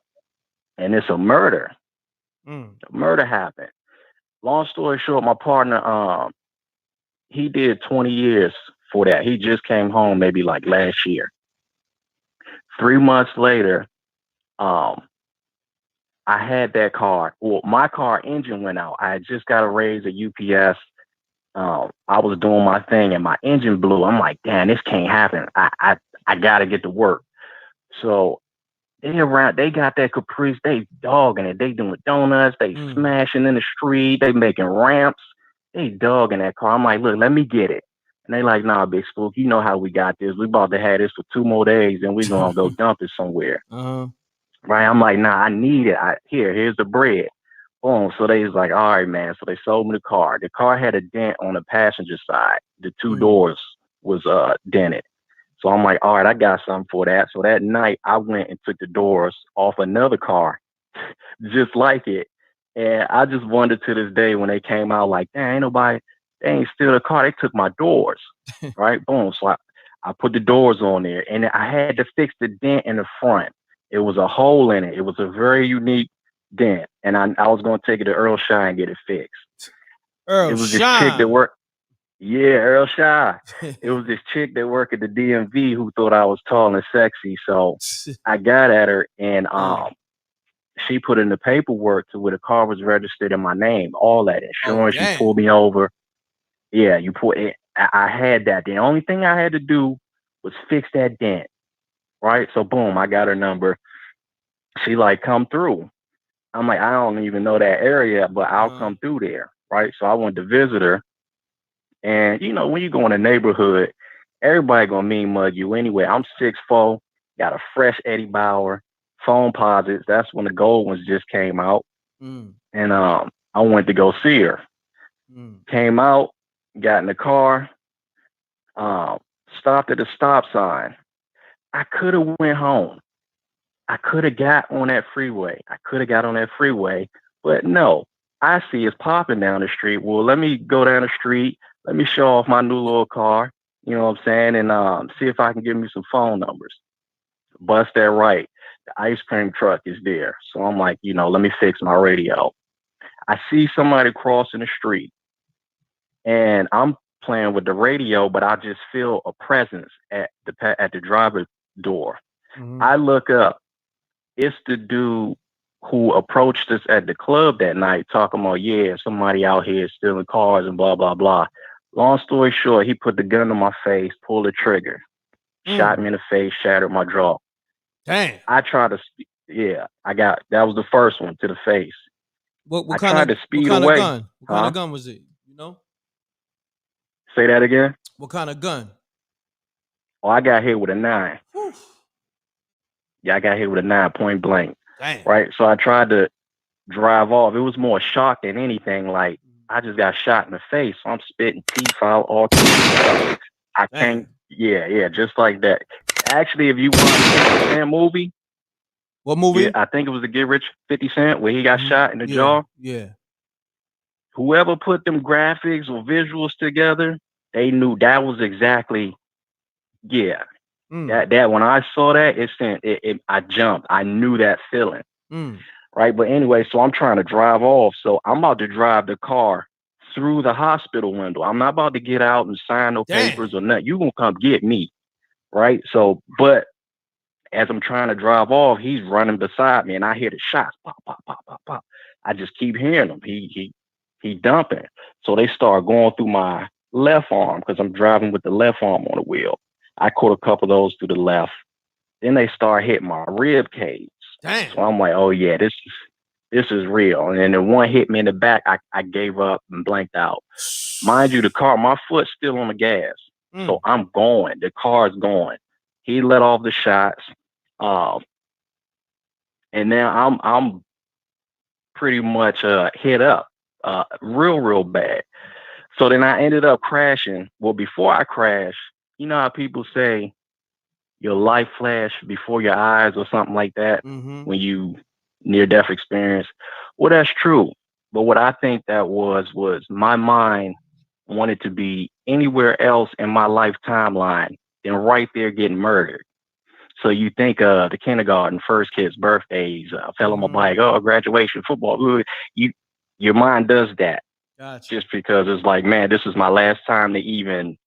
and it's a murder. A murder happened. Long story short, my partner, he did 20 years for that. He just came home maybe like last year. 3 months later, I had that car. Well, my car engine went out. I had just got a raise at UPS. I was doing my thing and my engine blew. I'm like, damn, this can't happen. I gotta get to work. So they got that Caprice, they dogging it. They doing donuts, they smashing in the street, they making ramps, they dogging that car. I'm like, look, let me get it. And they like, nah, Big Spook, you know how we got this. We about to have this for 2 more days and we gonna go dump it somewhere. Right? I'm like, nah, I need it. Here's the bread. Boom. So they was like, all right, man. So they sold me the car. The car had a dent on the passenger side. The 2 doors was dented. So I'm like, all right, I got something for that. So that night I went and took the doors off another car, just like it. And I just wondered to this day when they came out, like, ain't nobody, they ain't steal the car. They took my doors. Right? Boom. So I put the doors on there and I had to fix the dent in the front. It was a hole in it. It was a very unique dent. And I was going to take it to Earl Shy and get it fixed. Earl It was Shy. this chick that worked. Yeah, Earl Shy. It was this chick that worked at the DMV who thought I was tall and sexy. So I got at her and she put in the paperwork to where the car was registered in my name, all that insurance. You pulled me over. Yeah, you put it. I had that. The only thing I had to do was fix that dent. Right? So boom, I got her number. She like, come through. I'm like, I don't even know that area, but I'll come through there. Right? So I went to visit her. And, you know, when you go in a neighborhood, everybody going to mean mug you anyway. I'm 6'4", got a fresh Eddie Bauer, phone posits. That's when the gold ones just came out. And I went to go see her. Came out, got in the car, stopped at the stop sign. I could have went home. I could have got on that freeway. But no, I see it's popping down the street. Well, let me go down the street. Let me show off my new little car, you know what I'm saying, and see if I can give me some phone numbers. Bust that right. The ice cream truck is there. So I'm like, you know, let me fix my radio. I see somebody crossing the street, and I'm playing with the radio, but I just feel a presence at the driver's door. I look up. It's the dude who approached us at the club that night talking about, yeah, somebody out here stealing cars and blah, blah, blah. Long story short, he put the gun to my face, pulled the trigger, shot me in the face, shattered my jaw. Dang. I tried to, that was the first one to the face. What I kind tried of to speed what kind away. of gun? What kind of gun was it? You know? Say that again? What kind of gun? Oh, I got hit with a 9. Whew. Yeah, I got hit with a 9 point blank. Dang. Right? So I tried to drive off. It was more shock than anything. Like, I just got shot in the face. So I'm spitting teeth out all through. I can't. Yeah, just like that. Actually, if you watch the 50 Cent movie. What movie? Yeah, I think it was the Get Rich 50 Cent where he got shot in the jaw. Yeah. Whoever put them graphics or visuals together, they knew that was exactly, That when I saw that, I jumped. I knew that feeling. Right. But anyway, so I'm trying to drive off. So I'm about to drive the car through the hospital window. I'm not about to get out and sign no papers or nothing. You gonna come get me. Right. So, but as I'm trying to drive off, he's running beside me and I hear the shots. Pop, pop, pop, pop, pop. I just keep hearing him. He dumping. So they start going through my left arm because I'm driving with the left arm on the wheel. I caught a couple of those to the left. Then they start hitting my rib cage. Damn. So I'm like, oh yeah, this is real. And then the one hit me in the back, I gave up and blanked out. Mind you, the car, my foot's still on the gas. So I'm going. The car's going. He let off the shots. And now I'm pretty much hit up real bad. So then I ended up crashing. Well, before I crashed, you know how people say, your life flash before your eyes or something like that when you near-death experience. Well, that's true. But what I think that was my mind wanted to be anywhere else in my life timeline than right there getting murdered. So you think of the kindergarten, first kids' birthdays, fell on my bike, graduation, football. Your mind does that. Gotcha. Just because it's like, man, this is my last time to even,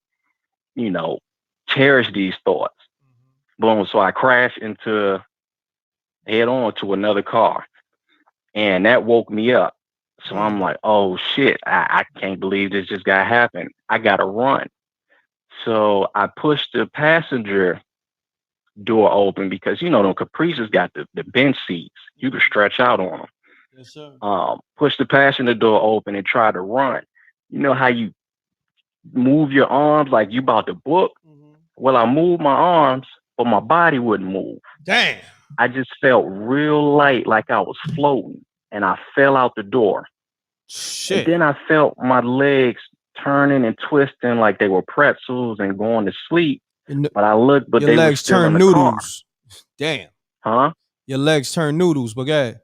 cherish these thoughts. Boom. So I crashed head on to another car, and that woke me up. So I'm like, oh shit, I can't believe this just got happened. I gotta run. So I pushed the passenger door open because them Caprices got the bench seats. You can stretch out on them. Yes, sir. Push the passenger door open and try to run. You know how you move your arms like you about to book? Well, I moved my arms, but my body wouldn't move. Damn. I just felt real light, like I was floating, and I fell out the door. Shit. And then I felt my legs turning and twisting like they were pretzels and going to sleep. But I looked, but your they legs were still turn in the noodles. car. Damn. Huh? Your legs turn noodles, but go ahead.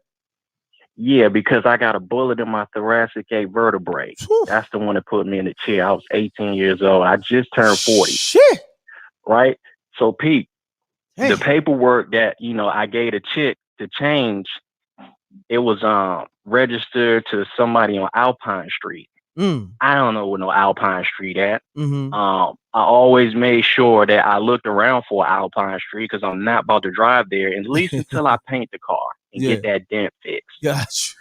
Yeah, because I got a bullet in my thoracic vertebrae. Whew. That's the one that put me in the chair. I was 18 years old. I just turned 40. Shit. Right? So, Pete, Hey. the paperwork that, I gave a chick to change, it was registered to somebody on Alpine Street. I don't know where no Alpine Street at. I always made sure that I looked around for Alpine Street because I'm not about to drive there, at least until I paint the car and get that dent fixed. Gotcha.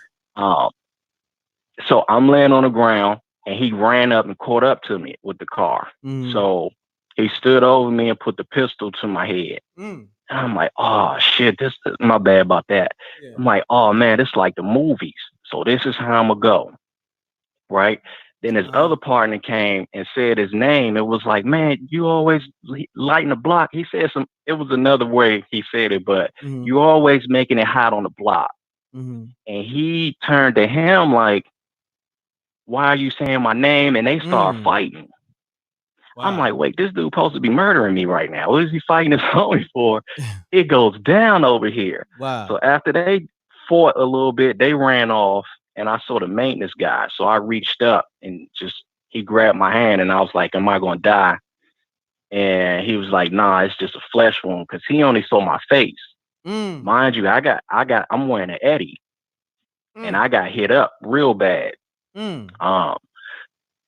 So I'm laying on the ground, and he ran up and caught up to me with the car. So he stood over me and put the pistol to my head. And I'm like, oh, shit, this is my bad about that. Yeah. I'm like, oh, man, this is like the movies. So this is how I'm going to go. Right? Then his other partner came and said his name. It was like, man, you always lighting the block. He said it was another way he said it, but you always making it hot on the block. And he turned to him like, why are you saying my name? And they start fighting. Wow. I'm like, wait, this dude supposed to be murdering me right now. What is he fighting his homie for? It goes down over here. Wow. So after they fought a little bit, they ran off, and I saw the maintenance guy. So I reached up and he grabbed my hand, and I was like, am I going to die? And he was like, nah, it's just a flesh wound, because he only saw my face. Mind you, I'm wearing an Eddie, and I got hit up real bad.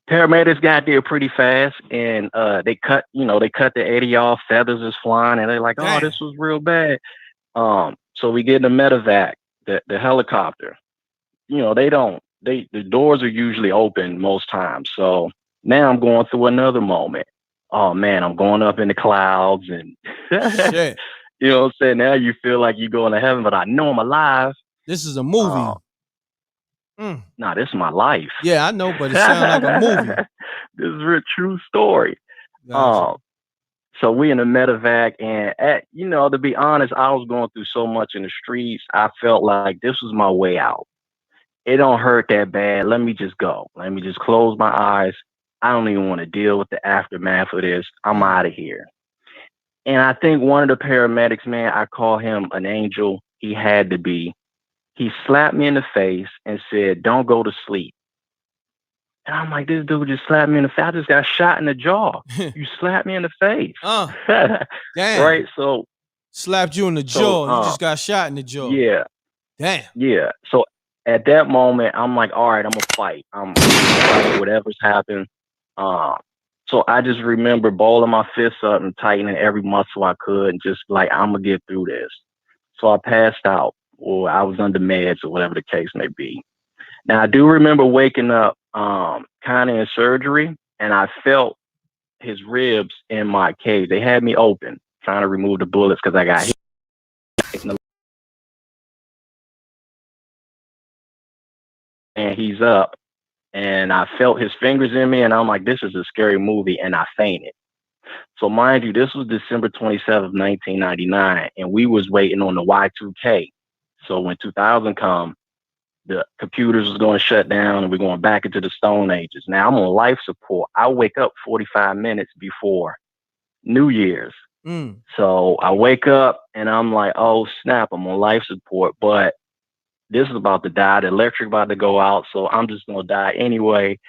Paramedics got there pretty fast, and they cut the Eddie off, feathers is flying, and they're like, oh, this was real bad. So we get in the medevac, the helicopter. The doors are usually open most times. So now I'm going through another moment. Oh man, I'm going up in the clouds, and shit. You know what I'm saying? Now you feel like you're going to heaven, but I know I'm alive. This is a movie. Nah, this is my life. Yeah, I know, but it sounds like a movie. This is a true story. Gotcha. So we in the medevac, and to be honest, I was going through so much in the streets. I felt like this was my way out. It don't hurt that bad. Let me just go. Let me just close my eyes. I don't even want to deal with the aftermath of this. I'm out of here. And I think one of the paramedics, man, I call him an angel. He had to be. He slapped me in the face and said, don't go to sleep. And I'm like, this dude just slapped me in the face. I just got shot in the jaw. You slapped me in the face. Damn. Right? So slapped you in the jaw. You just got shot in the jaw. Yeah. Damn. Yeah. So at that moment, I'm like, all right, I'm gonna fight. I'm fight whatever's happened. So I just remember balling my fists up and tightening every muscle I could, and just like, I'm gonna get through this. So I passed out, or I was under meds, or whatever the case may be. Now I do remember waking up kind of in surgery, and I felt his ribs in my cage. They had me open, trying to remove the bullets because I got hit. And he's up, and I felt his fingers in me, and I'm like, this is a scary movie, and I fainted. So mind you, this was December 27th, 1999, and we was waiting on the Y2K. So when 2000 come, the computers was going to shut down, and we're going back into the Stone Ages. Now I'm on life support. I wake up 45 minutes before New Year's. So I wake up and I'm like, oh snap, I'm on life support, but this is about to die. The electric about to go out, so I'm just gonna die anyway.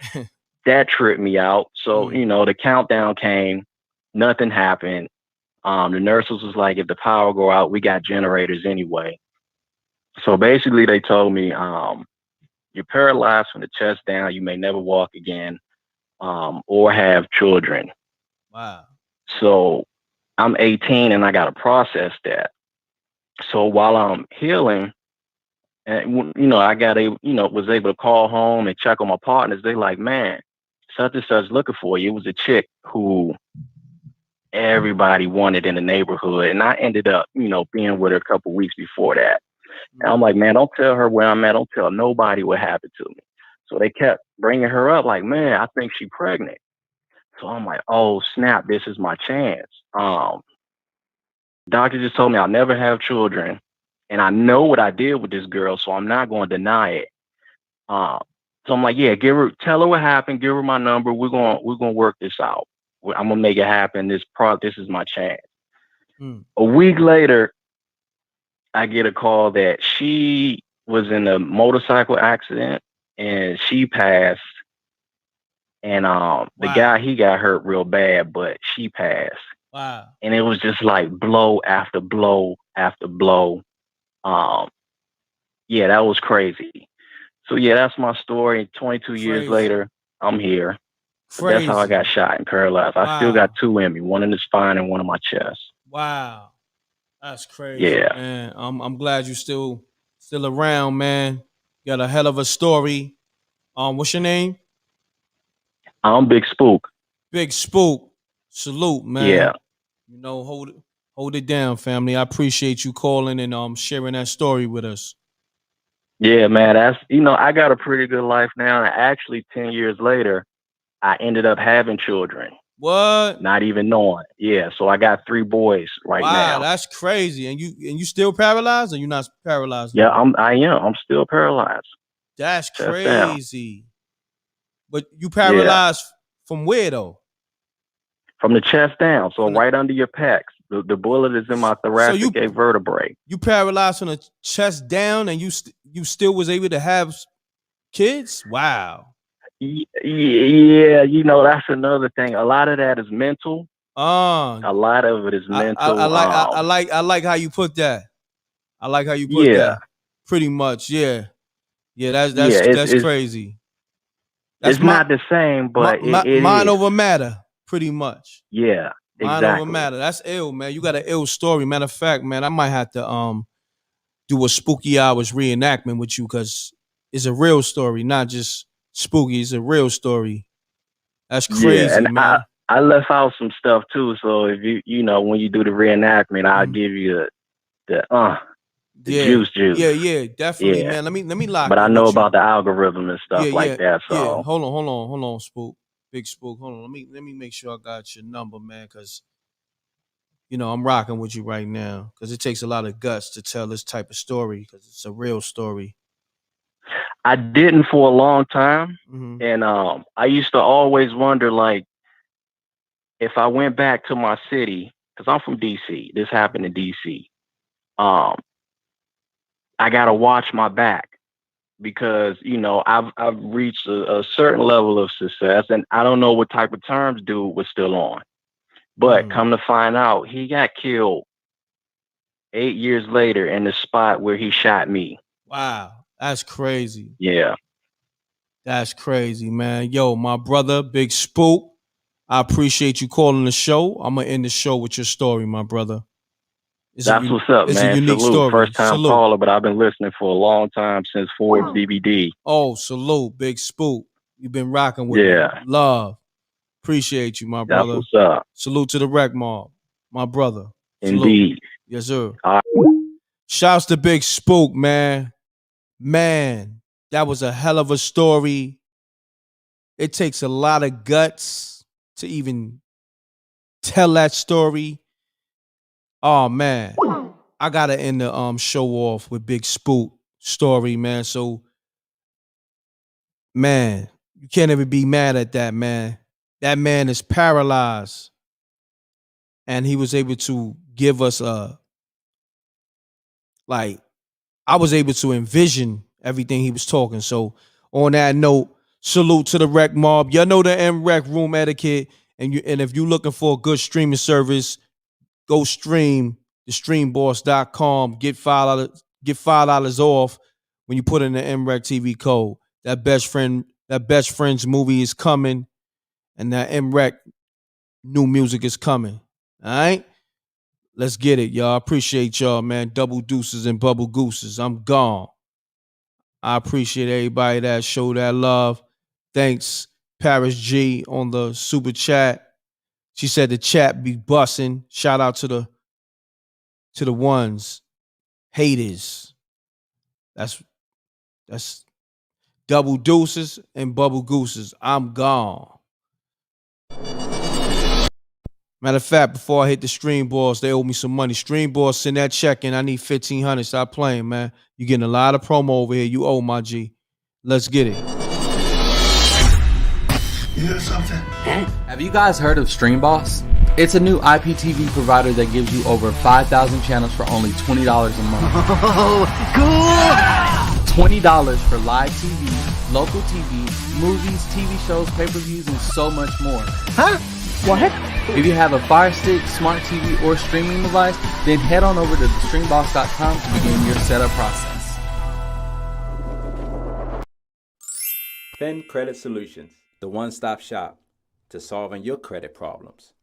That tripped me out. So, the countdown came, nothing happened. The nurses was like, if the power go out, we got generators anyway. So basically they told me, you're paralyzed from the chest down, you may never walk again, or have children. Wow. So I'm 18 and I gotta process that. So while I'm healing, and I was able to call home and check on my partners. They like, man, such and such looking for you. It was a chick who everybody wanted in the neighborhood, and I ended up, being with her a couple weeks before that. And I'm like, man, don't tell her where I'm at. Don't tell nobody what happened to me. So they kept bringing her up, like, man, I think she's pregnant. So I'm like, oh snap, this is my chance. Doctor just told me I'll never have children. And I know what I did with this girl, so I'm not going to deny it. So I'm like, yeah, tell her what happened, give her my number. We're gonna work this out. I'm gonna make it happen. This is my chance. A week later, I get a call that she was in a motorcycle accident and she passed. And the guy, he got hurt real bad, but she passed. Wow. And it was just like blow after blow after blow. Yeah, that was crazy. So yeah, that's my story. 22 years later, I'm here. That's how I got shot and paralyzed. I still got two in me, one in the spine and one in my chest. Wow. That's crazy. Yeah. Man. I'm glad you still around, man. You got a hell of a story. What's your name? I'm Big Spook. Big Spook. Salute, man. Yeah. Hold it down, family. I appreciate you calling and sharing that story with us. Yeah, man. That's I got a pretty good life now. And actually 10 years later, I ended up having children. What? Not even knowing. Yeah. So I got 3 boys now. Wow, that's crazy. And you still paralyzed, or you not paralyzed? Yeah, I am. I'm still paralyzed. That's crazy. But you paralyzed from where though? From the chest down. So right under your pecs. The bullet is in my thoracic vertebrae. You paralyzed from the chest down, and you still was able to have kids? Wow. Yeah, that's another thing. A lot of that is mental. A lot of it is mental. I like how you put that. I like how you put that. Pretty much, yeah. Yeah, that's crazy. It's not the same, but mind over matter, pretty much. Yeah, exactly. Mind over matter. That's ill, man. You got an ill story. Matter of fact, man, I might have to do a Spooky Hours reenactment with you, because it's a real story, not just spooky. It's a real story. That's crazy, and man. I left out some stuff too. So if when you do the reenactment, I'll give you the juice. Yeah, definitely, man. Let me lock. But I know about the algorithm and stuff like that. So yeah, hold on, Spook, Big Spook. Hold on, let me make sure I got your number, man, because I'm rocking with you right now, because it takes a lot of guts to tell this type of story, because it's a real story. I didn't for a long time, and I used to always wonder, like, if I went back to my city, because I'm from DC. This happened in DC. I gotta watch my back, because I've reached a certain level of success, and I don't know what type of terms dude was still on. But come to find out, he got killed 8 years later in the spot where he shot me. Wow, that's crazy. Yeah. That's crazy, man. Yo, my brother, Big Spook, I appreciate you calling the show. I'm going to end the show with your story, my brother. That's what's up, man. It's a unique salute. Story. First time caller, but I've been listening for a long time, since Ford's DVD. Oh, salute, Big Spook. You've been rocking with me. Love. Appreciate you, my brother. That's what's up. Salute to the Rec Mob, my brother. Indeed. Salute. Yes, sir. Shouts to Big Spook, man. Man, that was a hell of a story. It takes a lot of guts to even tell that story. Oh, man. I got to end the show off with Big Spook story, man. So, man, you can't ever be mad at that, man. That man is paralyzed. and he was able to give us I was able to envision everything he was talking. So on that note, salute to the Rec Mob. Y'all know the MREC room etiquette. And if you're looking for a good streaming service, go stream thestreamboss.com. Get $5 off when you put in the MREC TV code. That Best Friends movie is coming, and that MREC new music is coming. All right? Let's get it, y'all. Appreciate y'all, man. Double deuces and bubble gooses. I'm gone. I appreciate everybody that showed that love. Thanks, Paris G on the super chat. She said the chat be bussin'. Shout out to the ones. Haters. That's double deuces and bubble gooses. I'm gone. Matter of fact, before I hit the Stream Boss, they owe me some money. Stream Boss, send that check in. I need $1,500. Stop playing, man. You getting a lot of promo over here. You owe my G. Let's get it. You hear something? Have you guys heard of Stream Boss? It's a new IPTV provider that gives you over 5,000 channels for only $20 a month. Oh, cool! $20 for live TV, local TV, movies, TV shows, pay-per-views, and so much more. Huh? What? If you have a Fire Stick, Smart TV, or streaming device, then head on over to thestreamboss.com to begin your setup process. Fen Credit Solutions, the one-stop shop to solving your credit problems.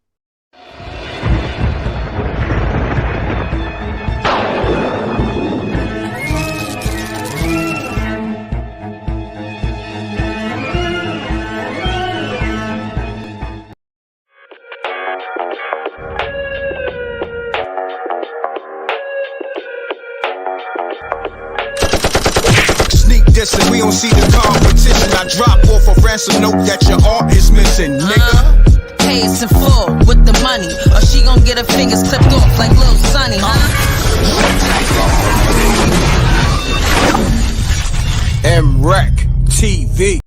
And we don't see the competition. I drop off a ransom note that your art is missing, nigga. Pay us in full with the money, or she gon' get her fingers clipped off like Lil Sonny, MREC TV.